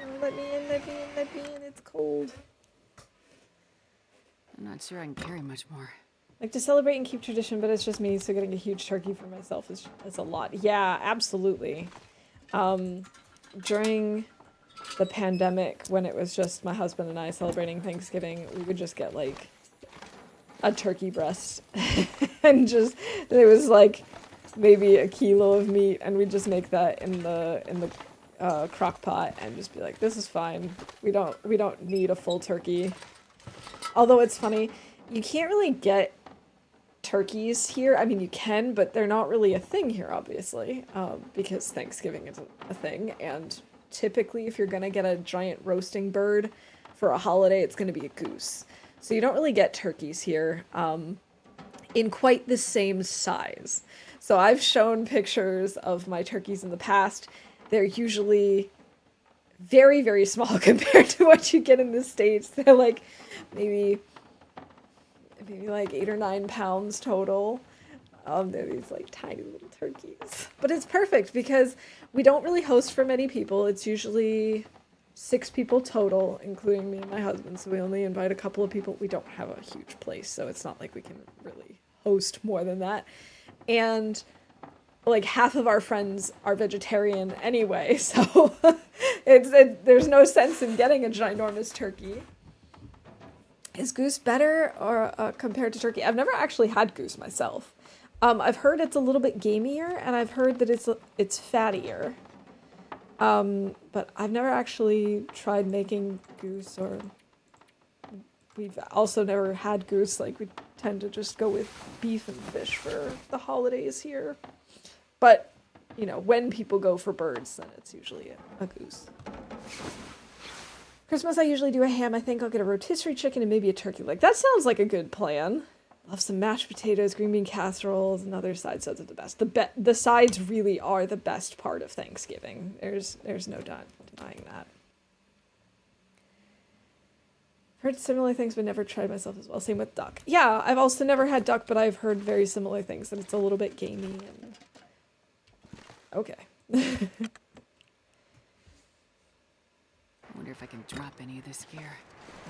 Oh, let me in, let me in, let me in. It's cold. I'm not sure I can carry much more. Like, to celebrate and keep tradition, but it's just me, so getting a huge turkey for myself is a lot. Yeah, absolutely. During the pandemic, when it was just my husband and I celebrating Thanksgiving, we would just get, like, a turkey breast. And just, it was, like, maybe a kilo of meat, and we'd just make that in the crock pot and just be like, this is fine. We don't need a full turkey. Although it's funny, you can't really get turkeys here. I mean, you can, but they're not really a thing here, obviously, because Thanksgiving is a thing. And typically, if you're gonna get a giant roasting bird for a holiday, it's gonna be a goose. So you don't really get turkeys here in quite the same size. So I've shown pictures of my turkeys in the past. They're usually very, very small compared to what you get in the States. They're like maybe like 8 or 9 pounds total. They're these like tiny little turkeys. But it's perfect because we don't really host for many people. It's usually 6 people total, including me and my husband. So we only invite a couple of people. We don't have a huge place, so it's not like we can really host more than that. And like half of our friends are vegetarian anyway, so there's no sense in getting a ginormous turkey. Is goose better or compared to turkey? I've never actually had goose myself. I've heard it's a little bit gamier, and I've heard that it's fattier. But I've never actually tried making goose, or we've also never had goose. Like, we tend to just go with beef and fish for the holidays here. But, you know, when people go for birds, then it's usually a goose. Christmas, I usually do a ham. I think I'll get a rotisserie chicken and maybe a turkey leg. That sounds like a good plan. Love some mashed potatoes, green bean casseroles, and other side salads are the best. The sides really are the best part of Thanksgiving. There's no denying that. Heard similar things, but never tried myself as well. Same with duck. Yeah, I've also never had duck, but I've heard very similar things, that it's a little bit gamey and... Okay. I wonder if I can drop any of this gear.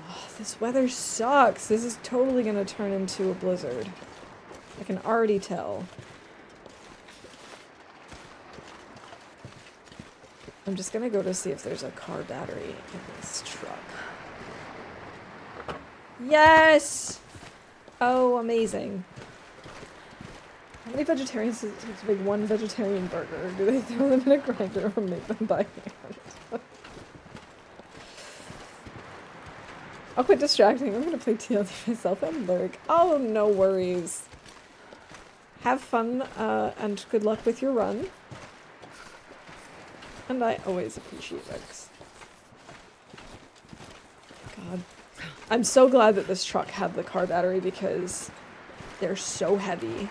Oh, this weather sucks. This is totally going to turn into a blizzard. I can already tell. I'm just going to go to see if there's a car battery in this truck. Yes! Oh, amazing. How many vegetarians does it take to make one vegetarian burger? Do they throw them in a grinder or make them by hand? I'll quit distracting. I'm gonna play TLD myself and lurk. Oh, no worries. Have fun, and good luck with your run. And I always appreciate lurks. God. I'm so glad that this truck had the car battery because they're so heavy.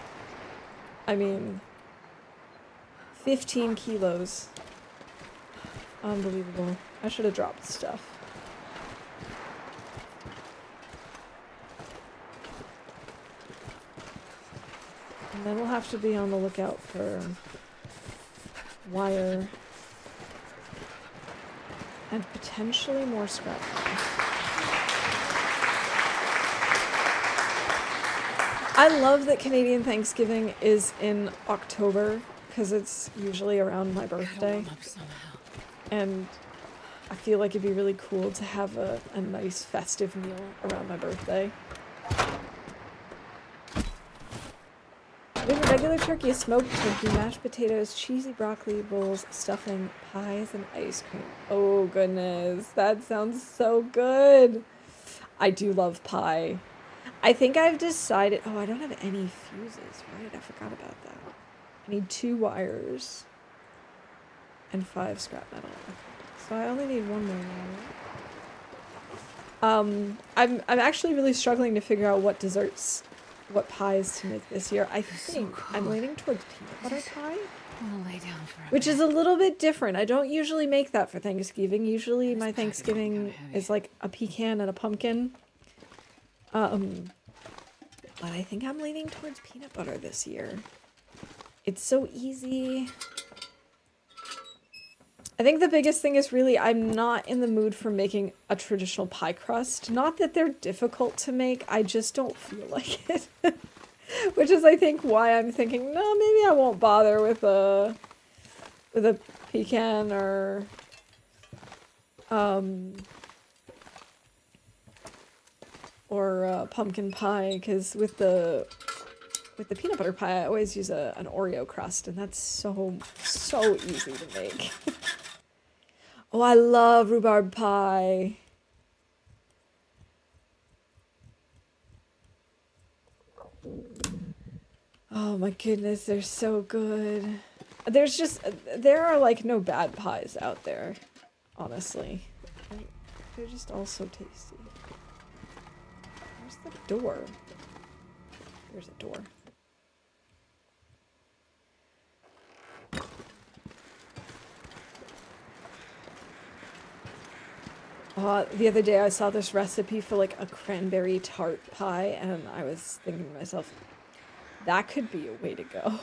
I mean, 15 kilos. Unbelievable. I should have dropped stuff. And then we'll have to be on the lookout for wire and potentially more scrap. I love that Canadian Thanksgiving is in October because it's usually around my birthday. And I feel like it'd be really cool to have a nice festive meal around my birthday. We have a regular turkey, a smoked turkey, mashed potatoes, cheesy broccoli rolls, stuffing, pies, and ice cream. Oh goodness, that sounds so good. I do love pie. I think I've decided... Oh, I don't have any fuses. Right, I forgot about that. I need 2 wires and 5 scrap metal. Okay. So I only need 1 more wire. I'm actually really struggling to figure out what desserts... what pies to make this year. I think I'm leaning towards peanut butter pie. I'll lay down for a which bit. is a little bit different. I don't usually make that for Thanksgiving. Usually my Thanksgiving is like a pecan and a pumpkin. But I think I'm leaning towards peanut butter this year. It's so easy. I think the biggest thing is really I'm not in the mood for making a traditional pie crust. Not that they're difficult to make, I just don't feel like it. Which is, I think, why I'm thinking, no, maybe I won't bother with a pecan or pumpkin pie, because with the peanut butter pie, I always use an Oreo crust, and that's so easy to make. Oh, I love rhubarb pie. Oh my goodness, they're so good. There are like no bad pies out there, honestly. They're just all so tasty. Where's the door? There's a door. The other day I saw this recipe for like a cranberry tart pie, and I was thinking to myself, that could be a way to go.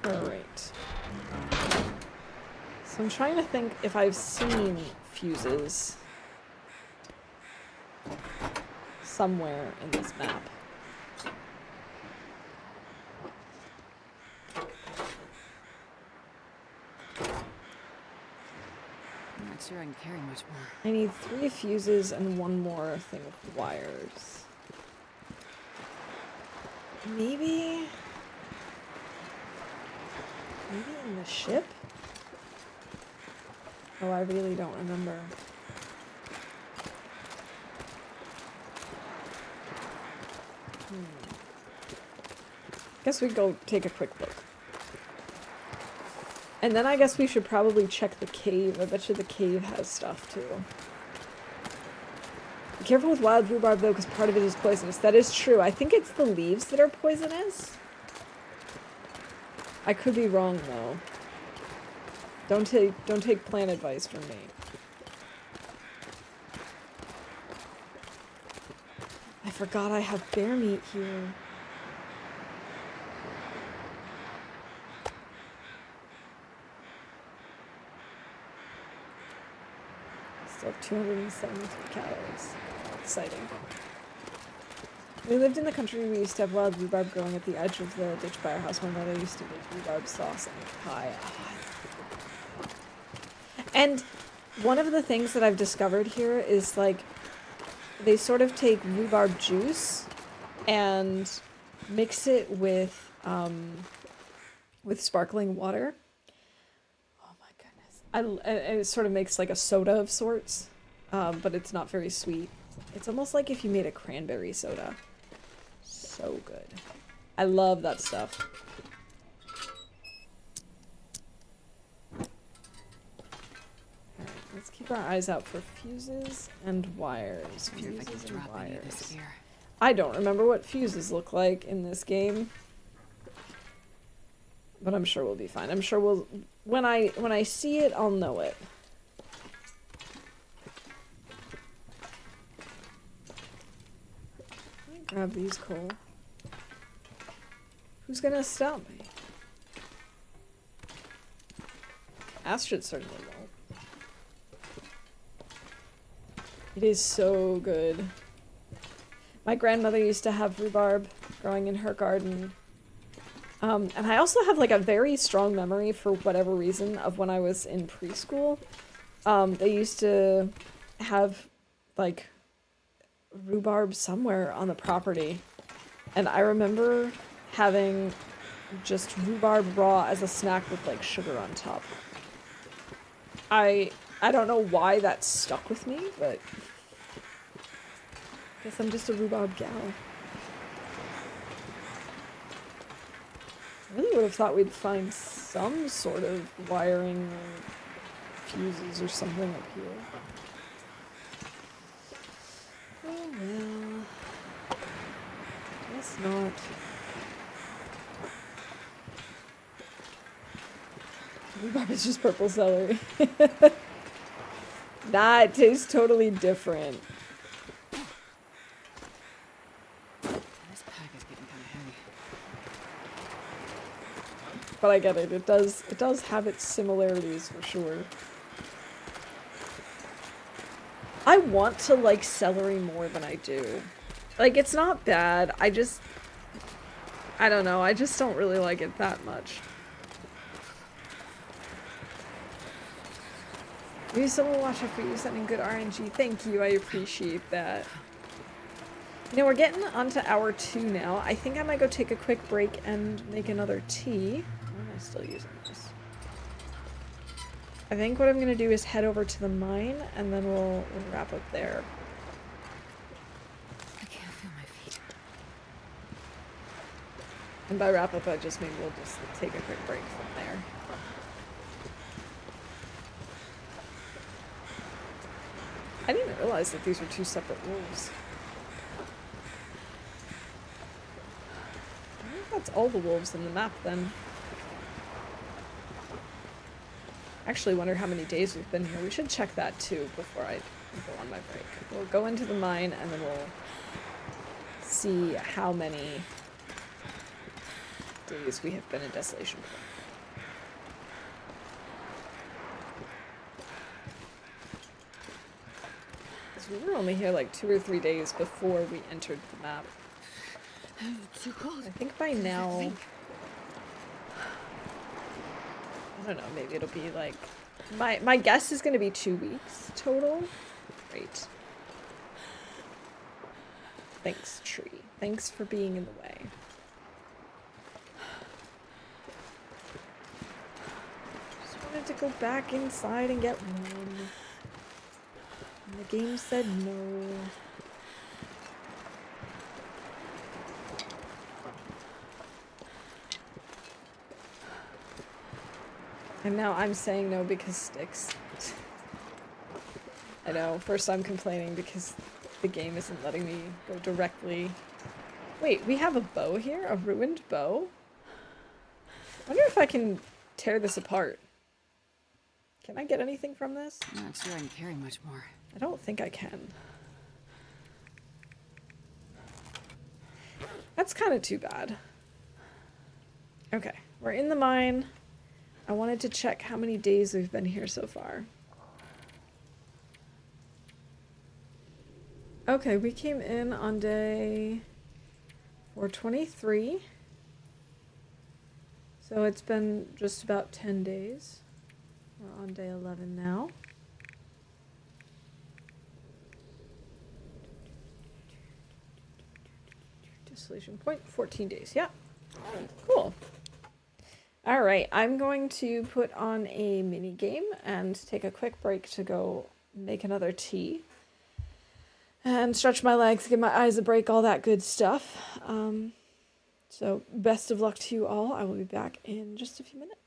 Alright. So I'm trying to think if I've seen fuses somewhere in this map. I'm not sure I can carry much more. I need 3 fuses and 1 more thing of wires. Maybe in the ship? Oh, I really don't remember. Guess we go take a quick look. And then I guess we should probably check the cave. I bet you the cave has stuff too. Be careful with wild rhubarb though, because part of it is poisonous. That is true. I think it's the leaves that are poisonous. I could be wrong though. Don't take plant advice from me. I forgot I have bear meat here. Still have 273 calories. Exciting. We lived in the country. We used to have wild rhubarb growing at the edge of the ditch by our house. My mother used to make rhubarb sauce and pie. And one of the things that I've discovered here is like they sort of take rhubarb juice and mix it with sparkling water. Oh my goodness! It sort of makes like a soda of sorts, but it's not very sweet. It's almost like if you made a cranberry soda. So good. I love that stuff. Alright, let's keep our eyes out for fuses and wires. I wonder if I can Fuses and drop any of this wires. here. I don't remember what fuses look like in this game. But I'm sure we'll be fine. I'm sure we'll when I see it, I'll know it. Grab these coal. Who's gonna stop me? Astrid certainly won't. It is so good. My grandmother used to have rhubarb growing in her garden. And I also have like a very strong memory, for whatever reason, of when I was in preschool. They used to have like rhubarb somewhere on the property, and I remember having just rhubarb raw as a snack with like sugar on top. I don't know why that stuck with me, but I guess I'm just a rhubarb gal. I really would have thought we'd find some sort of wiring or fuses or something up here. Oh well. Guess not. Rhubarb is just purple celery. That tastes totally different. This pack is getting kind of heavy. But I get it. It does have its similarities for sure. I want to like celery more than I do. Like, it's not bad. I don't know. I just don't really like it that much. Maybe someone will watch out for you sending good RNG. Thank you. I appreciate that. You know, we're getting onto hour 2 now. I think I might go take a quick break and make another tea. Why am I still using this? I think what I'm gonna do is head over to the mine, and then we'll wrap up there. I can't feel my feet. And by wrap up, I just mean we'll just take a quick break from there. I didn't even realize that these were 2 separate wolves. I think that's all the wolves in the map then. Actually wonder how many days we've been here. We should check that too before I go on my break. We'll go into the mine and then we'll see how many days we have been in Desolation Point. Because we were only here like 2 or 3 days before we entered the map. It's too cold. I think by now... I don't know, maybe it'll be like... My guess is going to be 2 weeks total. Great. Thanks, tree. Thanks for being in the way. Just wanted to go back inside and get warm. And the game said no. And now I'm saying no because sticks. I know, first I'm complaining because the game isn't letting me go directly. Wait, we have a bow here? A ruined bow? I wonder if I can tear this apart. Can I get anything from this? I'm not sure I can carry much more. I don't think I can. That's kind of too bad. Okay, we're in the mine. I wanted to check how many days we've been here so far. Okay, we came in on day 423. So it's been just about 10 days. We're on day 11 now. Desolation Point, 14 days. Yeah. Cool. All right, I'm going to put on a mini game and take a quick break to go make another tea. And stretch my legs, give my eyes a break, all that good stuff. So best of luck to you all. I will be back in just a few minutes.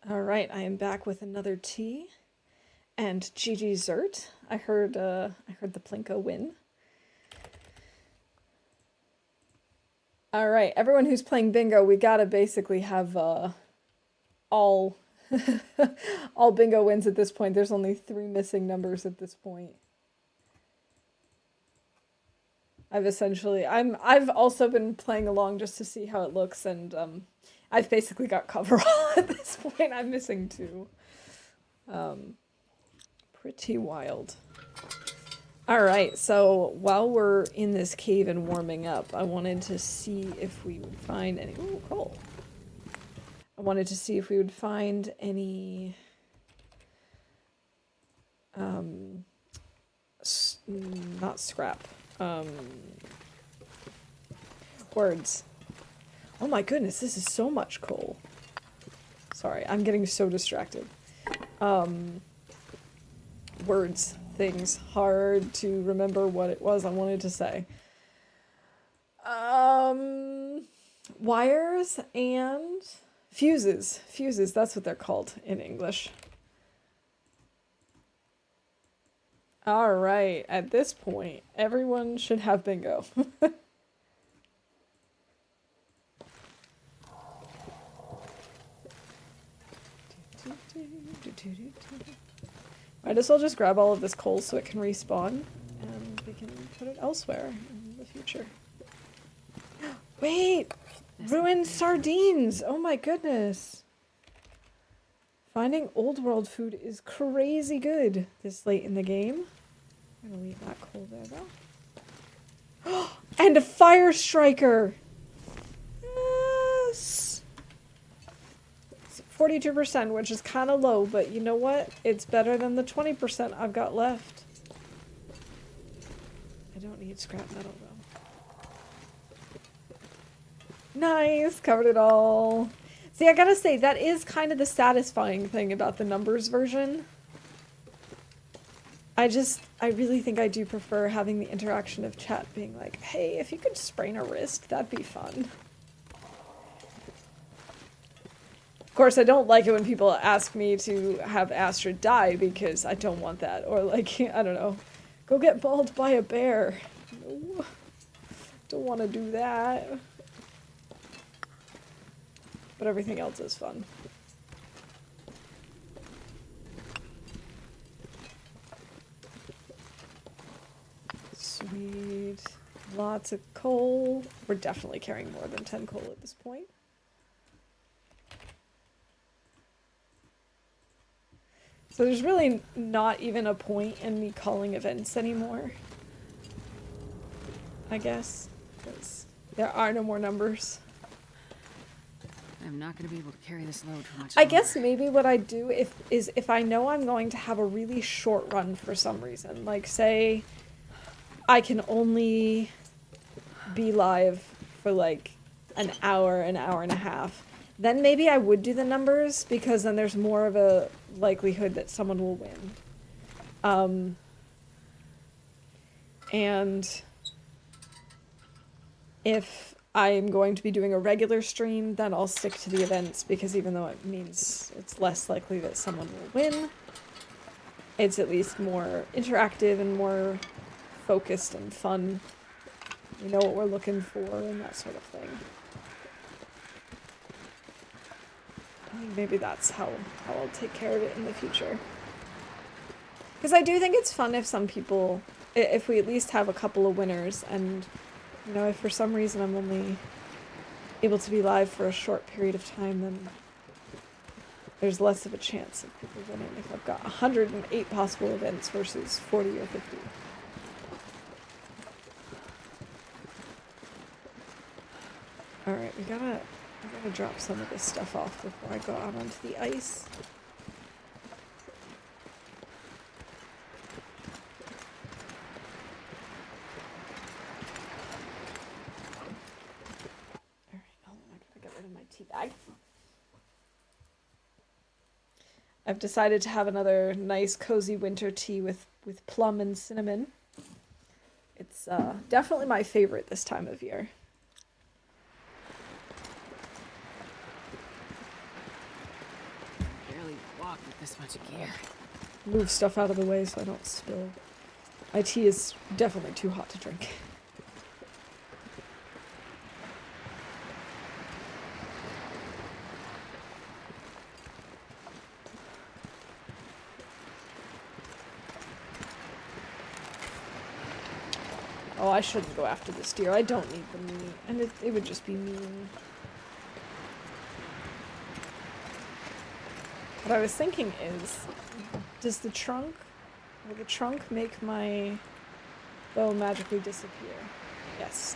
All right, I am back with another tea and Gigi Zert. I heard the Plinko win. All right, everyone who's playing bingo, we gotta basically have all all bingo wins at this point. There's only 3 missing numbers at this point. I've also been playing along just to see how it looks, and I've basically got cover all at this point. I'm missing 2. Pretty wild. All right, so while we're in this cave and warming up, I wanted to see if we would find any. Ooh, coal. I wanted to see if we would find any not scrap. Words. Oh my goodness, this is so much coal. Sorry, I'm getting so distracted. Words, things, hard to remember what it was I wanted to say. Wires and fuses. Fuses, that's what they're called in English. All right, at this point, everyone should have bingo. Might as well just grab all of this coal so it can respawn, and we can put it elsewhere in the future. Wait! Ruined sardines! Oh my goodness! Finding old world food is crazy good this late in the game. I'm gonna leave that coal there though. And a fire striker! Yes! 42%, which is kind of low, but you know what? It's better than the 20% I've got left. I don't need scrap metal though. Nice! Covered it all. See, I gotta say, that is kind of the satisfying thing about the numbers version. I really think I do prefer having the interaction of chat being like, hey, if you could sprain a wrist, that'd be fun. Of course, I don't like it when people ask me to have Astrid die because I don't want that. Or like, I don't know, go get mauled by a bear. No, don't want to do that. But everything else is fun. Sweet. Lots of coal. We're definitely carrying more than 10 coal at this point. So there's really not even a point in me calling events anymore. I guess. Because there are no more numbers. I'm not going to be able to carry this load for much I longer. guess maybe what I do is if I know I'm going to have a really short run for some reason, like say I can only be live for like an hour and a half, then maybe I would do the numbers because then there's more of a likelihood that someone will win. And if I'm going to be doing a regular stream, then I'll stick to the events because even though it means it's less likely that someone will win, it's at least more interactive and more focused and fun. We know what we're looking for and that sort of thing. I think maybe that's how I'll take care of it in the future. Because I do think it's fun if some people, if we at least have a couple of winners and, you know, if for some reason I'm only able to be live for a short period of time, then there's less of a chance of people winning if I've got 108 possible events versus 40 or 50. Alright, I gotta drop some of this stuff off before I go out onto the ice. Alright, hold on, I gotta get rid of my tea bag. I've decided to have another nice cozy winter tea with plum and cinnamon. It's definitely my favorite this time of year. walk with this much gear. Move stuff out of the way so I don't spill. My tea is definitely too hot to drink. Oh, I shouldn't go after this deer. I don't need the meat. And it would just be mean. What I was thinking is, does the trunk, will the trunk make my bow magically disappear? Yes.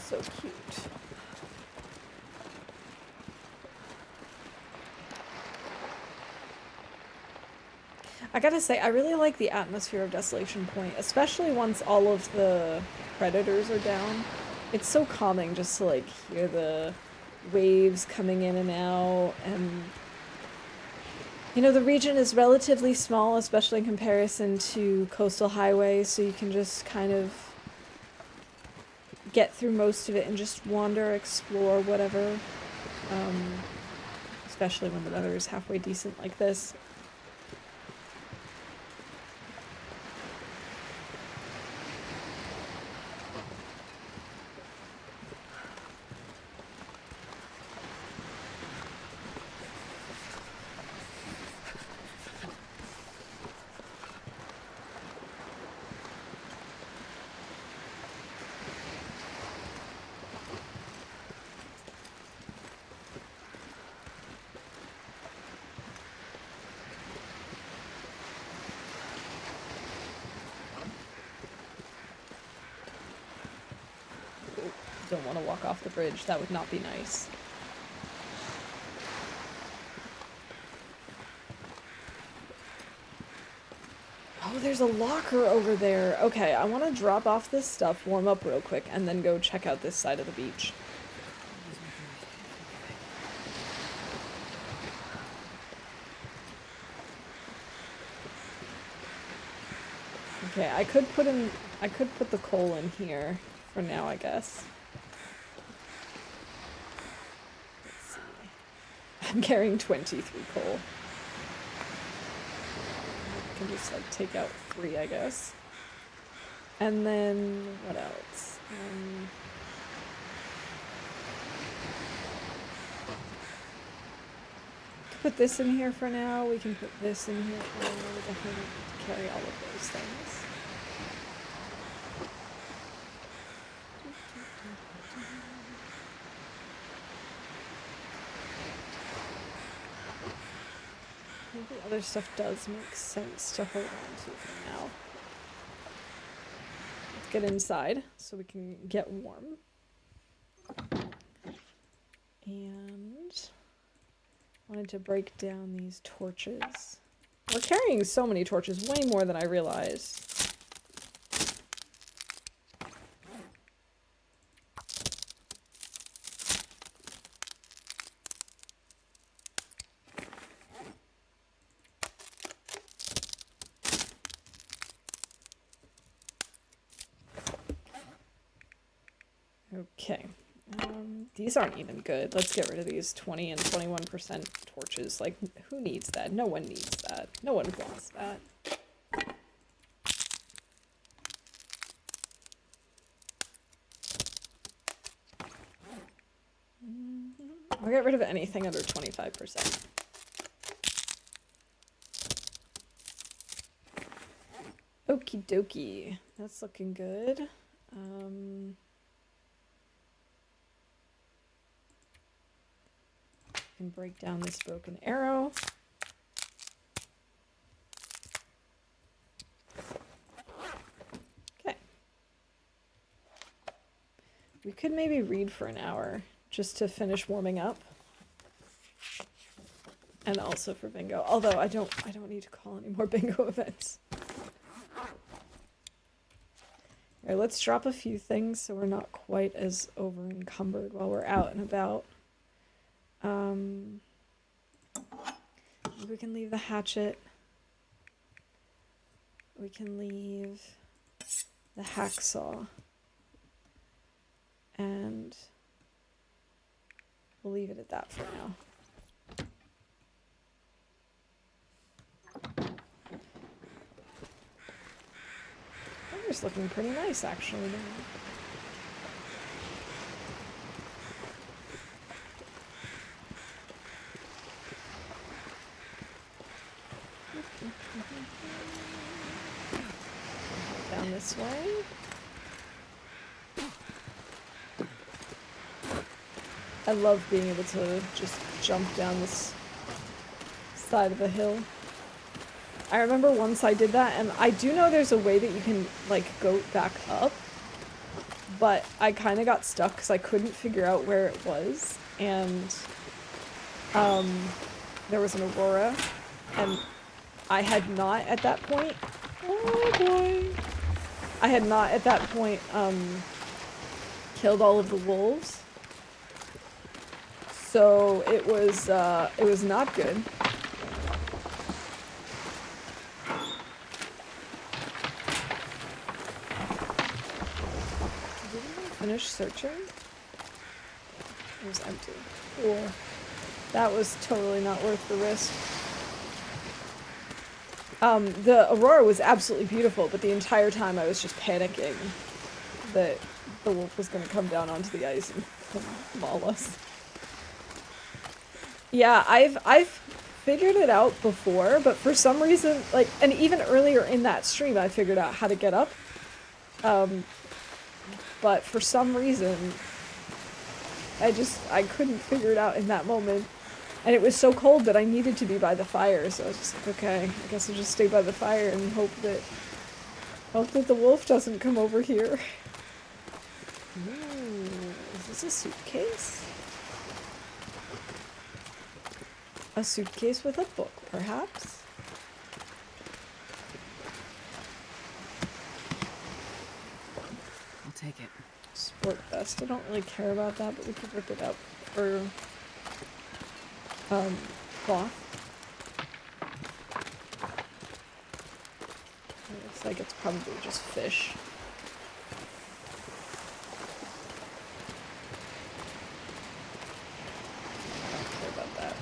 So cute. I gotta say, I really like the atmosphere of Desolation Point, especially once all of the predators are down. It's so calming just to like hear the waves coming in and out, and you know, the region is relatively small, especially in comparison to Coastal Highway, so you can just kind of get through most of it and just wander, explore, whatever. Especially when the weather is halfway decent like this. Don't want to walk off the bridge. That would not be nice. Oh, there's a locker over there. Okay, I want to drop off this stuff, warm up real quick, and then go check out this side of the beach. Okay, I could put the coal in here for now, I guess. Let's see. I'm carrying 23 coal. I can just like take out 3, I guess. And then what else? Put this in here for now. We can put this in here for now. We definitely need to carry all of those things. I think the other stuff does make sense to hold on to for now. Let's get inside so we can get warm. And wanted to break down these torches. We're carrying so many torches, way more than I realized. Okay. These aren't even good. Let's get rid of these 20 and 21% torches. Like, who needs that? No one needs that. No one wants that. I'll get rid of anything under 25%. Okie dokie. That's looking good. Can break down this broken arrow. Okay. We could maybe read for an hour just to finish warming up. And also for bingo. Although I don't need to call any more bingo events. Alright, let's drop a few things so we're not quite as over encumbered while we're out and about. We can leave the hatchet. We can leave the hacksaw. And we'll leave it at that for now. It's looking pretty nice, actually. Down this way. I love being able to just jump down this side of the hill. I remember once I did that, and I do know there's a way that you can, like, go back up, but I kind of got stuck because I couldn't figure out where it was, and there was an aurora, and I had not at that point, oh boy, I had not at that point killed all of the wolves, so it was not good. Finish searching? It was empty. Cool. That was totally not worth the risk. The aurora was absolutely beautiful, but the entire time I was just panicking that the wolf was going to come down onto the ice and maul us. Yeah, I've figured it out before, but for some reason, like, and even earlier in that stream, I figured out how to get up. But for some reason, I couldn't figure it out in that moment. And it was so cold that I needed to be by the fire, so I was just like, okay, I guess I'll just stay by the fire and hope that the wolf doesn't come over here. Ooh, is this a suitcase? A suitcase with a book, perhaps? Take it. Sport vest. I don't really care about that, but we could rip it up for cloth. It looks like it's probably just fish. I don't care about that.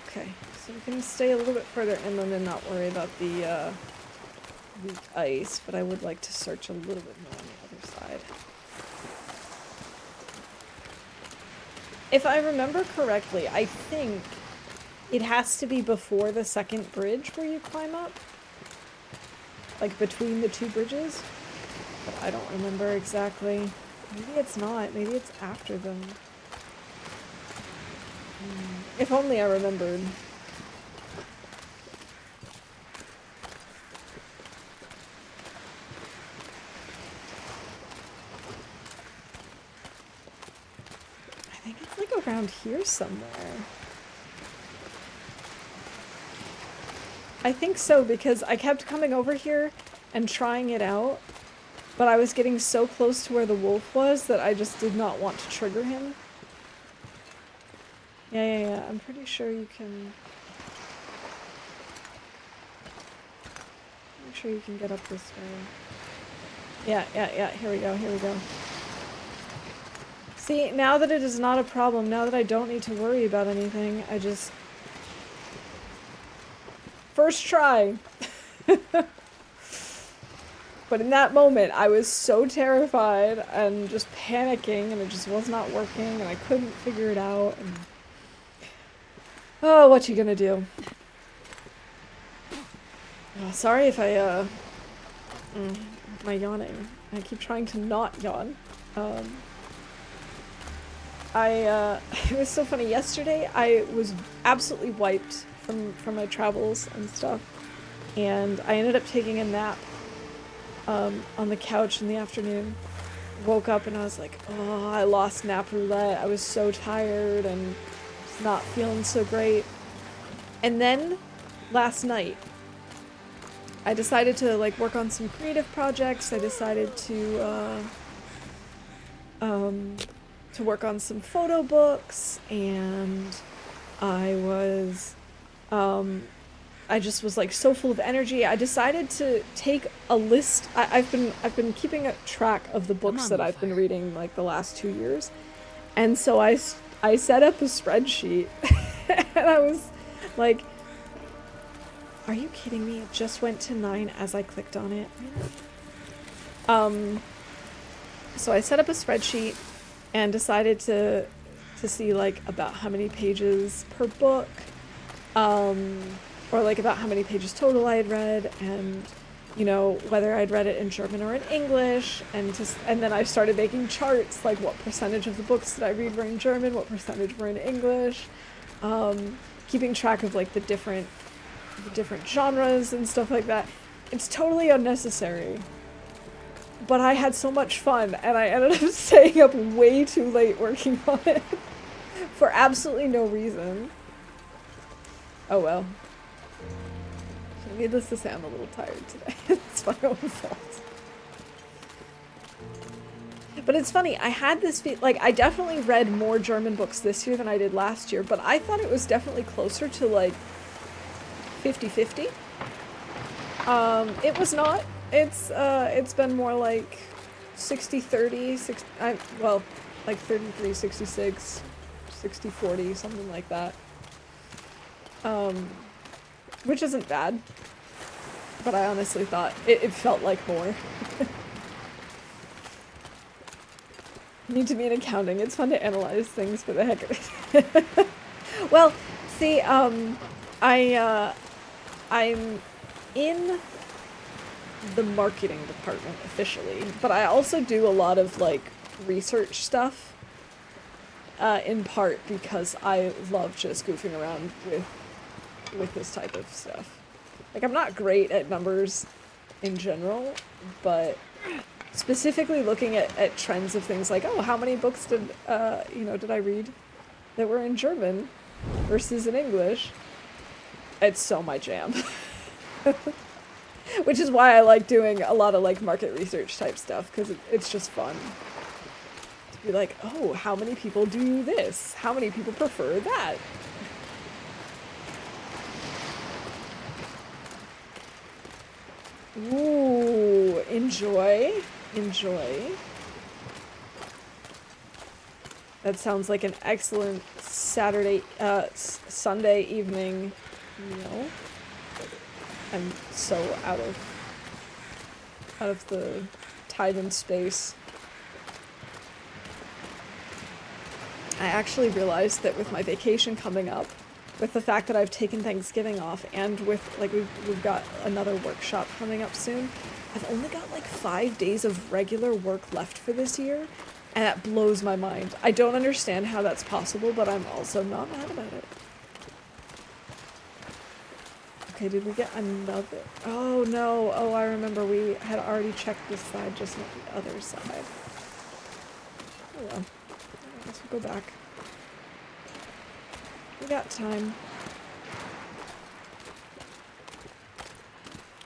Okay, so we can stay a little bit further inland and not worry about the weak ice, but I would like to search a little bit more on the other side. If I remember correctly, I think it has to be before the second bridge where you climb up. Like between the two bridges. But I don't remember exactly. Maybe it's not. Maybe it's after them. If only I remembered. Around here somewhere. I think so, because I kept coming over here and trying it out, but I was getting so close to where the wolf was that I just did not want to trigger him. Yeah, I'm pretty sure you can... I'm sure you can get up this way. Yeah, here we go. See, now that it is not a problem, now that I don't need to worry about anything, I just... First try! But in that moment, I was so terrified and just panicking, and it just was not working, and I couldn't figure it out, and... Oh, what you gonna do? Oh, sorry if I, my yawning. I keep trying to not yawn. It was so funny. Yesterday, I was absolutely wiped from my travels and stuff, and I ended up taking a nap on the couch in the afternoon. Woke up and I was like, oh, I lost nap roulette. I was so tired and not feeling so great. And then last night, I decided to like work on some creative projects. I decided to work on some photo books, and I was I just was like so full of energy. I decided to take a list. I've been keeping a track of the books that I've been reading like the last 2 years, and so I set up a spreadsheet, and I was like, "Are you kidding me? It just went to 9 as I clicked on it." So I set up a spreadsheet and decided to see like about how many pages per book, or like about how many pages total I had read, and you know whether I'd read it in German or in English, and then I started making charts like what percentage of the books that I read were in German, what percentage were in English, keeping track of like the different genres and stuff like that. It's totally unnecessary. But I had so much fun, and I ended up staying up way too late working on it for absolutely no reason. Oh well. Needless to say, I'm a little tired today. It's my own fault. But it's funny, I had this like, I definitely read more German books this year than I did last year, but I thought it was definitely closer to like 50-50. It was not. It's been more like 60-30, well, like 33-66, 60-40, something like that. Which isn't bad, but I honestly thought it felt like more. Need to be in accounting. It's fun to analyze things for the heck of it. Well, see, I'm in the marketing department officially, but I also do a lot of like research stuff, in part because I love just goofing around with this type of stuff. Like, I'm not great at numbers in general, but specifically looking at trends of things like, oh, how many books did I read that were in German versus in English? It's so my jam. Which is why I like doing a lot of like market research type stuff, because it's just fun to be like, oh, how many people do this? How many people prefer that? Ooh, enjoy. That sounds like an excellent Sunday evening meal. I'm so out of the time and space. I actually realized that with my vacation coming up, with the fact that I've taken Thanksgiving off, and with like we've got another workshop coming up soon, I've only got like 5 days of regular work left for this year, and that blows my mind. I don't understand how that's possible, but I'm also not mad about it. Okay, did we get another? Oh no, oh I remember we had already checked this side, just not the other side. Oh well, I guess we'll go back. We got time.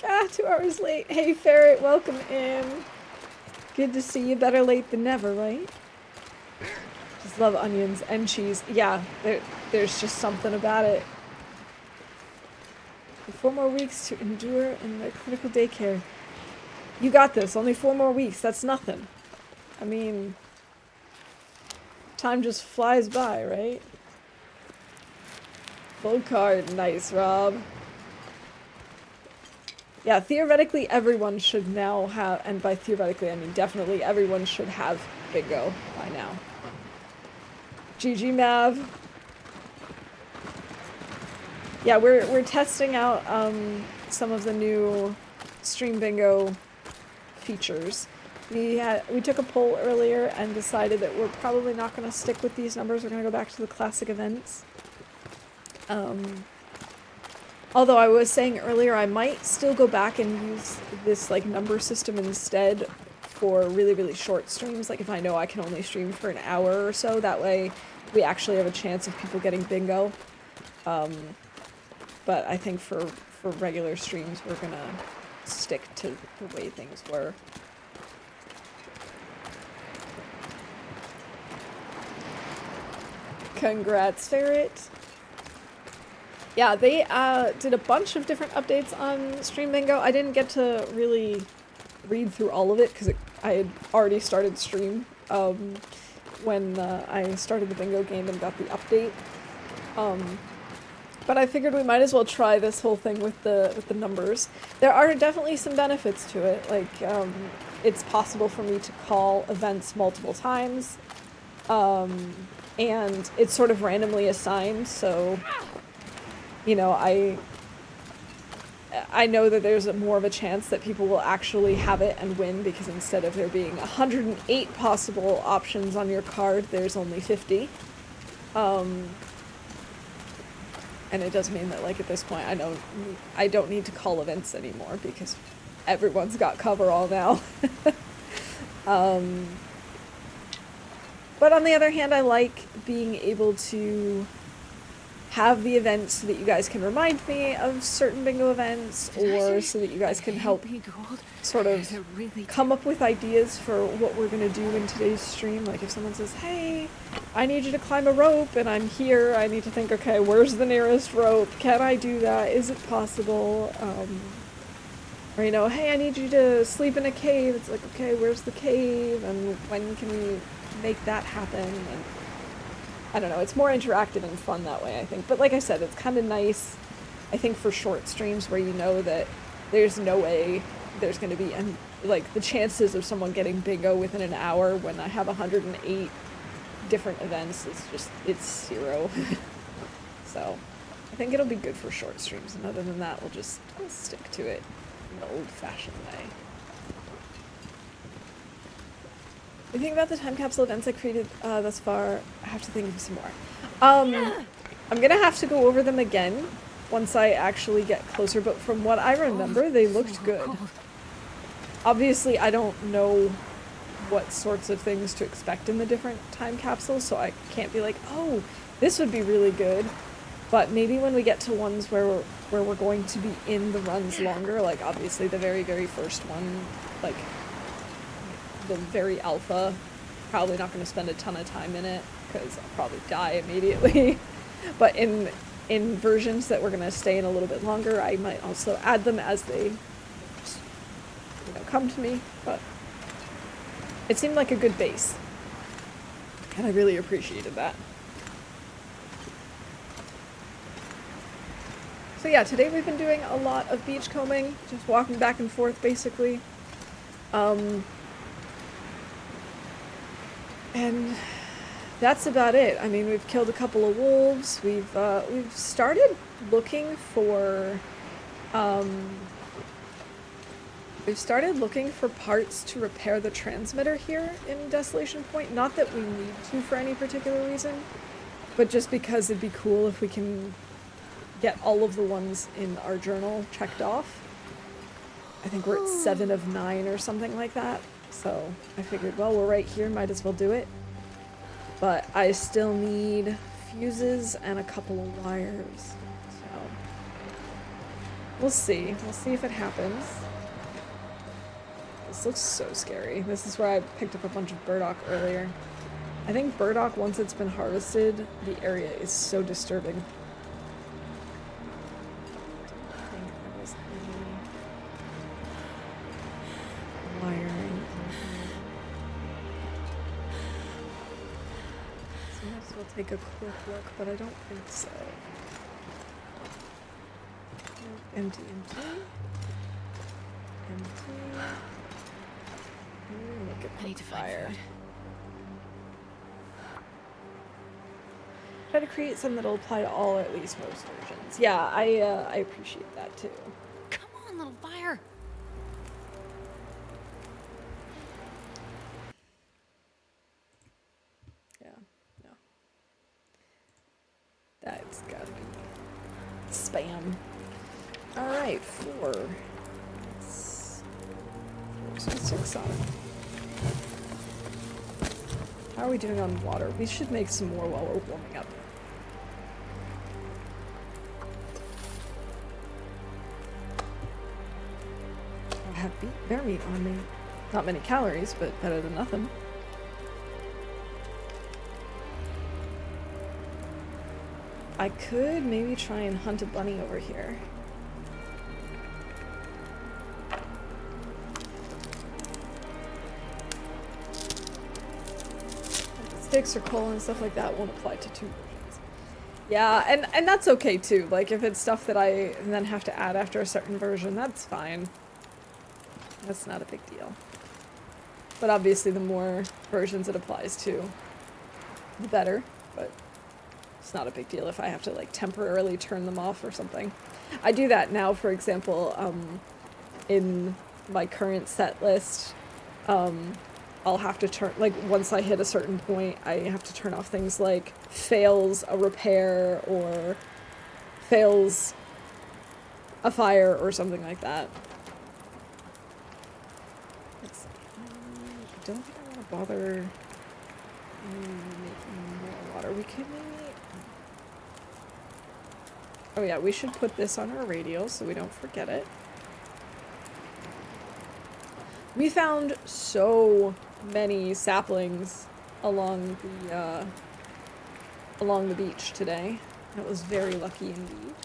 Ah, 2 hours late. Hey Ferret, welcome in. Good to see you, better late than never, right? Just love onions and cheese. Yeah, there's just something about it. 4 more weeks to endure in the clinical daycare. You got this. Only 4 more weeks. That's nothing. I mean, time just flies by, right? Full card. Nice, Rob. Yeah, theoretically everyone should now have, and by theoretically I mean definitely everyone should have bingo by now. GG Mav. Yeah, we're testing out some of the new stream bingo features. We took a poll earlier and decided that we're probably not going to stick with these numbers. We're going to go back to the classic events. Although I was saying earlier I might still go back and use this like number system instead for really, really short streams. Like if I know I can only stream for an hour or so, that way we actually have a chance of people getting bingo. But I think for regular streams we're gonna stick to the way things were. Congrats, Ferret. Yeah, they did a bunch of different updates on Stream Bingo. I didn't get to really read through all of it because I had already started stream when I started the bingo game and got the update. But I figured we might as well try this whole thing with the numbers. There are definitely some benefits to it. Like, it's possible for me to call events multiple times, and it's sort of randomly assigned. So, you know, I know that there's more of a chance that people will actually have it and win, because instead of there being 108 possible options on your card, there's only 50. And it does mean that, like, at this point, I don't need to call events anymore because everyone's got coverall now. But on the other hand, I like being able to have the events so that you guys can remind me of certain bingo events, or so that you guys can help sort of come up with ideas for what we're going to do in today's stream. Like if someone says, hey, I need you to climb a rope and I'm here, I need to think, okay, where's the nearest rope? Can I do that? Is it possible? Or, you know, hey, I need you to sleep in a cave. It's like, okay, where's the cave? And when can we make that happen? And I don't know, it's more interactive and fun that way, I think. But like I said, it's kind of nice, I think, for short streams where you know that there's no way there's going to be, and like, the chances of someone getting bingo within an hour when I have 108 different events is just, it's 0. So I think it'll be good for short streams, and other than that, we'll stick to it in the old-fashioned way. What do you think about the time capsule events I created thus far? I have to think of some more. I'm gonna have to go over them again once I actually get closer, but from what I remember, they looked good. Obviously, I don't know what sorts of things to expect in the different time capsules, so I can't be like, oh, this would be really good. But maybe when we get to ones where we're going to be in the runs longer, like obviously the very, very first one, like the very alpha, probably not going to spend a ton of time in it because I'll probably die immediately. But in versions that we're going to stay in a little bit longer, I might also add them as they come to me. But it seemed like a good base, and I really appreciated that. So yeah, today we've been doing a lot of beachcombing, just walking back and forth basically. And that's about it. I mean, we've killed a couple of wolves. We've started looking for parts to repair the transmitter here in Desolation Point. Not that we need to for any particular reason, but just because it'd be cool if we can get all of the ones in our journal checked off. I think we're at 7 of 9 or something like that. So I figured, well, we're right here, might as well do it. But I still need fuses and a couple of wires. So we'll see. We'll see if it happens. This looks so scary. This is where I picked up a bunch of burdock earlier. I think burdock, once it's been harvested, the area is so disturbing. Wiring. Sometimes we'll take a quick look, but I don't think so. Empty, empty. Empty. Look at I need to fire. find food. Try to create some that'll apply to all, or at least most versions. Yeah, I appreciate that too. Come on, little fire. Yeah, no. That's gotta be spam. Alright, 4. 6 on it. How are we doing on water? We should make some more while we're warming up. have bear meat on me. Not many calories, but better than nothing. I could maybe try and hunt a bunny over here. Sticks or coal and stuff like that won't apply to 2 versions. Yeah, and that's okay too. Like, if it's stuff that I then have to add after a certain version, that's fine. That's not a big deal. But obviously the more versions it applies to, the better. But it's not a big deal if I have to, like, temporarily turn them off or something. I do that now, for example, in my current set list. I'll have to turn, like, once I hit a certain point, I have to turn off things like fails a repair or fails a fire or something like that. Let's see. I don't think I want to bother making more water. We could maybe... Oh yeah, we should put this on our radio so we don't forget it. We found so many saplings along the beach today. That was very lucky indeed.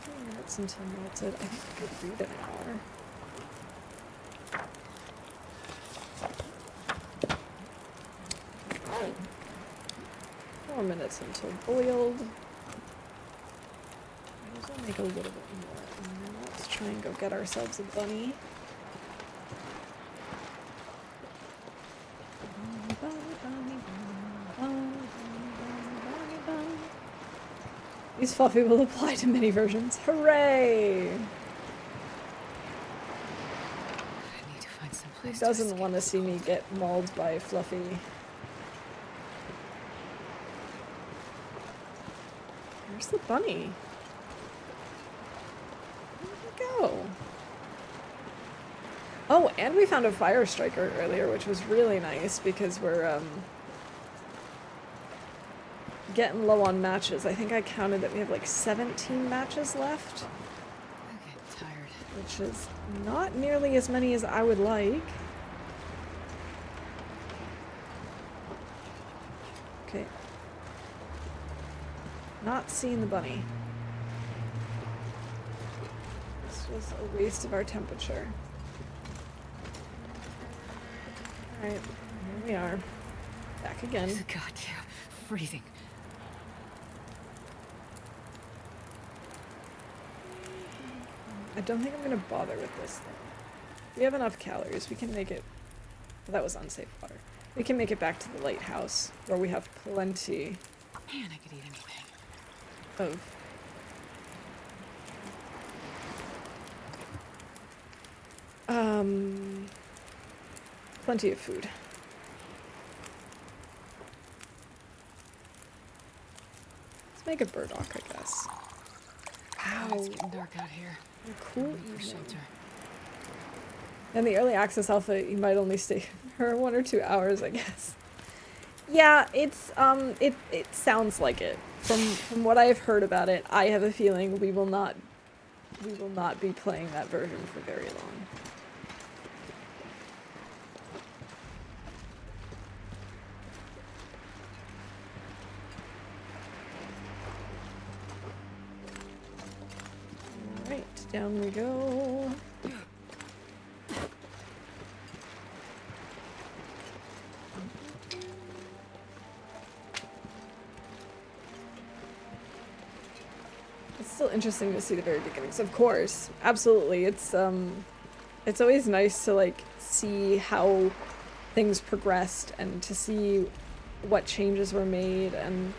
23 minutes until melted. I think I could read an hour. 4 minutes until boiled. Might as well make a little bit more. And then let's try and go get ourselves a bunny. These Fluffy will apply to many versions. Hooray! I need to find some Who place doesn't to want to escape see the me cold. get mauled by Fluffy? Where's the bunny? Where'd he go? Oh, and we found a fire striker earlier, which was really nice because we're getting low on matches. I think I counted that we have like 17 matches left, I'm getting tired. which is not nearly as many as I would like. Okay. Not seeing the bunny. This was a waste of our temperature. Alright, here we are. Back again. God, yeah, freezing. I don't think I'm gonna bother with this thing. We have enough calories. We can make it... Well, that was unsafe water. We can make it back to the lighthouse, where we have plenty Man, I could eat anything. of... Plenty of food. Let's make a burdock, I guess. Oh, it's getting dark out here. A cool For evening. shelter. And the early access alpha, you might only stay for 1 or 2 hours, I guess. Yeah, it's it sounds like it. From what I've heard about it, I have a feeling we will not be playing that version for very long. Alright, down we go. It's still interesting to see the very beginnings, of course. Absolutely. It's always nice to, like, see how things progressed and to see what changes were made, and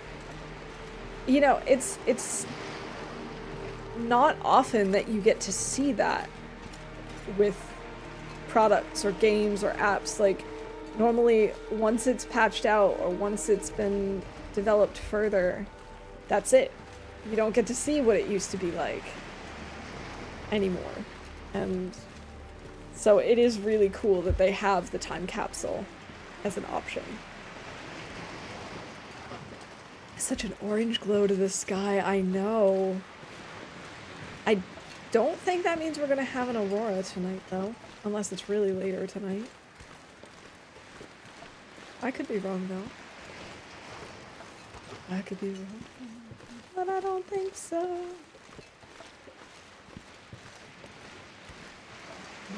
you know, it's not often that you get to see that with products or games or apps. Like, normally once it's patched out or once it's been developed further, that's it. You don't get to see what it used to be like anymore. And so it is really cool that they have the time capsule as an option. Such an orange glow to the sky, I know. don't think that means we're gonna have an aurora tonight, though. Unless it's really later tonight. I could be wrong, though. I could be wrong. But I don't think so.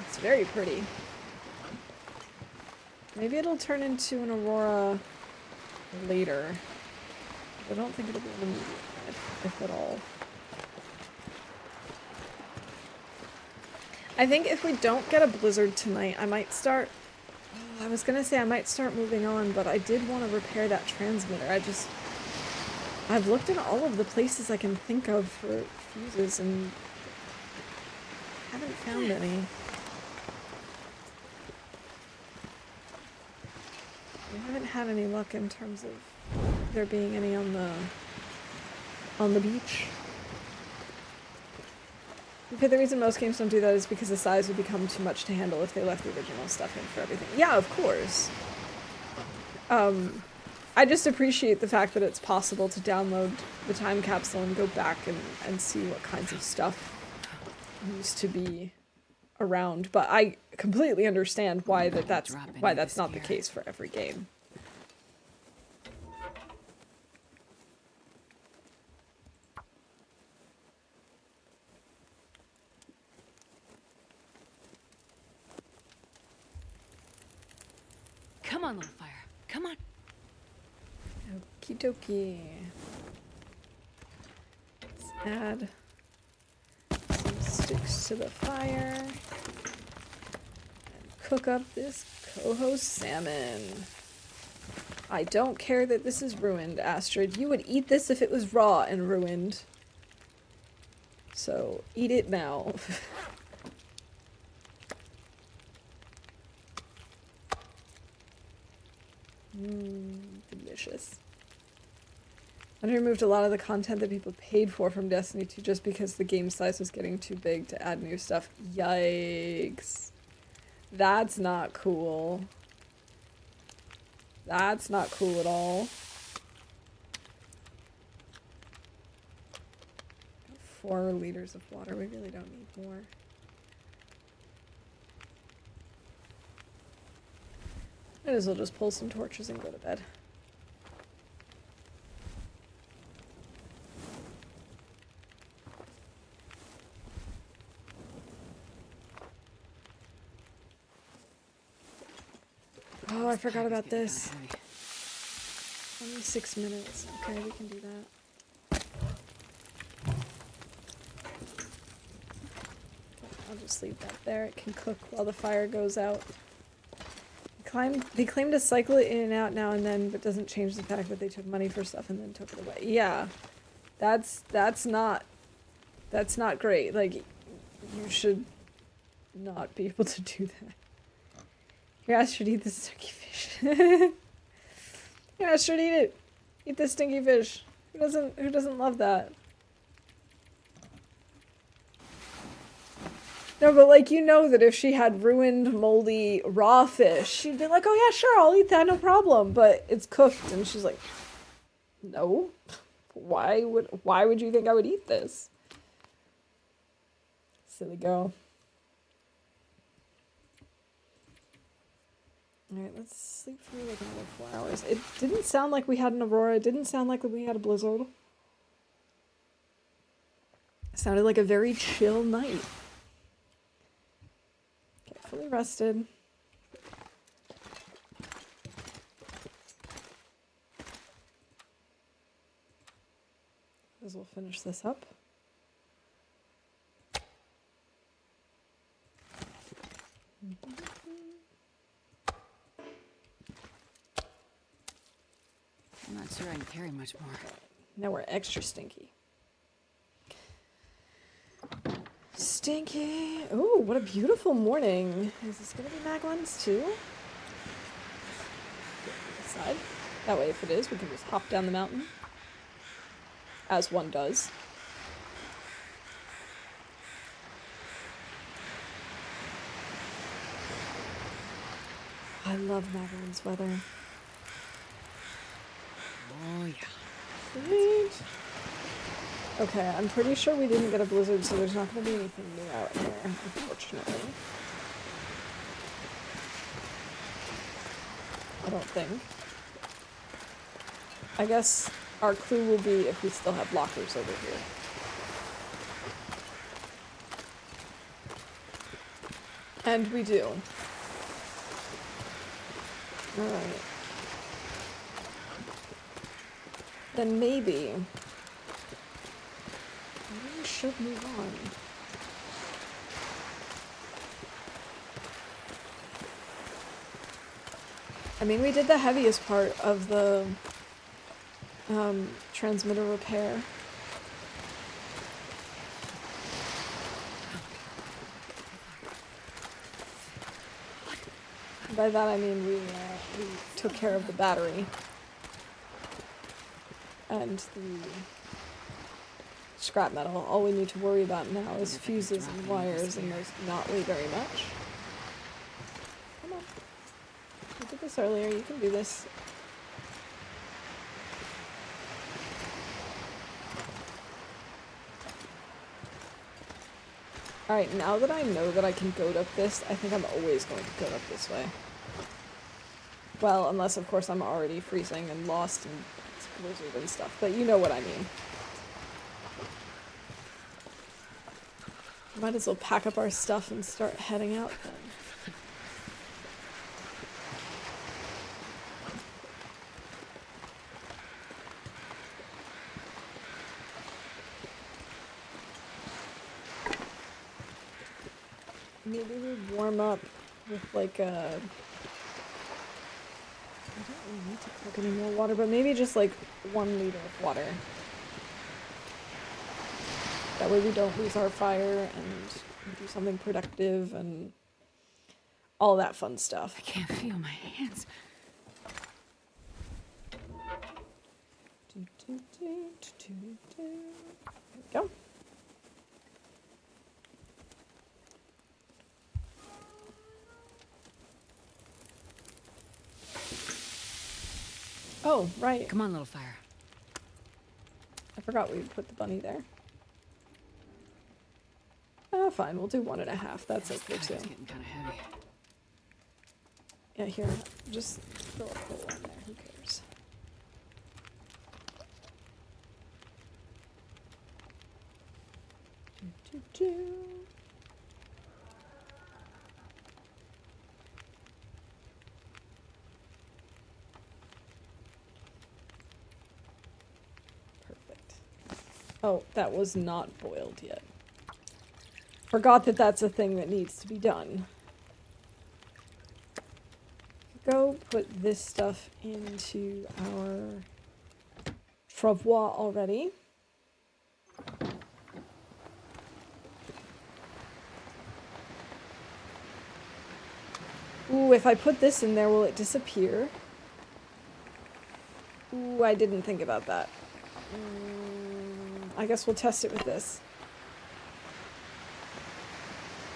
It's very pretty. Maybe it'll turn into an aurora later. I don't think it'll be an immediate, if at all. I think if we don't get a blizzard tonight, I might start... I was gonna say I might start moving on, but I did want to repair that transmitter. I've looked in all of the places I can think of for fuses and haven't found any. We haven't had any luck in terms of there being any on the beach. Okay, the reason most games don't do that is because the size would become too much to handle if they left the original stuff in for everything. Yeah, of course. I just appreciate the fact that it's possible to download the time capsule and go back and see what kinds of stuff used to be around. But I completely understand why that's not the case for every game. Come on, little fire. Come on. Okie dokie. Let's add some sticks to the fire. And cook up this coho salmon. I don't care that this is ruined, Astrid. You would eat this if it was raw and ruined. So, eat it now. Delicious. I removed a lot of the content that people paid for from Destiny 2 just because the game size was getting too big to add new stuff. Yikes. That's not cool. That's not cool at all. 4 liters of water. We really don't need more. Might as well just pull some torches and go to bed. Oh, I forgot about this. 26 minutes. Okay, we can do that. I'll just leave that there. It can cook while the fire goes out. They claim to cycle it in and out now and then, but doesn't change the fact that they took money for stuff and then took it away. Yeah, that's not great. Like, you should not be able to do that. Here, Astrid, eat this stinky fish. Here, Astrid, eat it. Eat this stinky fish. Who doesn't love that? No, but like, you know that if she had ruined, moldy, raw fish, she'd be like, oh yeah, sure, I'll eat that, no problem. But it's cooked, and she's like, no. Why would you think I would eat this? Silly girl. Alright, let's sleep for like another 4 hours. It didn't sound like we had an aurora. It didn't sound like we had a blizzard. It sounded like a very chill night. Fully rested. As we'll finish this up. I'm not sure I can carry much more. Now we're extra stinky. Stinky. Ooh, what a beautiful morning. Is this gonna be Maglen's too? Side. That way, if it is, we can just hop down the mountain. As one does. I love Maglen's weather. Oh, yeah. Sweet. Okay, I'm pretty sure we didn't get a blizzard, so there's not going to be anything new out here, unfortunately. I don't think. I guess our clue will be if we still have lockers over here. And we do. Alright. Then maybe we should move on. I mean, we did the heaviest part of the transmitter repair. By that I mean we took care of the battery. And the scrap metal. All we need to worry about now is fuses and wires, and those do not weigh very much. Come on. You did this earlier, you can do this. Alright, now that I know that I can goat up this, I think I'm always going to goat up this way. Well, unless of course I'm already freezing and lost and it's blizzard and stuff, but you know what I mean. Might as well pack up our stuff and start heading out then. Maybe we warm up with like a... I don't really need to cook any more water, but maybe just like 1 liter of water. That way we don't lose our fire and do something productive and all that fun stuff. I can't feel my hands. There we go. Oh, right. Come on, little fire. I forgot we put the bunny there. Fine, we'll do 1.5. That's okay It's too. getting kind of heavy. Yeah, here, just throw a hole in there. Who cares? Do. Perfect. Oh, that was not boiled yet. Forgot that that's a thing that needs to be done. Go put this stuff into our travois already. Ooh, if I put this in there, will it disappear? Ooh, I didn't think about that. I guess we'll test it with this.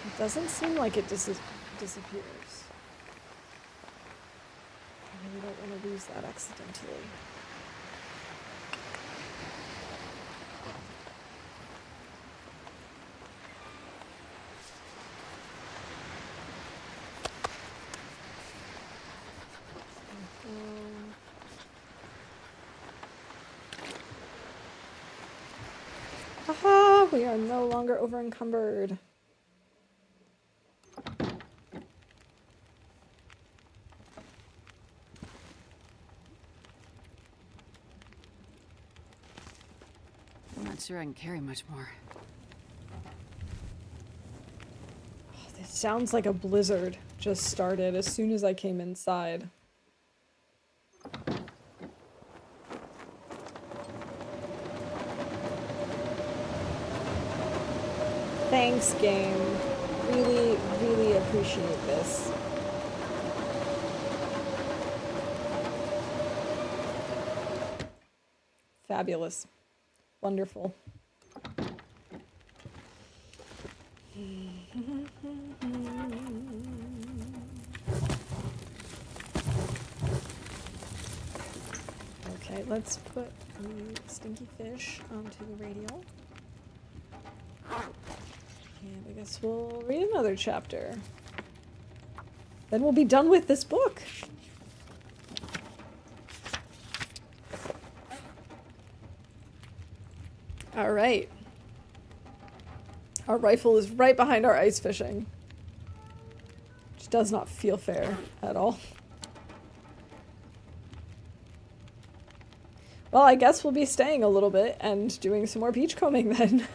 It doesn't seem like it disappears. I really don't want to lose that accidentally. Haha, we are no longer over encumbered. I'm not sure I can carry much more. Oh, this sounds like a blizzard just started as soon as I came inside. Thanks, game. Really, really appreciate this. Fabulous. Wonderful. Alright, let's put the stinky fish onto the radial. And I guess we'll read another chapter. Then we'll be done with this book. Alright. Our rifle is right behind our ice fishing. Which does not feel fair at all. Well, I guess we'll be staying a little bit and doing some more beachcombing then.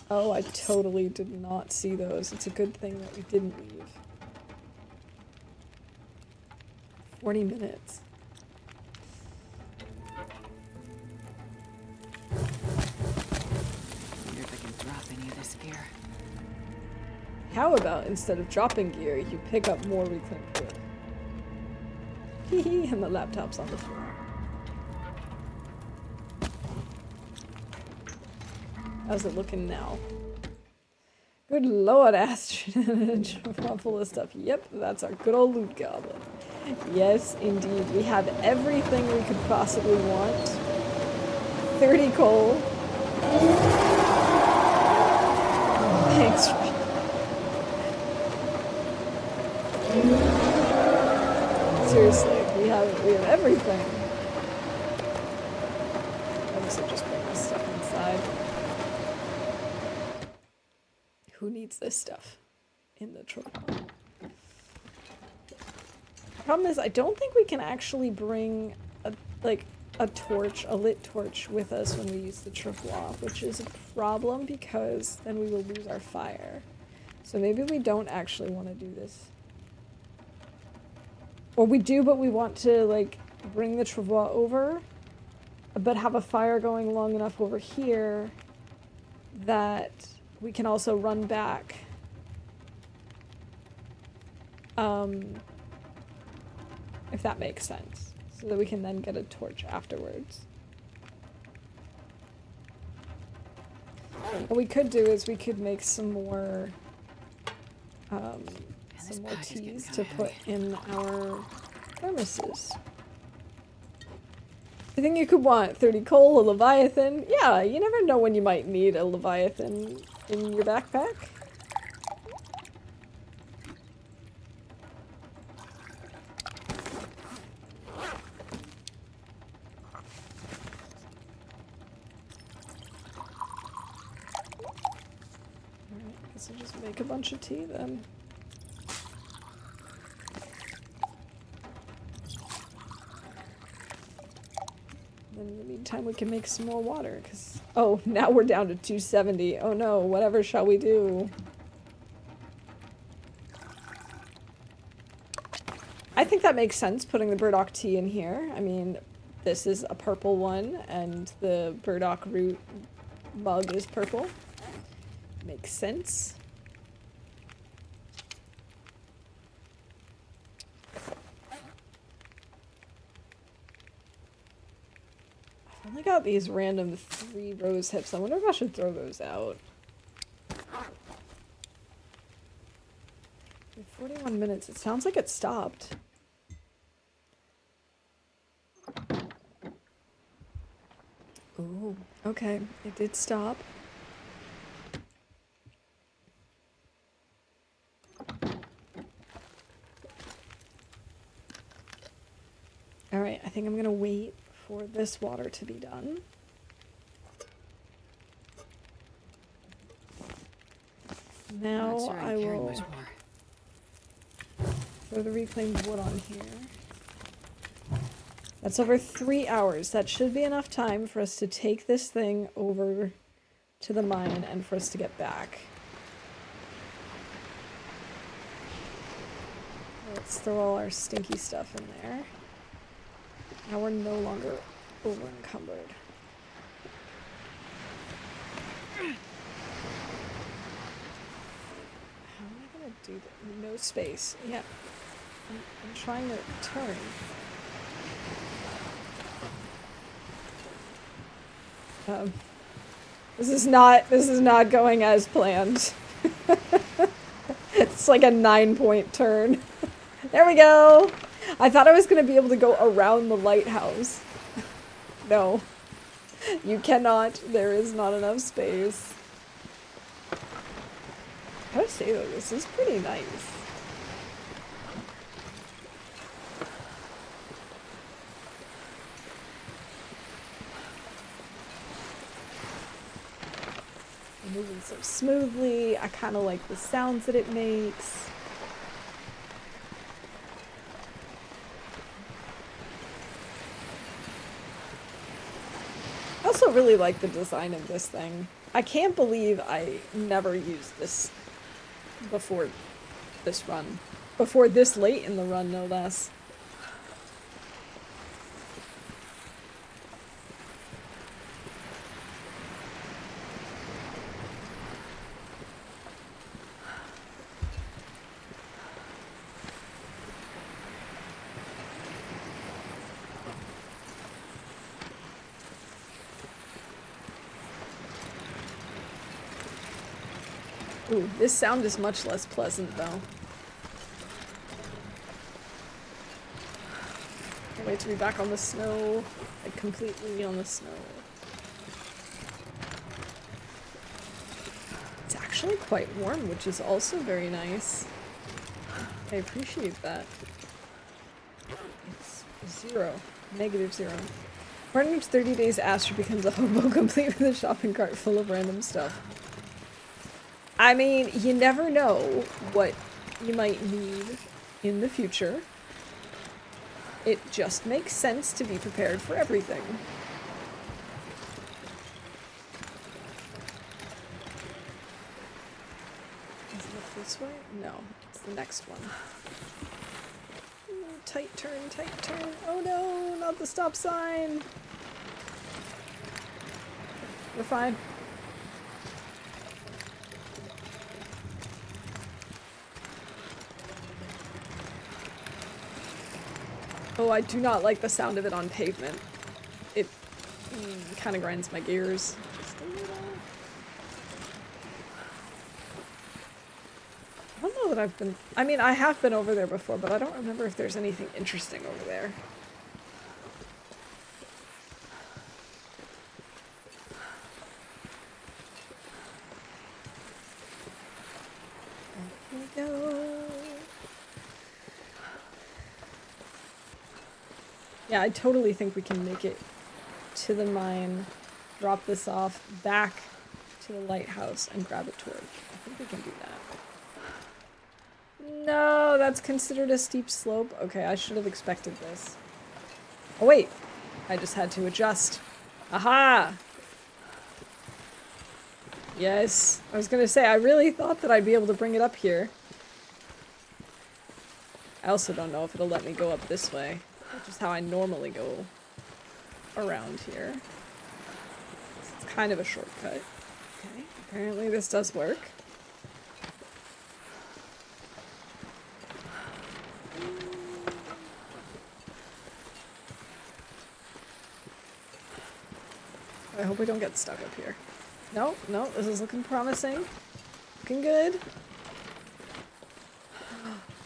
Oh, I totally did not see those. It's a good thing that we didn't leave. 40 minutes. I wonder if I can drop any of this gear. How about instead of dropping gear, you pick up more reclaimed gear? Hee hee, and the laptop's on the floor. How's it looking now? Good lord, Astrid. Full of stuff. Yep, that's our good old loot goblin. Yes, indeed. We have everything we could possibly want. 30 coal. Thanks. Seriously, we have everything. I guess I'll just bring this stuff inside. Who needs this stuff in the truck? Problem is, I don't think we can actually bring a torch, a lit torch, with us when we use the tripwire, which is a problem because then we will lose our fire. So maybe we don't actually want to do this. Or we do, but we want to, like, bring the travois over, but have a fire going long enough over here that we can also run back. If that makes sense. So that we can then get a torch afterwards. What we could do is we could make some more teas to put in our thermoses. I think you could want 30 coal, a leviathan. Yeah, you never know when you might need a leviathan in your backpack. Alright, guess I'll just make a bunch of tea then. Then in the meantime, we can make some more water, because... Oh, now we're down to 270. Oh no, whatever shall we do? I think that makes sense, putting the burdock tea in here. I mean, this is a purple one, and the burdock root mug is purple. Makes sense. I've only got these random 3 rose hips. I wonder if I should throw those out. 41 minutes. It sounds like it stopped. Ooh, okay. It did stop. Alright, I think I'm gonna wait for this water to be done. Now I will throw the reclaimed wood on here. That's over 3 hours. That should be enough time for us to take this thing over to the mine and for us to get back. Let's throw all our stinky stuff in there. Now we're no longer over encumbered. How am I gonna do that? No space. Yeah. I'm trying to turn. This is not going as planned. It's like a 9-point turn. There we go! I thought I was gonna be able to go around the lighthouse. No. You cannot. There is not enough space. I gotta say though, this is pretty nice. Moving so smoothly. I kind of like the sounds that it makes. I also really like the design of this thing. I can't believe I never used this before this run. Before this late in the run, no less. Ooh, this sound is much less pleasant, though. Can't wait to be back on the snow. Like, completely on the snow. It's actually quite warm, which is also very nice. I appreciate that. It's 0. -0. According to 30 days, Astro becomes a hobo complete with a shopping cart full of random stuff. I mean, you never know what you might need in the future. It just makes sense to be prepared for everything. Is it this way? No, it's the next one. Ooh, tight turn, tight turn. Oh no, not the stop sign. We're fine. Oh, I do not like the sound of it on pavement. It kind of grinds my gears. Just a little. I don't know that I've been... I mean, I have been over there before, but I don't remember if there's anything interesting over there. There we go. Yeah, I totally think we can make it to the mine, drop this off, back to the lighthouse, and grab a torch. I think we can do that. No, that's considered a steep slope? Okay, I should have expected this. Oh wait, I just had to adjust. Aha! Yes, I was gonna say, I really thought that I'd be able to bring it up here. I also don't know if it'll let me go up this way, which is how I normally go around here. It's kind of a shortcut. Okay, apparently this does work. I hope we don't get stuck up here. No, no, this is looking promising. Looking good.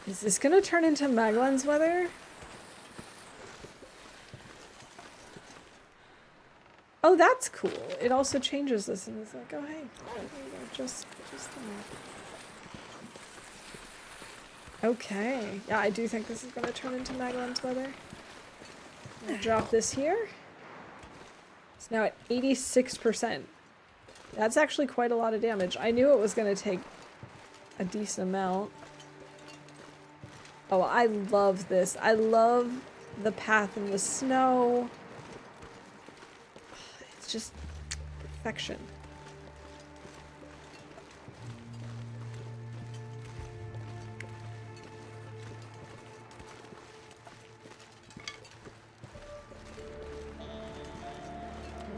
Is this gonna turn into Maglan's weather? Oh, that's cool. It also changes this and it's like, oh hey, there you go, just the map. Okay. Yeah, I do think this is gonna turn into Maglan's weather. I'll drop this here. It's now at 86%. That's actually quite a lot of damage. I knew it was gonna take a decent amount. Oh, I love this. I love the path in the snow. It's just perfection.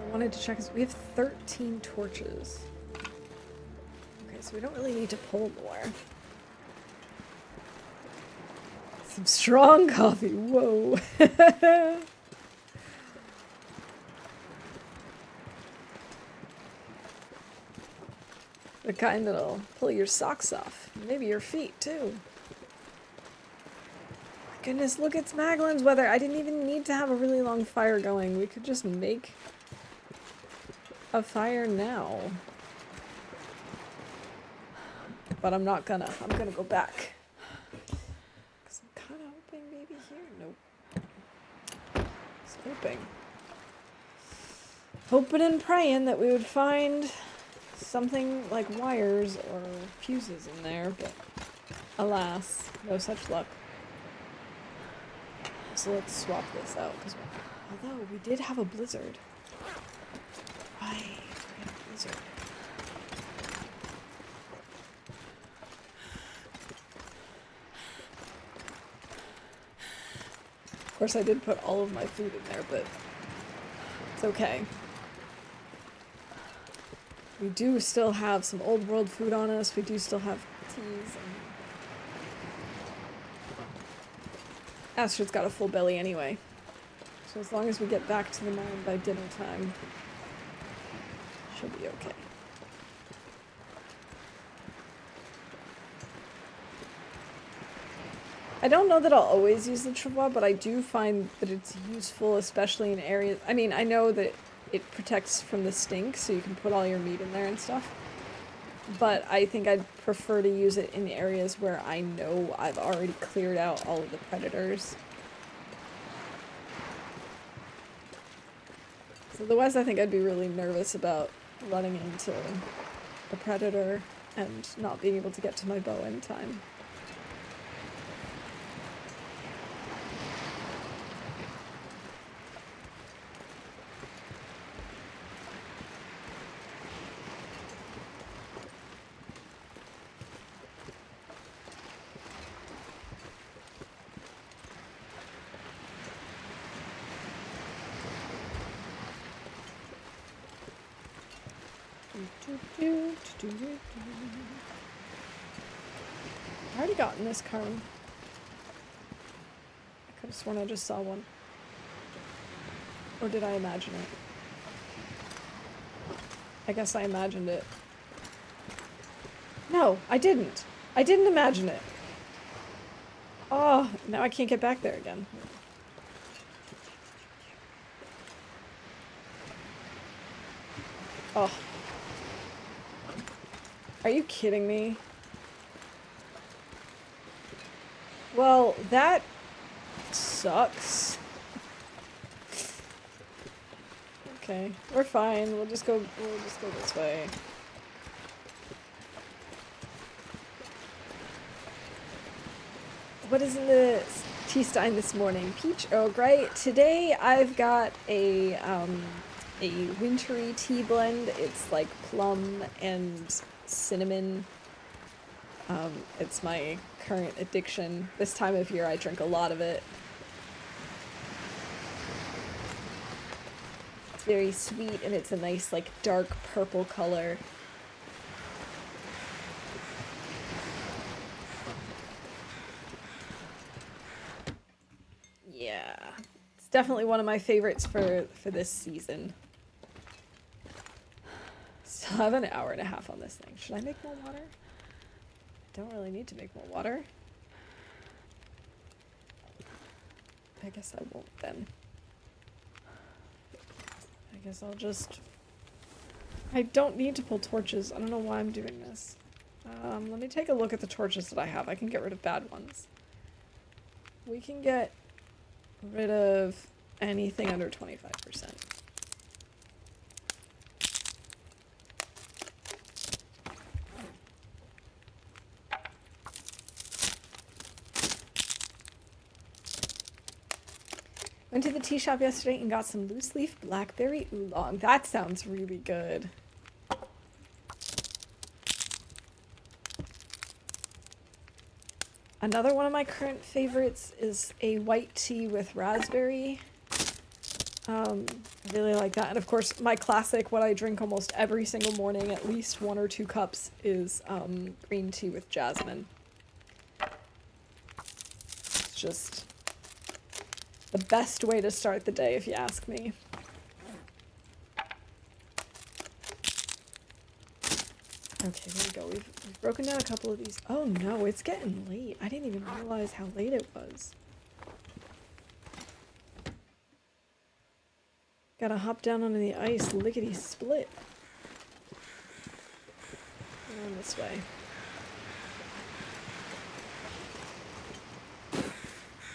I wanted to check this. We have 13 torches. Okay, so we don't really need to pull more. Some strong coffee. Whoa. The kind that'll pull your socks off. Maybe your feet, too. Goodness, look, it's Maglein's weather. I didn't even need to have a really long fire going. We could just make a fire now. But I'm not gonna. I'm gonna go back. Because I'm kind of hoping maybe here. Nope. Just hoping. Hoping and praying that we would find something like wires or fuses in there, but alas, no such luck. So let's swap this out, because although we did have a blizzard. Right, we had a blizzard. Of course I did put all of my food in there, but it's okay. We do still have some old world food on us. We do still have teas. Astrid's got a full belly anyway. So as long as we get back to the mine by dinner time, she'll be okay. I don't know that I'll always use the travois, but I do find that it's useful, especially in areas... I mean, I know that it protects from the stink, so you can put all your meat in there and stuff. But I think I'd prefer to use it in areas where I know I've already cleared out all of the predators. So otherwise I think I'd be really nervous about running into a predator and not being able to get to my bow in time. I already gotten this card. I could have sworn I just saw one. Or did I imagine it? I guess I imagined it. No, I didn't. I didn't imagine it. Oh, now I can't get back there again. Oh. Are you kidding me? Well, that sucks. Okay, we're fine. We'll just go this way. What is in the tea stein this morning? Peach Earl Grey. Today I've got a wintry tea blend. It's like plum and cinnamon. It's my current addiction. This time of year I drink a lot of it. It's very sweet and it's a nice like dark purple color. Yeah, it's definitely one of my favorites for this season. Still have an hour and a half on this thing. Should I make more water? Don't really need to make more water. I guess I won't then. I guess I'll just... I don't need to pull torches. I don't know why I'm doing this. Let me take a look at the torches that I have. I can get rid of bad ones. We can get rid of anything under 25%. Went to the tea shop yesterday and got some loose leaf blackberry oolong. That sounds really good. Another one of my current favorites is a white tea with raspberry. I really like that. And of course, my classic, what I drink almost every single morning, at least 1 or 2 cups, is green tea with jasmine. It's just the best way to start the day, if you ask me. Okay, there we go. We've broken down a couple of these. Oh no, it's getting late. I didn't even realize how late it was. Gotta hop down onto the ice, lickety split. Going this way.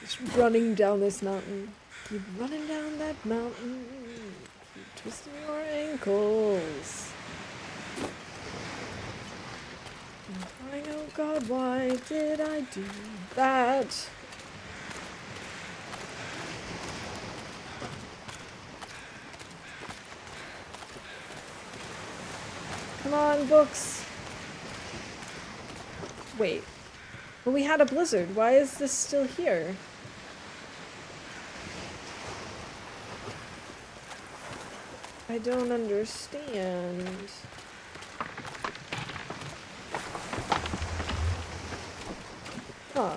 Just running down this mountain. Keep running down that mountain. Keep twisting your ankles. And crying, oh God, why did I do that? Come on, books. Wait. But we had a blizzard. Why is this still here? I don't understand. Huh.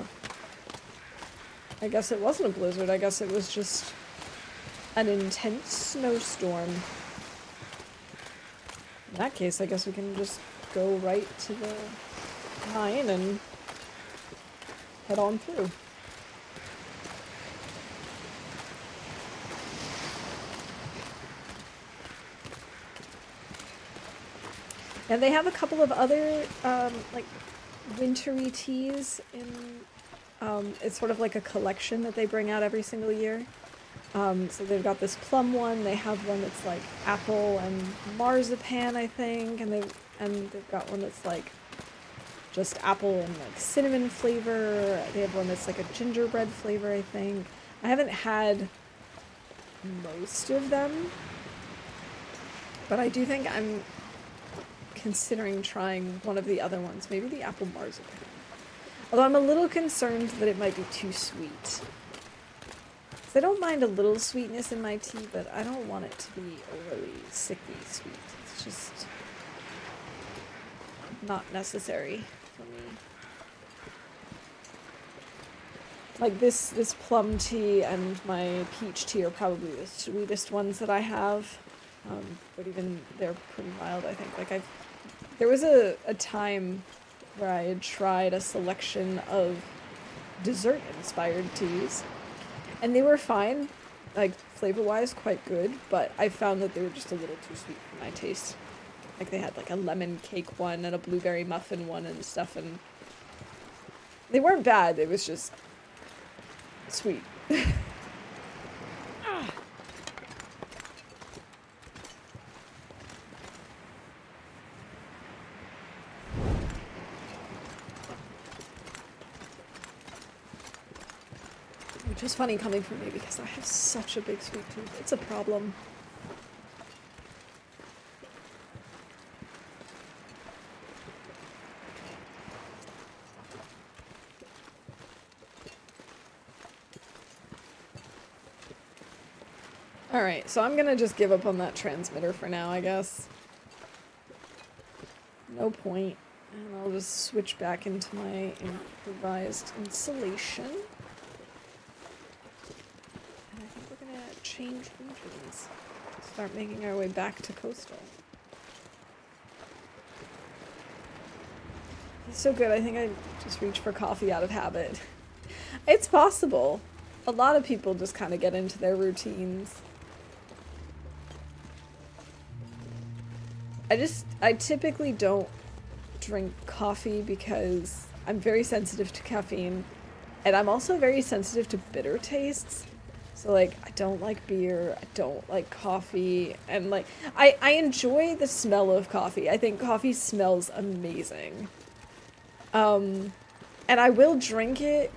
I guess it wasn't a blizzard. I guess it was just an intense snowstorm. In that case, I guess we can just go right to the mine and head on through. And they have a couple of other, like, wintry teas in, it's sort of like a collection that they bring out every single year. So they've got this plum one, they have one that's like apple and marzipan, I think, and they've got one that's like just apple and like cinnamon flavor. They have one that's like a gingerbread flavor, I think. I haven't had most of them, but I do think I'm considering trying one of the other ones, maybe the apple marzipan. Although I'm a little concerned that it might be too sweet. I don't mind a little sweetness in my tea, but I don't want it to be overly sickly sweet. It's just not necessary for me. Like this plum tea and my peach tea are probably the sweetest ones that I have. But even they're pretty mild, I think. Like there was a time where I had tried a selection of dessert-inspired teas. And they were fine, like, flavor-wise, quite good, but I found that they were just a little too sweet for my taste. Like, they had, like, a lemon cake one and a blueberry muffin one and stuff, and they weren't bad, it was just sweet. Which is funny coming from me because I have such a big sweet tooth. It's a problem. Alright, so I'm gonna just give up on that transmitter for now, I guess. No point. And I'll just switch back into my improvised insulation. Change regions. Start making our way back to coastal. It's so good, I think I just reach for coffee out of habit. It's possible. A lot of people just kind of get into their routines. I typically don't drink coffee because I'm very sensitive to caffeine, and I'm also very sensitive to bitter tastes. So, like, I don't like beer, I don't like coffee, and, like, I enjoy the smell of coffee. I think coffee smells amazing. And I will drink it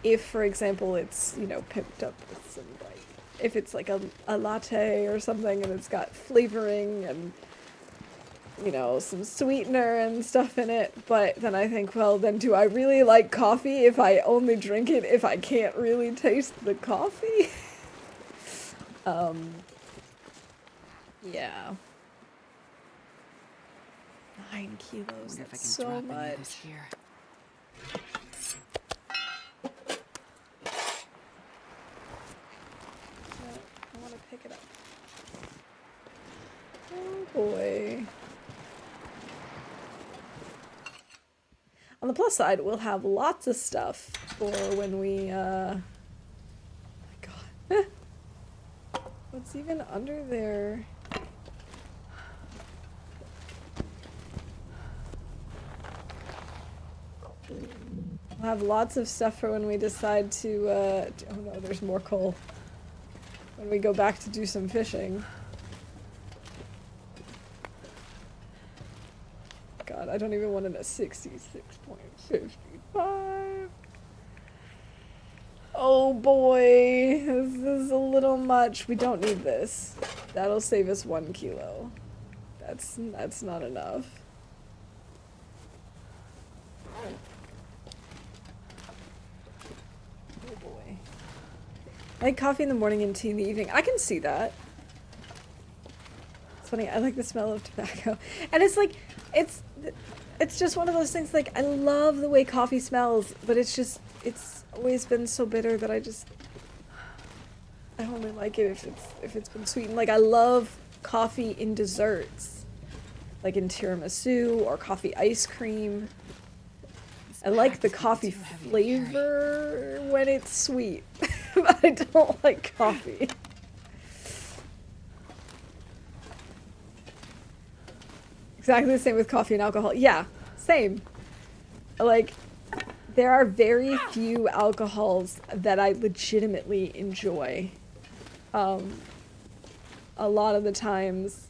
if, for example, it's, you know, pimped up with some, like, if it's, like, a latte or something and it's got flavoring and, you know, some sweetener and stuff in it. But then I think, well, then do I really like coffee if I only drink it if I can't really taste the coffee? Yeah. 9 kilos, that's so much. I want to pick it up. Oh boy. On the plus side, we'll have lots of stuff for when we, oh my god. What's even under there? We'll have lots of stuff for when we decide to, oh no, there's more coal. When we go back to do some fishing. God, I don't even want it at 66.55. Oh boy, this is a little much. We don't need this. That'll save us 1 kilo. That's not enough. Oh boy. I like coffee in the morning and tea in the evening. I can see that. It's funny, I like the smell of tobacco. And it's like, it's just one of those things, like, I love the way coffee smells, but it's always been so bitter that I only like it if it's been sweetened. Like, I love coffee in desserts, like in tiramisu or coffee ice cream. I like the coffee flavor when it's sweet, but I don't like coffee. Exactly the same with coffee and alcohol. Yeah, same. Like, there are very few alcohols that I legitimately enjoy. A lot of the times,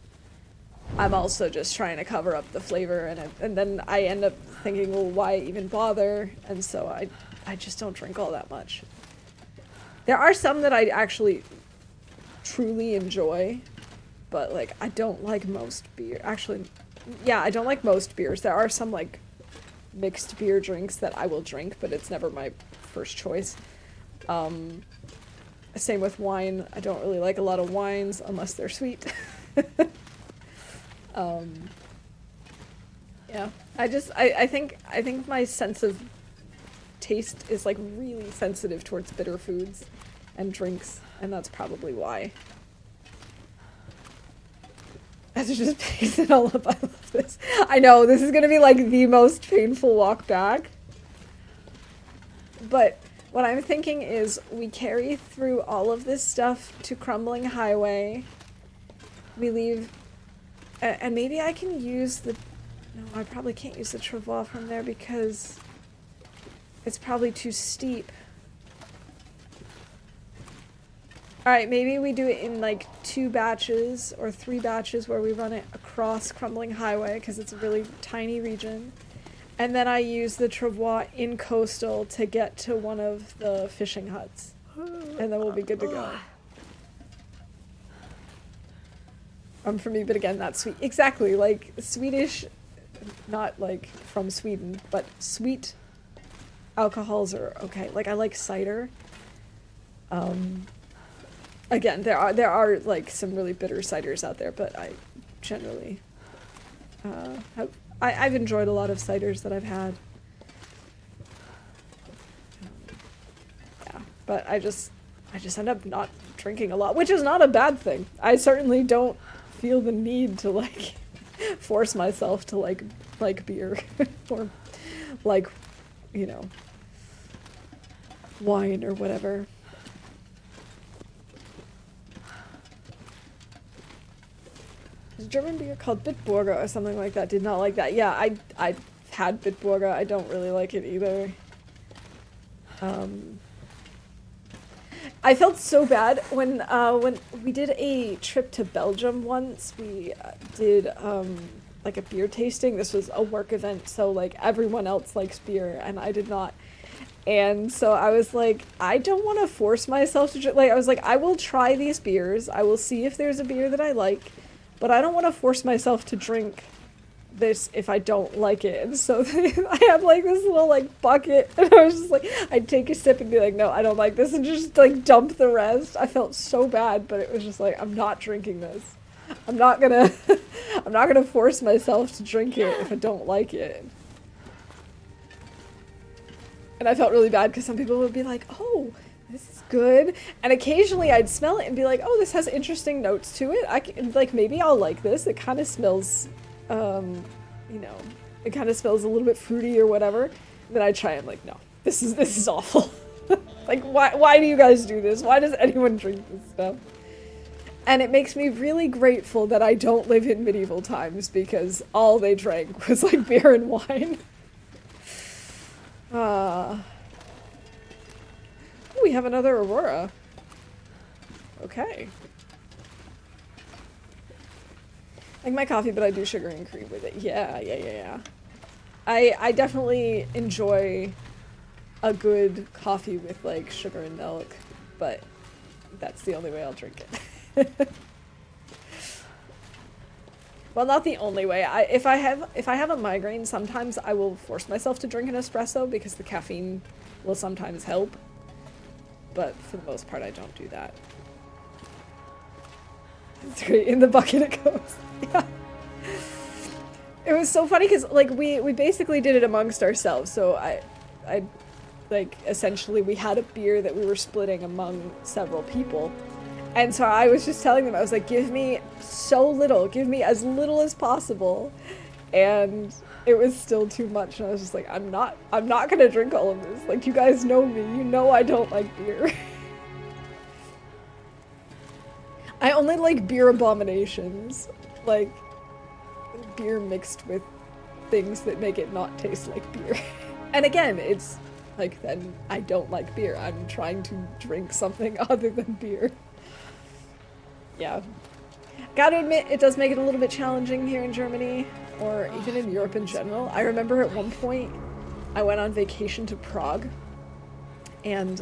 I'm also just trying to cover up the flavor, and then I end up thinking, well, why even bother? And so I just don't drink all that much. There are some that I actually truly enjoy, but, like, I don't like most beer. Actually, yeah, I don't like most beers. There are some, like, mixed beer drinks that I will drink, but it's never my first choice. Same with wine. I don't really like a lot of wines unless they're sweet. Yeah, I think my sense of taste is, like, really sensitive towards bitter foods and drinks, and that's probably why. As it just picks it all up, I love this. I know, this is gonna be, like, the most painful walk back. But what I'm thinking is we carry through all of this stuff to Crumbling Highway. We leave, and maybe I can use the, no, I probably can't use the travois from there because it's probably too steep. Alright, maybe we do it in, like, 2 batches or 3 batches where we run it across Crumbling Highway because it's a really tiny region. And then I use the travois in Coastal to get to one of the fishing huts. And then we'll be good to go. For me, but again, not sweet. Exactly, like, Swedish, not, like, from Sweden, but sweet alcohols are okay. Like, I like cider. Again, there are like some really bitter ciders out there, but I generally I've enjoyed a lot of ciders that I've had. Yeah, but I just end up not drinking a lot, which is not a bad thing. I certainly don't feel the need to, like, force myself to like beer or like, you know, wine or whatever. There's a German beer called Bitburger or something like that. Did not like that. Yeah, I had Bitburger. I don't really like it either. I felt so bad when we did a trip to Belgium once. We did like a beer tasting. This was a work event, so, like, everyone else likes beer and I did not. And so I was like, I don't want to force myself to drink. Like, I was like, I will try these beers. I will see if there's a beer that I like. But I don't want to force myself to drink this if I don't like it. And so I had, like, this little, like, bucket, and I was just like, I'd take a sip and be like, no, I don't like this, and just, like, dump the rest. I felt so bad, but it was just like, I'm not drinking this. I'm not gonna force myself to drink it if I don't like it. And I felt really bad because some people would be like, oh, this is good. And occasionally I'd smell it and be like, oh, this has interesting notes to it. Like, maybe I'll like this. It kind of smells, you know, it kind of smells a little bit fruity or whatever. And then I'd try and, like, no, this is awful. Like, why do you guys do this? Why does anyone drink this stuff? And it makes me really grateful that I don't live in medieval times because all they drank was like beer and wine. We have another Aurora. Okay. Like my coffee, but I do sugar and cream with it. Yeah. I definitely enjoy a good coffee with like sugar and milk, but that's the only way I'll drink it. Well, not the only way. If I have a migraine, sometimes I will force myself to drink an espresso because the caffeine will sometimes help. But for the most part, I don't do that. It's great. In the bucket it goes. Yeah. It was so funny because like we basically did it amongst ourselves. So I like essentially we had a beer that we were splitting among several people. And so I was just telling them, I was like, give me so little, give me as little as possible. And it was still too much. And I was just like, I'm not gonna drink all of this. Like, you guys know me, you know I don't like beer. I only like beer abominations. Like, beer mixed with things that make it not taste like beer. And again, it's like, then I don't like beer. I'm trying to drink something other than beer. Yeah. Gotta admit, it does make it a little bit challenging here in Germany, or even in Europe in general. I remember at one point, I went on vacation to Prague, and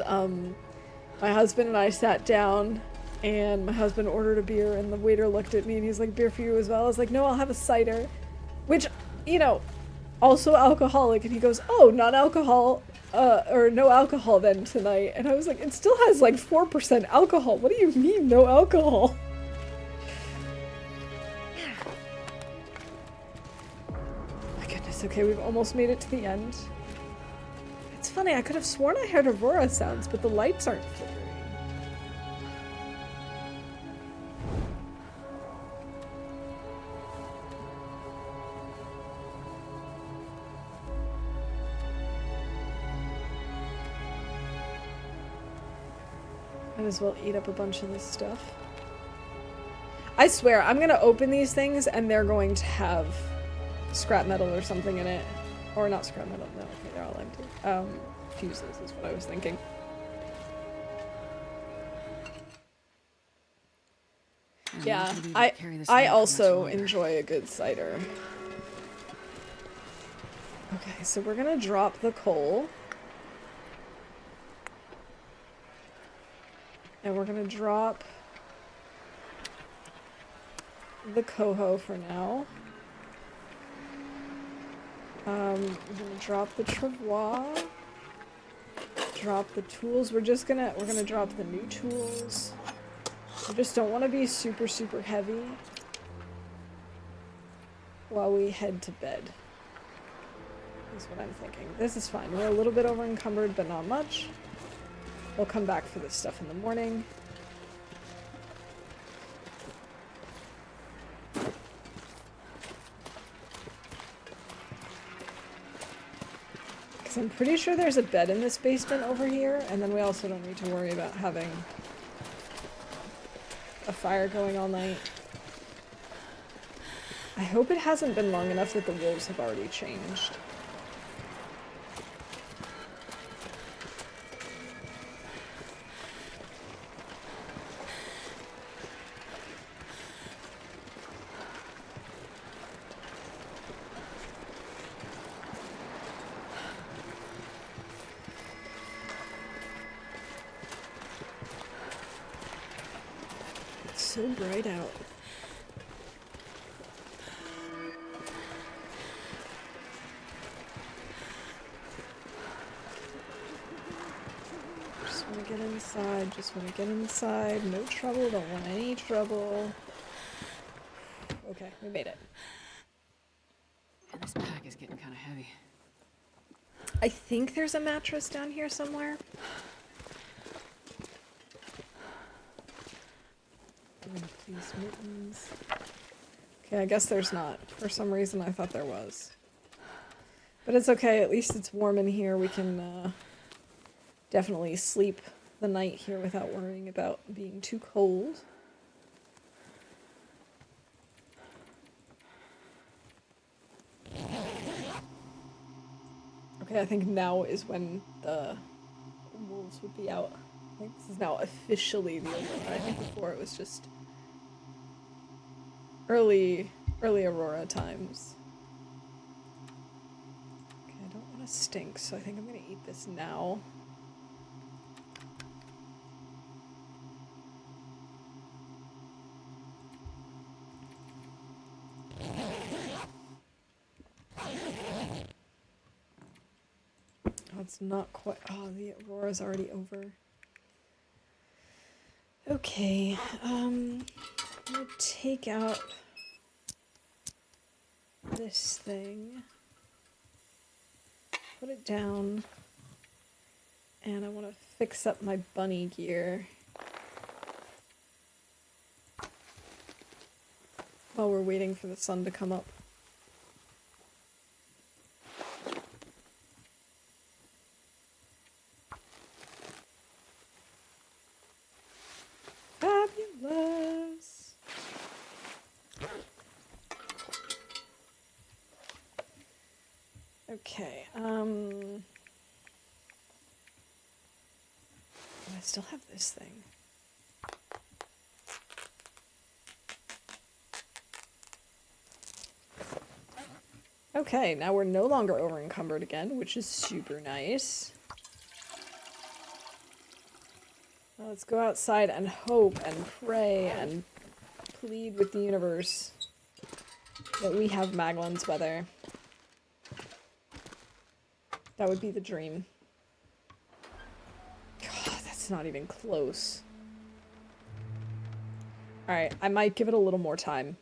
my husband and I sat down, and my husband ordered a beer, and the waiter looked at me, and he's like, beer for you as well? I was like, no, I'll have a cider. Which, you know, also alcoholic, and he goes, oh, non-alcohol, or no alcohol then tonight. And I was like, it still has like 4% alcohol. What do you mean, no alcohol? My goodness, okay, we've almost made it to the end. It's funny, I could have sworn I heard Aurora sounds, but the lights aren't flickering. Might as well eat up a bunch of this stuff. I swear, I'm gonna open these things and they're going to have scrap metal or something in it. Or not scrap metal, no, okay, they're all empty. Fuses is what I was thinking. Yeah, I also enjoy a good cider. Okay, so we're gonna drop the coal. And we're gonna drop the coho for now. We're gonna drop the travois. Drop the tools. We're gonna drop the new tools. We just don't want to be super, super heavy while we head to bed. Is what I'm thinking. This is fine. We're a little bit over encumbered, but not much. We'll come back for this stuff in the morning. Because I'm pretty sure there's a bed in this basement over here, and then we also don't need to worry about having a fire going all night. I hope it hasn't been long enough that the wolves have already changed. So bright out. Just want to get inside, just want to get inside. No trouble, don't want any trouble. Okay, we made it. And this pack is getting kind of heavy. I think there's a mattress down here somewhere. Please, mittens. Okay, I guess there's not. For some reason I thought there was. But it's okay, at least it's warm in here. We can definitely sleep the night here without worrying about being too cold. Okay, I think now is when the wolves would be out. I think this is now officially the Aurora. I think before it was just early Aurora times. Okay, I don't want to stink, so I think I'm gonna eat this now. Oh, it's not quite. Oh, the Aurora's already over. Okay, I'm gonna take out this thing, put it down, and I want to fix up my bunny gear while we're waiting for the sun to come up. Fabulous! Okay, I still have this thing. Okay, now we're no longer over encumbered again, which is super nice. Now let's go outside and hope and pray and plead with the universe that we have Maglin's weather. That would be the dream. God, that's not even close. Alright, I might give it a little more time.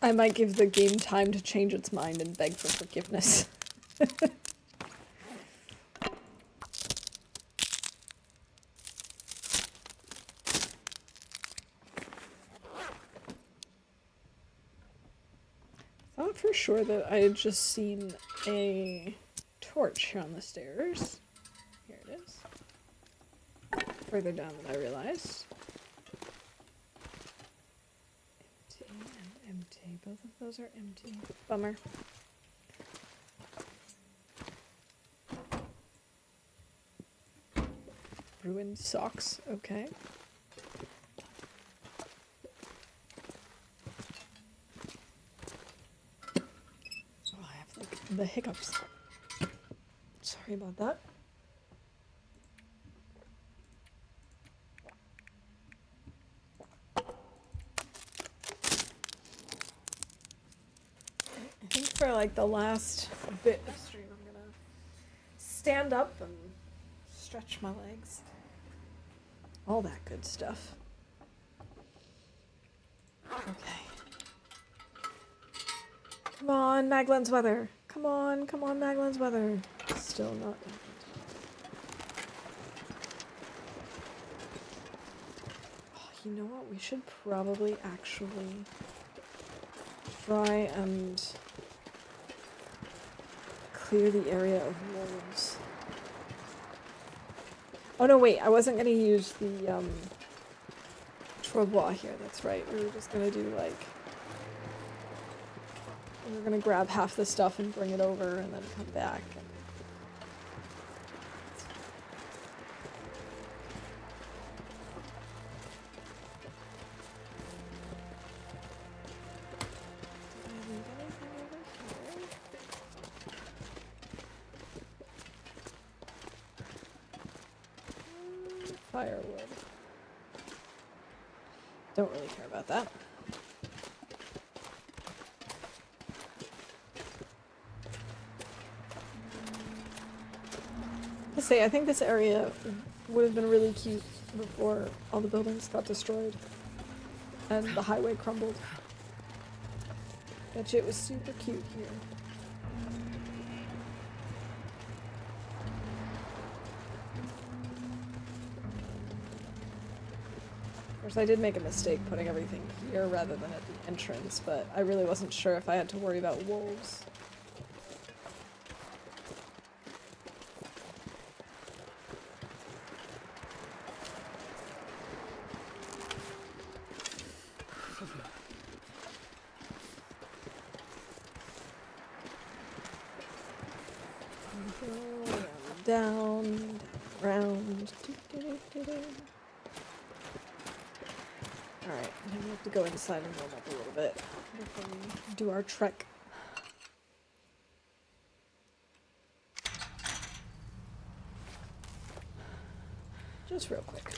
I might give the game time to change its mind and beg for forgiveness. Thought for sure that I had just seen a torch here on the stairs. Here it is. Further down than I realized. Empty and empty. Both of those are empty. Bummer. Ruined socks. Okay. Oh, I have like the hiccups. Sorry about that. I think for like the last bit of stream, I'm gonna stand up and stretch my legs. All that good stuff. Okay. Come on, Maglin's weather. Come on, Maglin's weather. Still not happened. Oh, you know what? We should probably actually try and clear the area of wolves. Oh no, wait, I wasn't gonna use the travois here, that's right. We were just gonna do like... We were gonna grab half the stuff and bring it over and then come back. And... Did I leave anything over here? Firewood. Don't really care about that. I'll say, I think this area would have been really cute before all the buildings got destroyed and the highway crumbled. That shit was super cute here. Of course, I did make a mistake putting everything here rather than at the entrance, but I really wasn't sure if I had to worry about wolves. Down, round. Alright, now we have to go inside and warm up a little bit before we do our trek. Just real quick.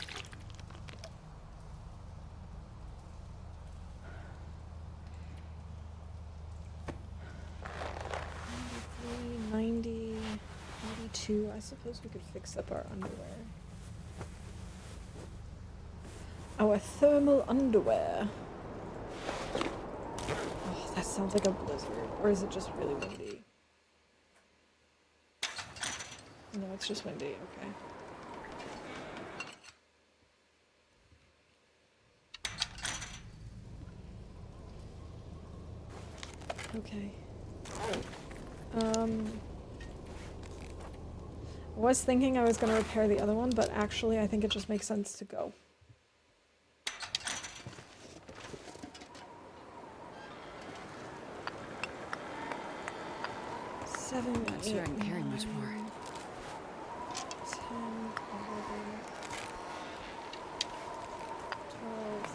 90, 82. I suppose we could fix up our underwear. Our thermal underwear. Oh, that sounds like a blizzard. Or is it just really windy? No, it's just windy. Okay. Okay. I was thinking I was going to repair the other one, but actually I think it just makes sense to go. Seven, Not sure I can carry much more. 10, 11, 12,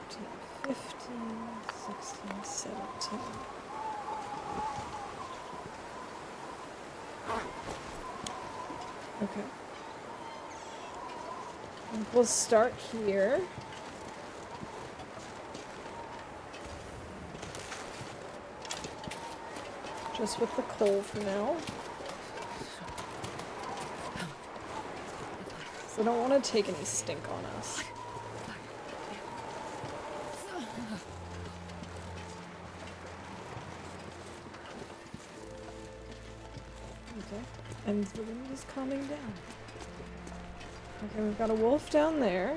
13, 14, 15, 16, 17. Okay. And we'll start here. Just with the coal for now. So I don't want to take any stink on us. Okay. And the wind is calming down. Okay, we've got a wolf down there.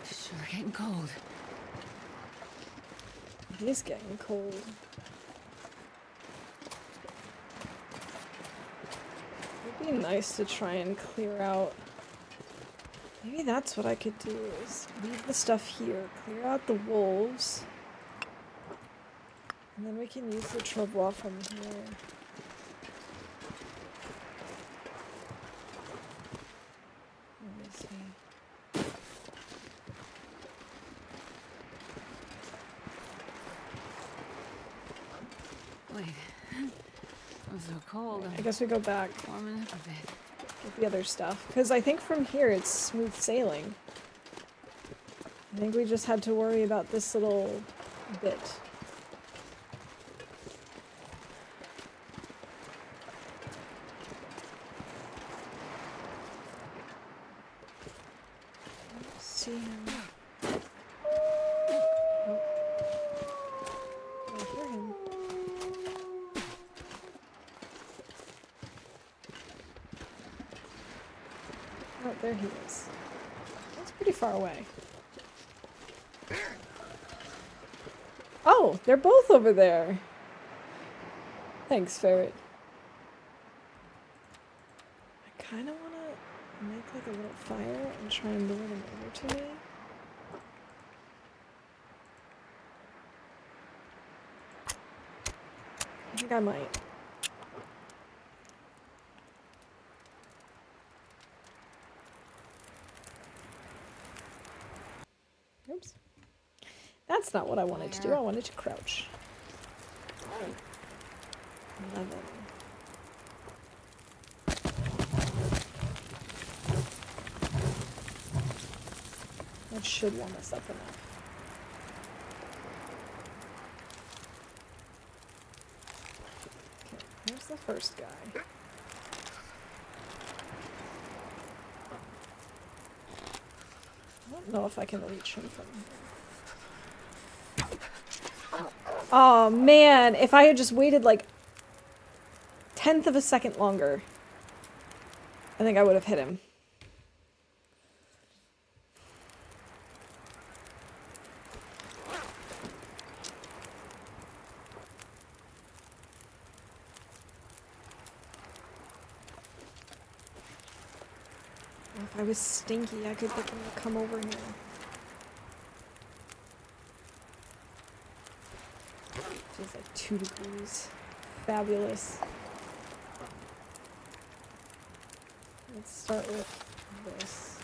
Sure getting cold. It is getting cold. It'd be nice to try and clear out. Maybe that's what I could do, is leave the stuff here, clear out the wolves, and then we can use the travois from here. Let me see. Wait. I'm so cold. I guess we go back, Warming up a bit. get the other stuff, because I think from here it's smooth sailing. I think we just had to worry about this little bit. Let's see him. Oh. I hear him. Oh, there he is. That's pretty far away. Oh, they're both over there. Thanks, ferret. I kind of want to make like a little fire and try and lure them over to me. I think I might. Oops. That's not what I wanted to do. I wanted to crouch. 11. That should warm us up enough. Okay, here's the first guy. I don't know if I can reach him from here. Oh man, if I had just waited like 1/10 of a second longer, I think I would have hit him. If I was Stinky, I could get them to come over here. Feels like 2 degrees. Fabulous. Let's start with this.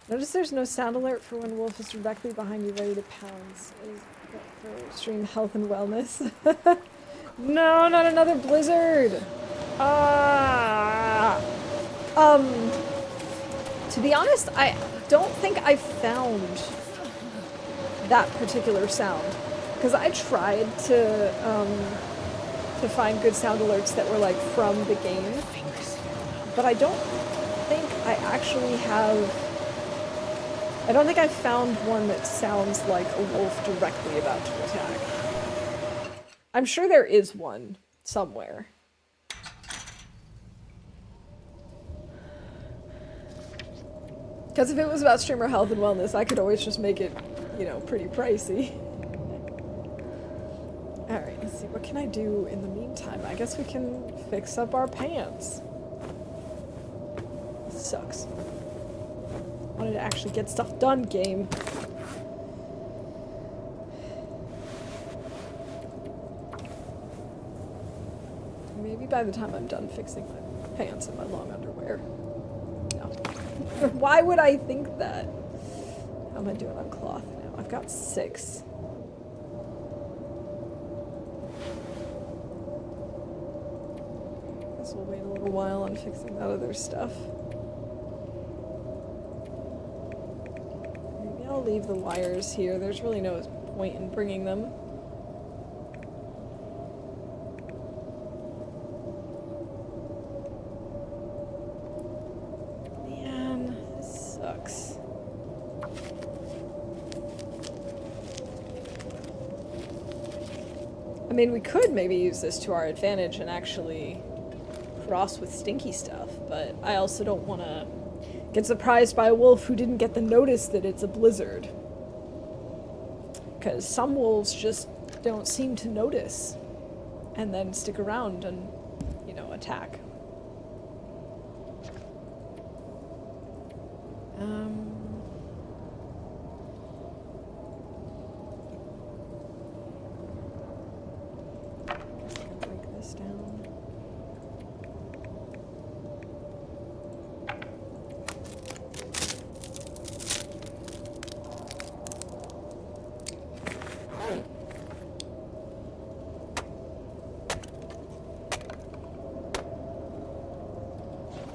Notice there's no sound alert for when Wolf is directly behind you ready to pounce. Is for extreme health and wellness. No, not another blizzard! Ah! To be honest, I don't think I found that particular sound. Because I tried to find good sound alerts that were like from the game. But I don't think I actually have... I don't think I found one that sounds like a wolf directly about to attack. I'm sure there is one somewhere. Because if it was about streamer health and wellness, I could always just make it, you know, pretty pricey. Alright, let's see. What can I do in the meantime? I guess we can fix up our pants. This sucks. Wanted to actually get stuff done, game. Maybe by the time I'm done fixing my pants and my long underwear. No. Why would I think that? How am I doing on cloth now? I've got 6. Guess we'll wait a little while on fixing that other stuff. Maybe I'll leave the wires here. There's really no point in bringing them. I mean, we could maybe use this to our advantage and actually cross with Stinky stuff, but I also don't want to get surprised by a wolf who didn't get the notice that it's a blizzard. Because some wolves just don't seem to notice and then stick around and, you know, attack.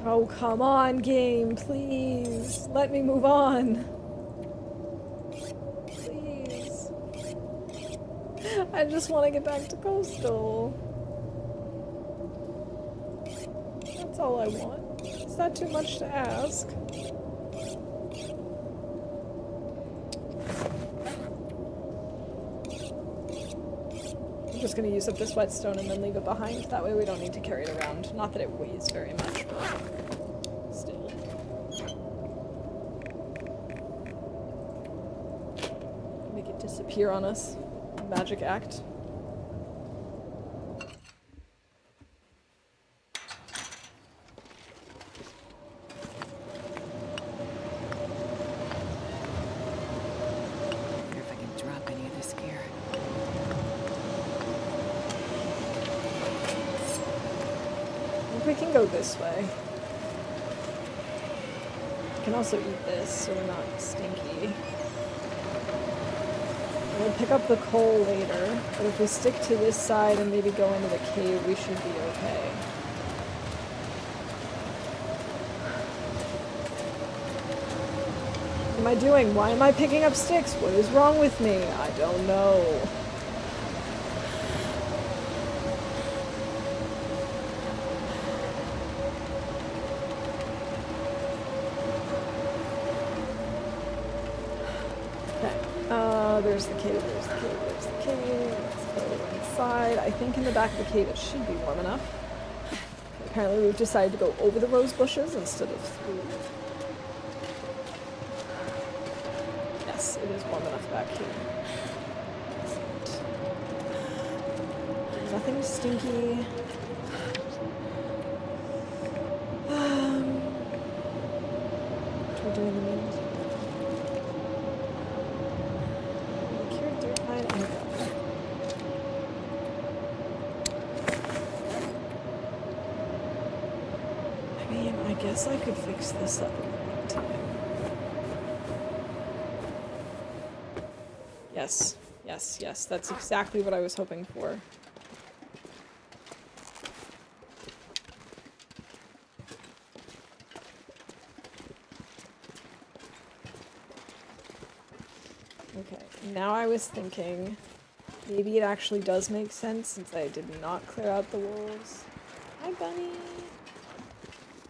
Oh, come on, game, please. Let me move on. Please. I just want to get back to Coastal. That's all I want. Is that too much to ask? I'm just going to use up this whetstone and then leave it behind. That way we don't need to carry it around. Not that it weighs very much, but... disappear on us. Magic act. I wonder if I can drop any of this gear. I think we can go this way. We can also eat this so we're not stinky. We'll pick up the coal later, but if we stick to this side and maybe go into the cave, we should be okay. What am I doing? Why am I picking up sticks? What is wrong with me? I don't know. There's the cave, there's the cave, there's the cave. Let's go outside. I think in the back of the cave it should be warm enough. Apparently we've decided to go over the rose bushes instead of through. Yes, it is warm enough back here. Excellent. Nothing stinky. What do we do in the meantime? The cured dirt pine and gravel. I mean, I guess I could fix this up in the meantime. Yes, yes, yes. That's exactly what I was hoping for. Okay, now I was thinking maybe it actually does make sense since I did not clear out the wolves. Hi, Bunny!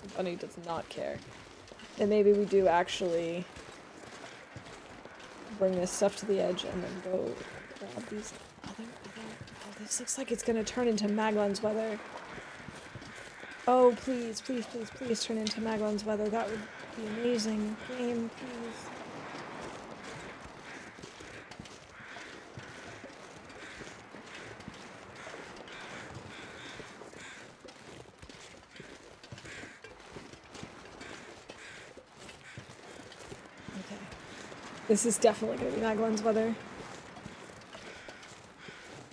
The bunny does not care. Then maybe we do actually bring this stuff to the edge and then go grab these other... Oh, this looks like it's gonna turn into Maglan's weather. Oh, please, please, please, please turn into Maglan's weather. That would be amazing. Game, please. This is definitely going to be Maglan's weather.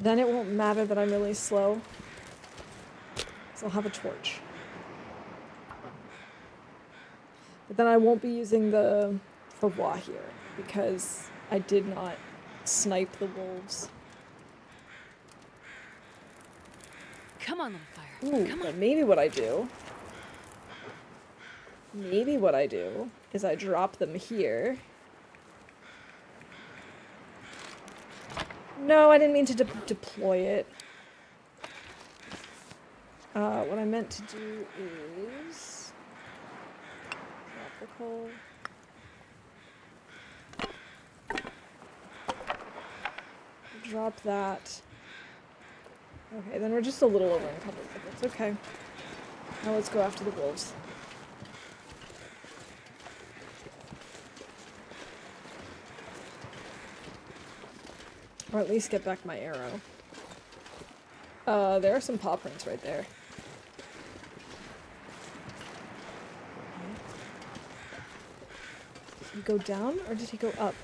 Then it won't matter that I'm really slow. Because I'll have a torch. But then I won't be using the Faubois here. Because I did not snipe the wolves. Come on, little fire. Ooh, Come on. but maybe what I do... Maybe what I do is I drop them here. No, I didn't mean to deploy it. What I meant to do is... Drop the coal. Drop that. Okay, then we're just a little over encumbered, but that's okay. Now let's go after the wolves. Or at least get back my arrow. There are some paw prints right there. Did he go down or did he go up?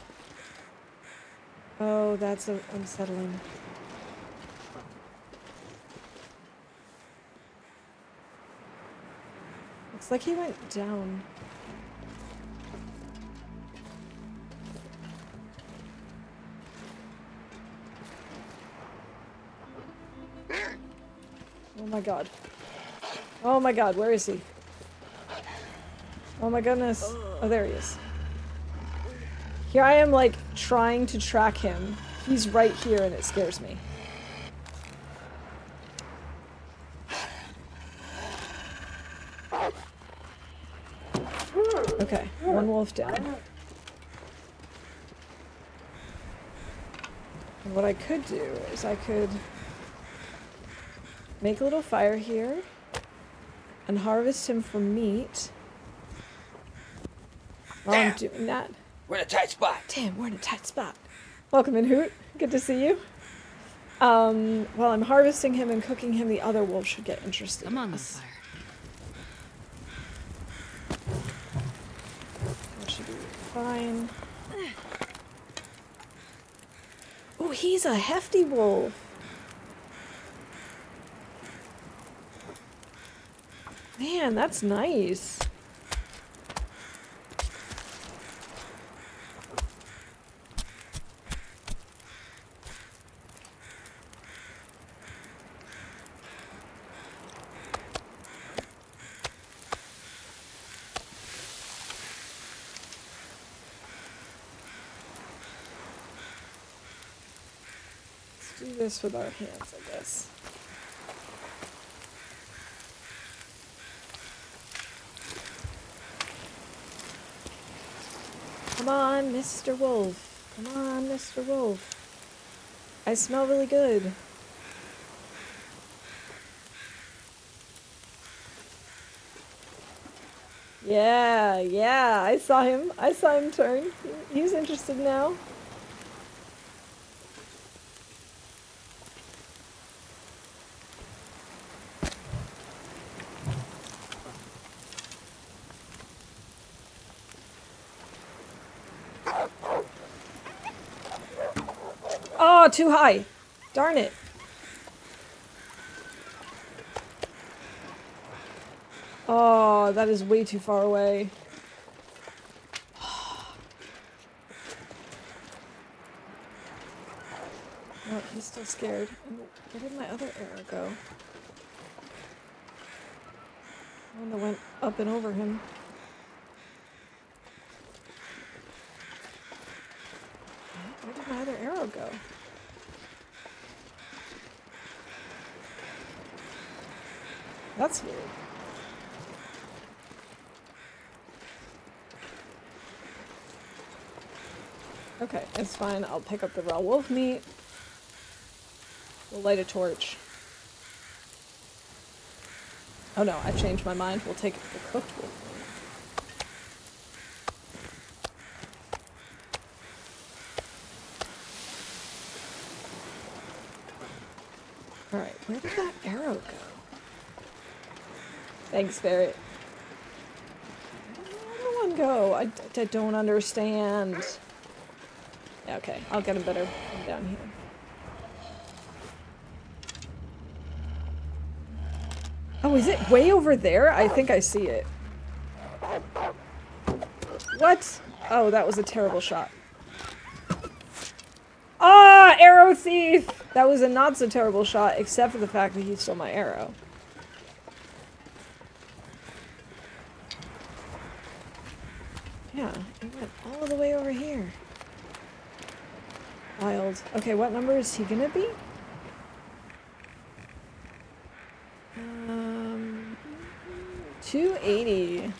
Oh, that's unsettling. Looks like he went down. Oh my god. Oh my god, where is he? Oh my goodness. Oh, there he is. Here I am, like, trying to track him. He's right here and it scares me. Okay, one wolf down. And what I could do is I could make a little fire here and harvest him for meat. While I'm doing that. We're in a tight spot. Damn, we're in a tight spot. Welcome in, Hoot. Good to see you. While I'm harvesting him and cooking him, the other wolves should get interested. Come on, in little us. fire. That should be fine. Oh, he's a hefty wolf. Man, that's nice. Let's do this with our hands, I guess. Come on, Mr. Wolf. Come on, Mr. Wolf. I smell really good. Yeah, yeah, I saw him. I saw him turn. He's interested now. Oh, too high. Darn it. Oh, that is way too far away. No, he's still scared. Where did my other arrow go? One that went up and over him. Where did my other arrow go? That's weird. Okay, it's fine. I'll pick up the raw wolf meat. We'll light a torch. Oh no, I changed my mind. We'll take the cooked wolf meat. Alright, where did that arrow go? Thanks, Ferret. Where did the other one go? I don't understand. Yeah, okay, I'll get him better from down here. Oh, is it way over there? I think I see it. What? Oh, that was a terrible shot. Ah, arrow thief! That was a not so terrible shot, except for the fact that he stole my arrow. Yeah, it went all the way over here. Wild. Okay, what number is he gonna be? 280.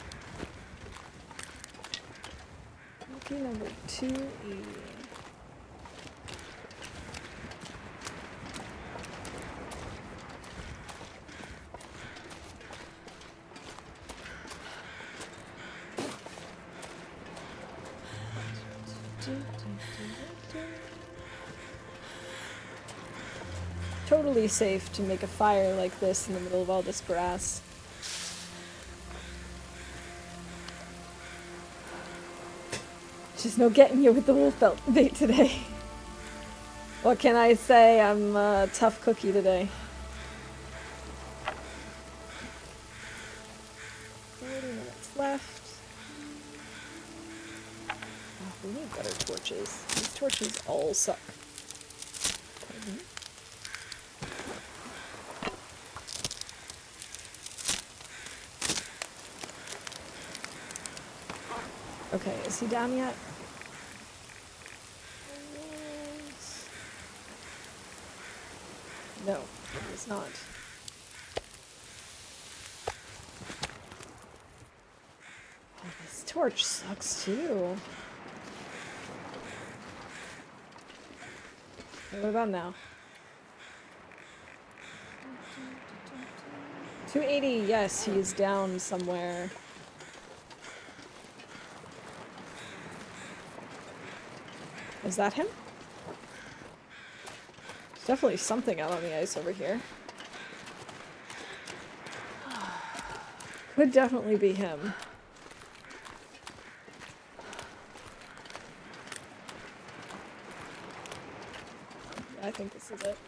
Lucky number 280. Totally safe to make a fire like this in the middle of all this grass. Just no getting you with the wolf bait today. What can I say? I'm a tough cookie today. 40 minutes left. Oh, we need better torches. These torches all suck. Pardon me. Okay, is he down yet? No, it's not. Oh, this torch sucks too. Okay, what about now? 280, yes, he's down somewhere. Is that him? There's definitely something out on the ice over here. Could definitely be him. I think this is it.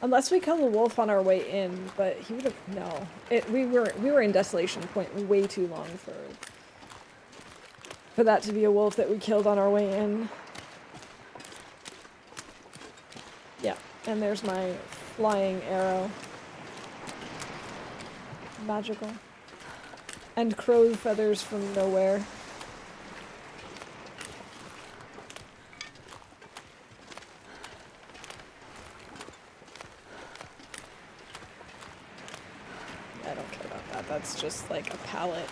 Unless we kill the wolf on our way in, but he would have no. We were in Desolation Point way too long for that to be a wolf that we killed on our way in. Yeah, and there's my flying arrow. Magical. And crow feathers from nowhere. I don't care about that. That's just like a palette.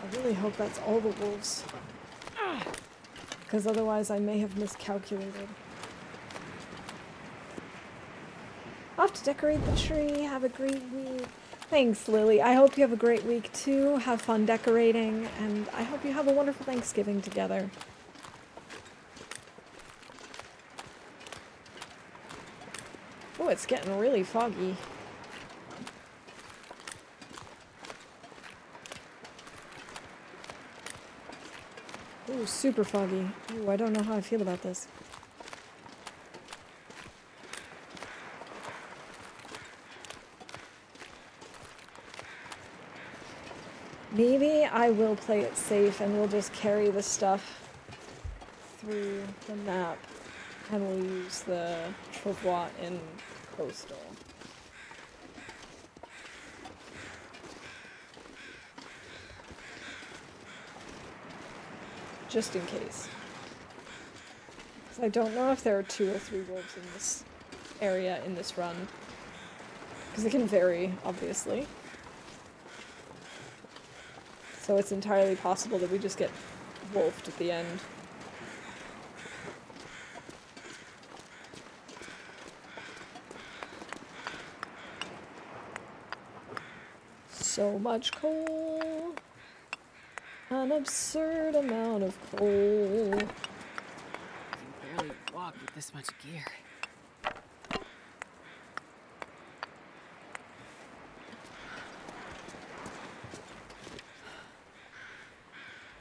I really hope that's all the wolves. Because otherwise I may have miscalculated. Ah, off to decorate the tree. Have a great week. Thanks, Lily. I hope you have a great week too. Have fun decorating, and I hope you have a wonderful Thanksgiving together. Oh, it's getting really foggy. Ooh, super foggy. Ooh, I don't know how I feel about this. Maybe I will play it safe and we'll just carry the stuff through the map and we'll use the travois in coastal. Just in case. 'Cause I don't know if there are 2 or 3 wolves in this area in this run. Because it can vary, obviously. So it's entirely possible that we just get wolfed at the end. So much coal. An absurd amount of coal. I can barely walk with this much gear.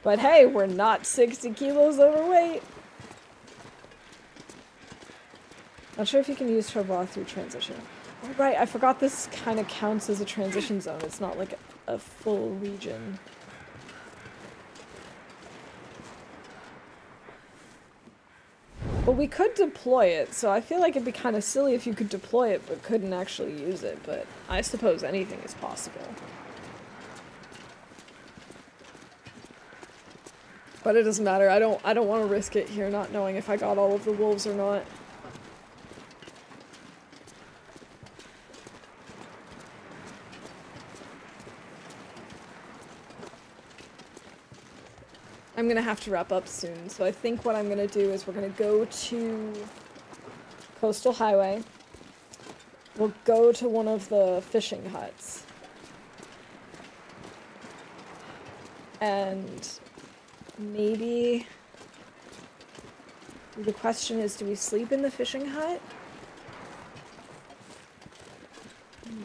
But hey, we're not 60 kilos overweight. Not sure if you can use travois through transition. Oh, right, I forgot this kind of counts as a transition zone. It's not like a full region. But we could deploy it, so I feel like it'd be kind of silly if you could deploy it but couldn't actually use it, but I suppose anything is possible. But it doesn't matter. I don't want to risk it here not knowing if I got all of the wolves or not. I'm gonna have to wrap up soon, so I think what I'm gonna do is we're gonna go to Coastal Highway. We'll go to one of the fishing huts. And maybe the question is, do we sleep in the fishing hut?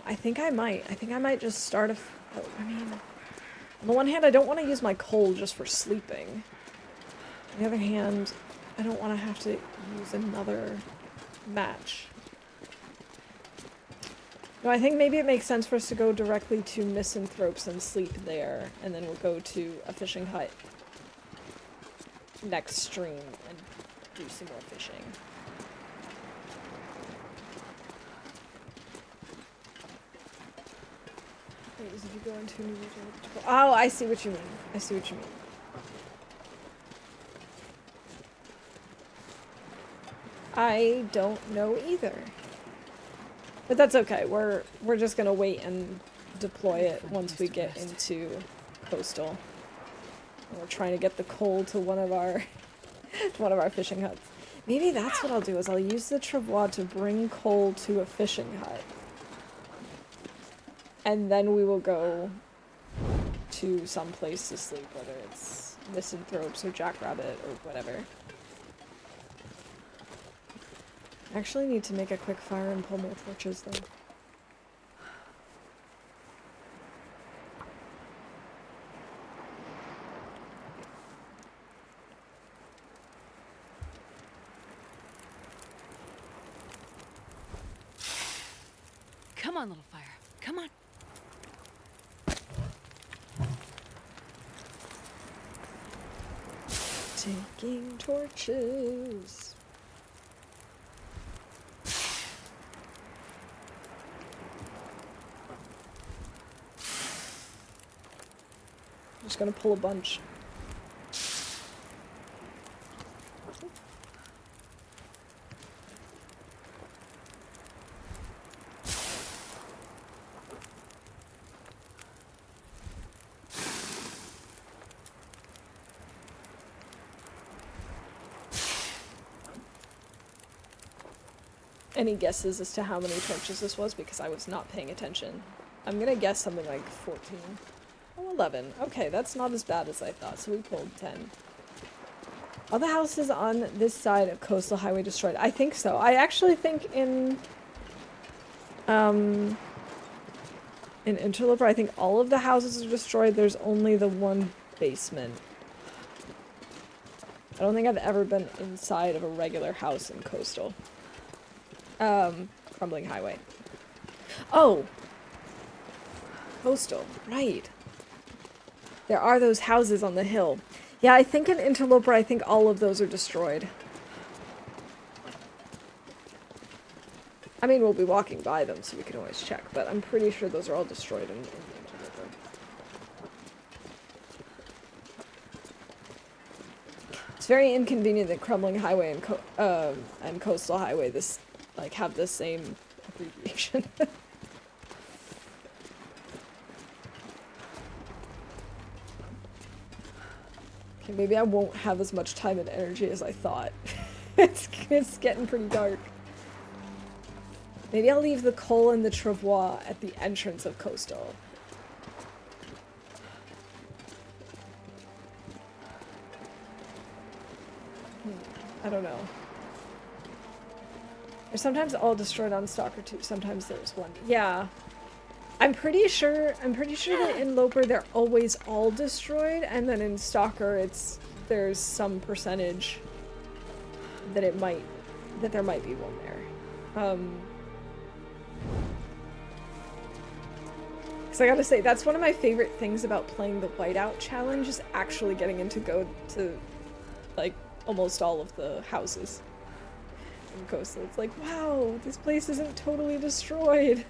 I think I might. I think I might just start I mean, on the one hand, I don't want to use my coal just for sleeping. On the other hand, I don't want to have to use another match. No, I think maybe it makes sense for us to go directly to Misanthropes and sleep there, and then we'll go to a fishing hut next stream and do some more fishing. Wait, is if you go into a new region? Oh, I see what you mean. I see what you mean. I don't know either. But that's okay. We're just gonna wait and deploy it once we get into coastal. And we're trying to get the coal to one of our to one of our fishing huts. Maybe that's what I'll do, is I'll use the travois to bring coal to a fishing hut. And then we will go to some place to sleep, whether it's Misanthropes or Jackrabbit or whatever. I actually need to make a quick fire and pull more torches, though. Come on, little fire. Come on. Taking torches. I'm just gonna pull a bunch. Any guesses as to how many trenches this was? Because I was not paying attention. I'm gonna guess something like 14. Oh, 11. Okay, that's not as bad as I thought, so we pulled 10. All the houses on this side of Coastal Highway destroyed. I think so. I actually think in Interloper, I think all of the houses are destroyed. There's only the one basement. I don't think I've ever been inside of a regular house in Coastal. Crumbling Highway. Oh! Coastal, right. There are those houses on the hill. Yeah, I think in Interloper, I think all of those are destroyed. I mean, we'll be walking by them, so we can always check, but I'm pretty sure those are all destroyed in Interloper. It's very inconvenient that Crumbling Highway and Coastal Highway like have the same abbreviation. Okay, maybe I won't have as much time and energy as I thought. It's getting pretty dark. Maybe I'll leave the coal and the travois at the entrance of Coastal. I don't know. They're sometimes all destroyed on Stalker 2. Sometimes there's one. Yeah. I'm pretty sure that in Loper they're always all destroyed, and then in Stalker there's some percentage that there might be one there. Because I gotta say, that's one of my favorite things about playing the Whiteout challenge, is actually getting to go to, like, almost all of the houses in Coastal. It's like, wow, this place isn't totally destroyed.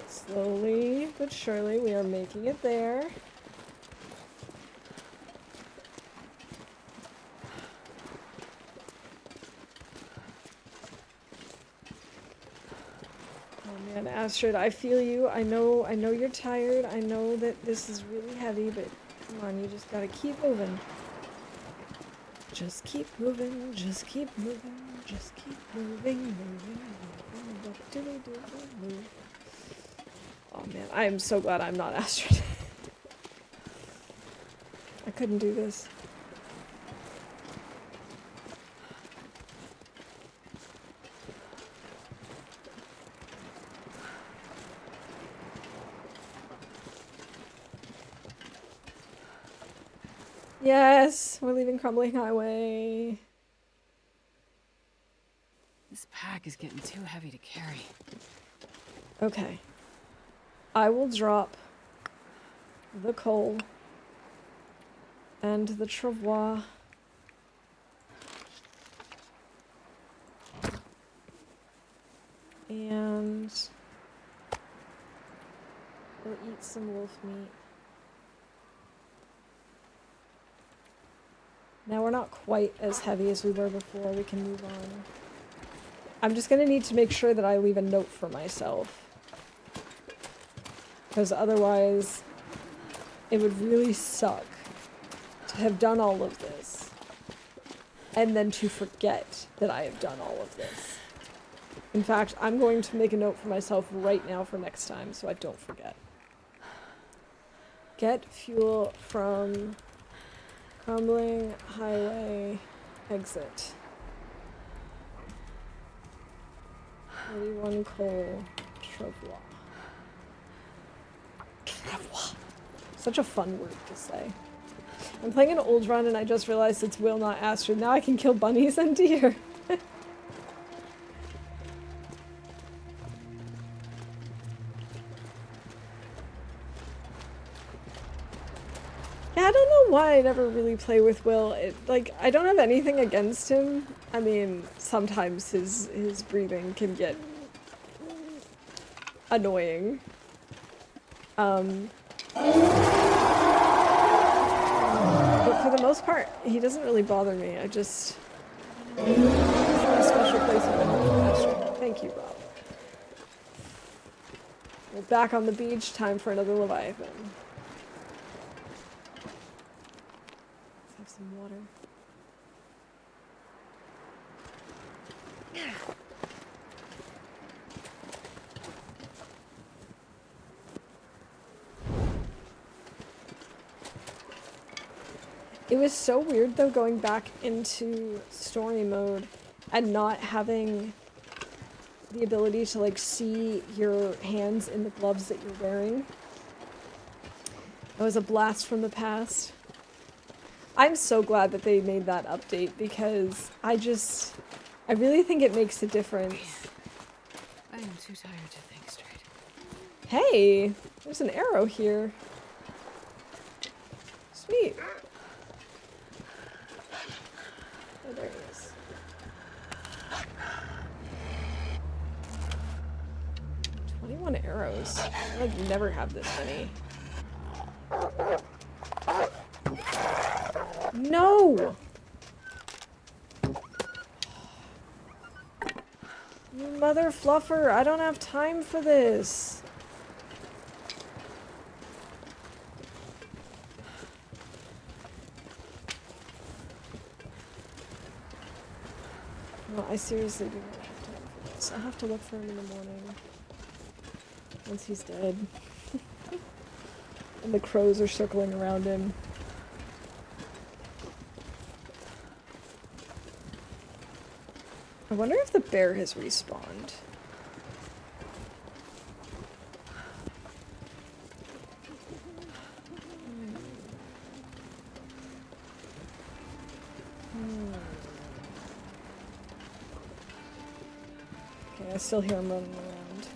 Slowly but surely, we are making it there. Oh man, Astrid, I feel you. I know you're tired. I know that this is really heavy, but come on, you just gotta keep moving. Just keep moving, just keep moving, just keep moving. What do we do? Move. Oh man, I am so glad I'm not Astrid. I couldn't do this. Yes, we're leaving Crumbling Highway. This pack is getting too heavy to carry. Okay. I will drop the coal and the travois. And we'll eat some wolf meat. Now we're not quite as heavy as we were before. We can move on. I'm just gonna need to make sure that I leave a note for myself. Because otherwise, it would really suck to have done all of this and then to forget that I have done all of this. In fact, I'm going to make a note for myself right now for next time so I don't forget. Get fuel from Crumbling Highway exit. 41 coal, travois. Such a fun word to say. I'm playing an old run and I just realized it's Will, not Astrid. Now I can kill bunnies and deer. Yeah, I don't know why I never really play with Will. I don't have anything against him. I mean, sometimes his breathing can get annoying. But for the most part, he doesn't really bother me. I just... He's in a special place in my heart for Astrid. Thank you, Rob. back on the beach. Time for another Leviathan. Let's have some water. It was so weird though going back into story mode and not having the ability to like see your hands in the gloves that you're wearing. It was a blast from the past. I'm so glad that they made that update because I really think it makes a difference. I am too tired to think straight. Hey, there's an arrow here. Sweet. Oh, there he is. 21 arrows. I like never have this many. No! You mother fluffer, I don't have time for this. No, I seriously do not have time for this. I'll have to look for him in the morning. Once he's dead. And the crows are circling around him. I wonder if the bear has respawned. Okay, I still hear him running around.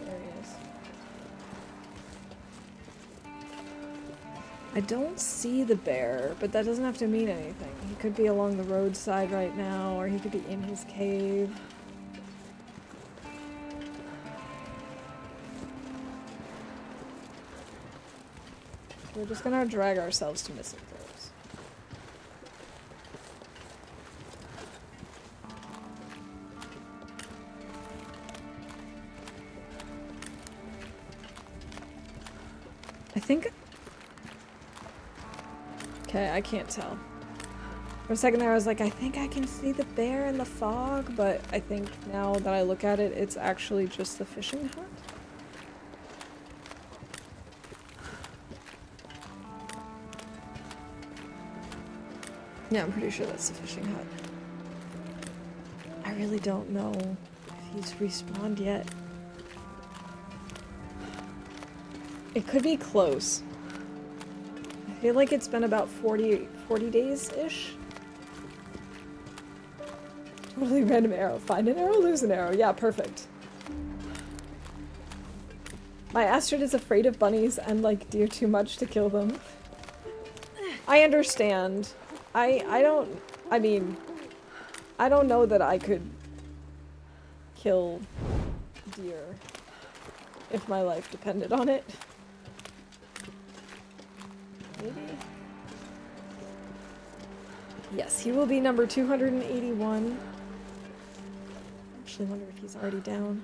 There he is. I don't see the bear, but that doesn't have to mean anything. He could be along the roadside right now, or he could be in his cave. We're just gonna drag ourselves to missing throws. I think... Okay, I can't tell. For a second there I was like, I think I can see the bear in the fog, but I think now that I look at it, it's actually just the fishing hut. Yeah, I'm pretty sure that's the fishing hut. I really don't know if he's respawned yet. It could be close. I feel like it's been about 40 days-ish. Totally random arrow. Find an arrow, lose an arrow. Yeah, perfect. My Astrid is afraid of bunnies and like deer too much to kill them. I understand. I don't know that I could kill deer if my life depended on it. Maybe? Yes, he will be number 281. Actually wonder if he's already down.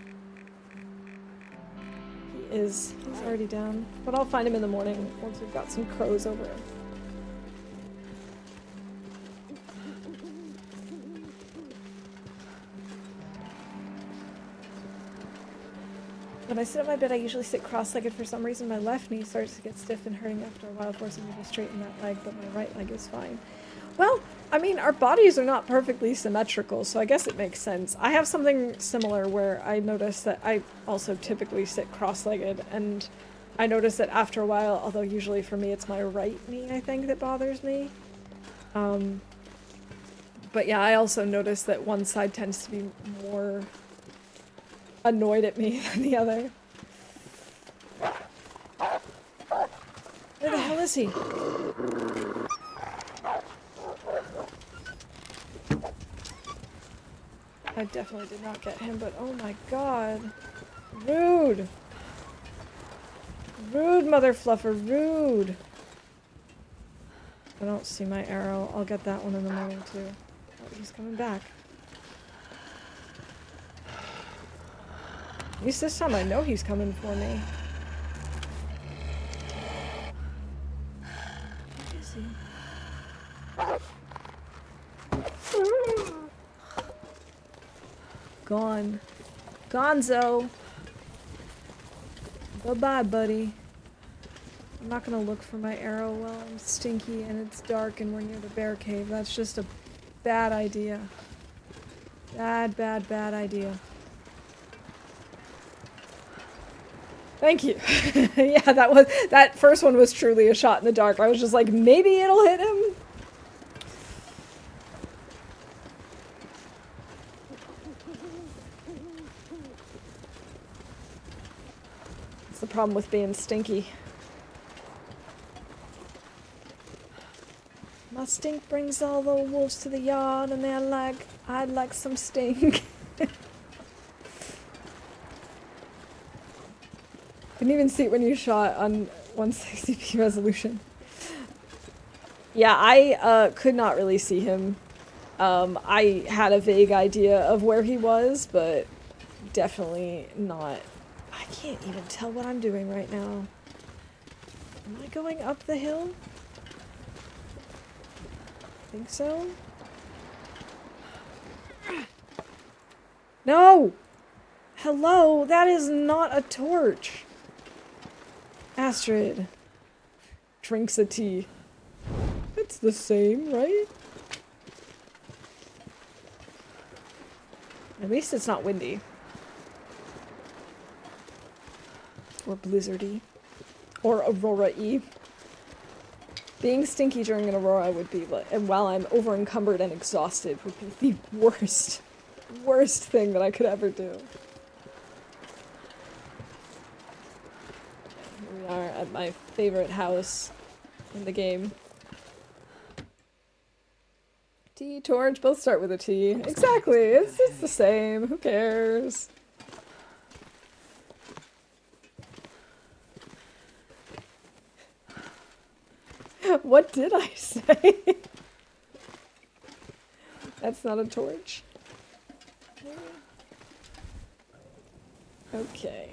He is. He's already down. But I'll find him in the morning once we've got some crows over him. When I sit on my bed, I usually sit cross-legged. For some reason, my left knee starts to get stiff and hurting after a while, forcing me to straighten that leg, but my right leg is fine. Well, I mean, our bodies are not perfectly symmetrical, so I guess it makes sense. I have something similar where I notice that I also typically sit cross-legged, and I notice that after a while, although usually for me it's my right knee, I think, that bothers me. But yeah, I also notice that one side tends to be more annoyed at me than the other. Where the hell is he? I definitely did not get him, but oh my god. Rude! Rude, mother fluffer, rude! I don't see my arrow. I'll get that one in the morning too. Oh, he's coming back. At least this time I know he's coming for me. Where is he? Gone. Gonzo! Bye-bye, buddy. I'm not gonna look for my arrow while I'm stinky and it's dark and we're near the bear cave. That's just a bad idea. Bad, bad, bad idea. Thank you. Yeah, that first one was truly a shot in the dark. I was just like, maybe it'll hit him. That's the problem with being stinky. My stink brings all the wolves to the yard and they're like, I'd like some stink. Couldn't even see it when you shot on 160p resolution. Yeah, I could not really see him. I had a vague idea of where he was, but definitely not. I can't even tell what I'm doing right now. Am I going up the hill? I think so. No! Hello, that is not a torch. Astrid drinks a tea. It's the same, right? At least it's not windy. Or blizzardy. Or aurora-y. Being stinky during an aurora would be like, and while I'm over encumbered and exhausted, would be the worst thing that I could ever do. Here we are at my favorite house in the game. T, torch, both start with a T. Exactly, it's the same, who cares? What did I say? That's not a torch. Okay.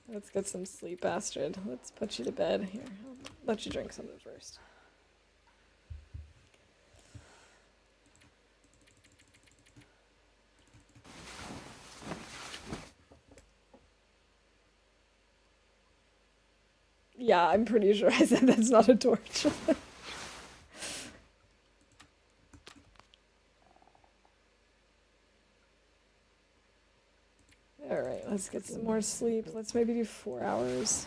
Let's get some sleep, Astrid. Let's put you to bed. Here, I'll let you drink something first. Yeah, I'm pretty sure I said that's not a torch. Alright, let's get some more sleep. Let's maybe do 4 hours.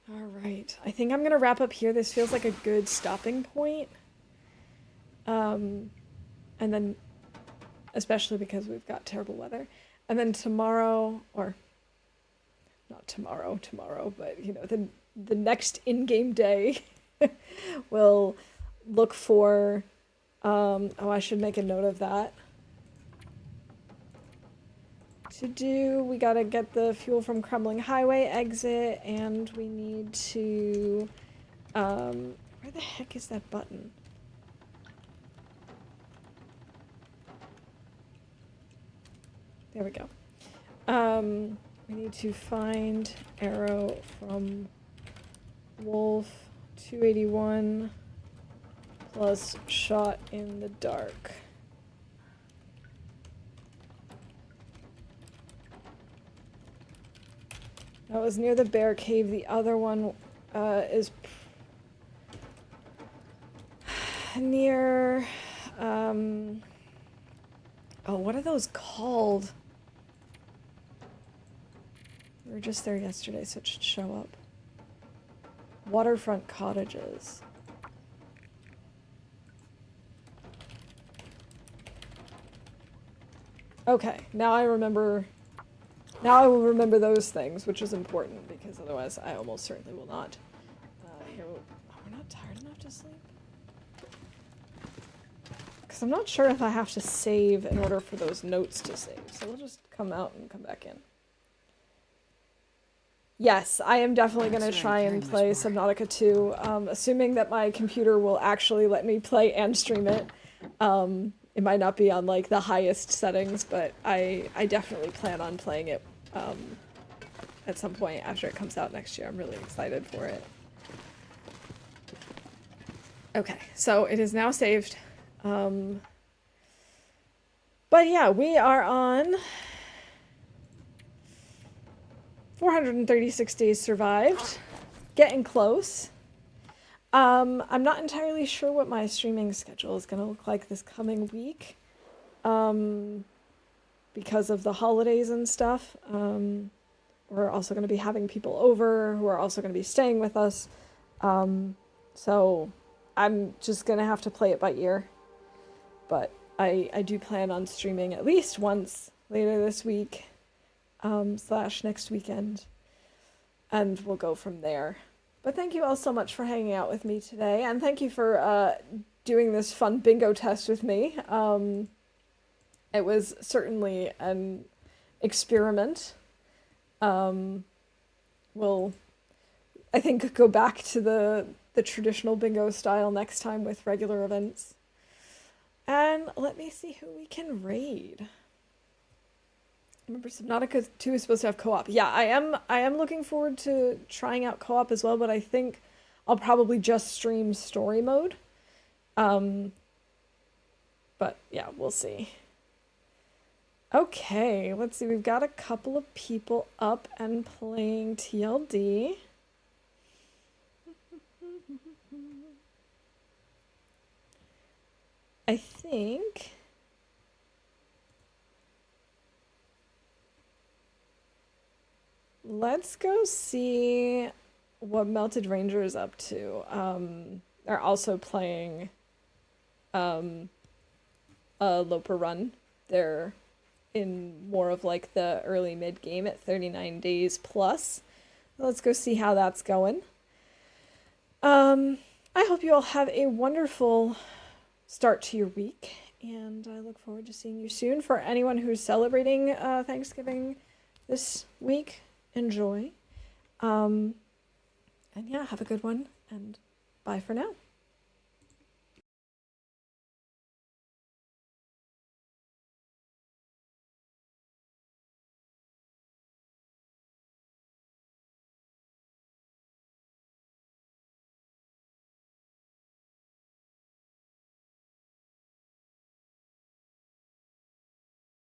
Alright, I think I'm gonna wrap up here. This feels like a good stopping point. And then, especially because we've got terrible weather. And then tomorrow, or not tomorrow, but you know, the next in-game day, we'll look for, oh, I should make a note of that. To do, we gotta get the fuel from Crumbling Highway exit, and we need to, where the heck is that button? There we go. We need to find arrow from Wolf 281 plus shot in the dark. That was near the bear cave. The other one is near, oh, what are those called? We were just there yesterday, so it should show up. Waterfront cottages. Okay, now I remember. Now I will remember those things, which is important, because otherwise I almost certainly will not. Here, we're not tired enough to sleep? Because I'm not sure if I have to save in order for those notes to save, so we'll just come out and come back in. Yes, I am definitely going to That's try very and much play more. Subnautica 2, assuming that my computer will actually let me play and stream it. It might not be on like the highest settings, but I definitely plan on playing it at some point after it comes out next year. I'm really excited for it. Okay, so it is now saved. But yeah, we are on 436 days survived. Getting close. I'm not entirely sure what my streaming schedule is going to look like this coming week. Because of the holidays and stuff. We're also going to be having people over who are also going to be staying with us. So I'm just going to have to play it by ear. But I do plan on streaming at least once later this week, / next weekend. And we'll go from there. But thank you all so much for hanging out with me today. And thank you for doing this fun bingo test with me. It was certainly an experiment. We'll, I think, go back to the traditional bingo style next time with regular events. And let me see who we can raid. Remember, Subnautica 2 is supposed to have co-op. Yeah, I am looking forward to trying out co-op as well, but I think I'll probably just stream story mode. But yeah, we'll see. Okay, let's see. We've got a couple of people up and playing TLD. I think let's go see what Melted Ranger is up to. They're also playing a Loper run. They're in more of like the early mid game at 39 days plus. Let's go see how that's going. I hope you all have a wonderful start to your week, and I look forward to seeing you soon. For anyone who's celebrating Thanksgiving this week, enjoy. And yeah, have a good one, and bye for now.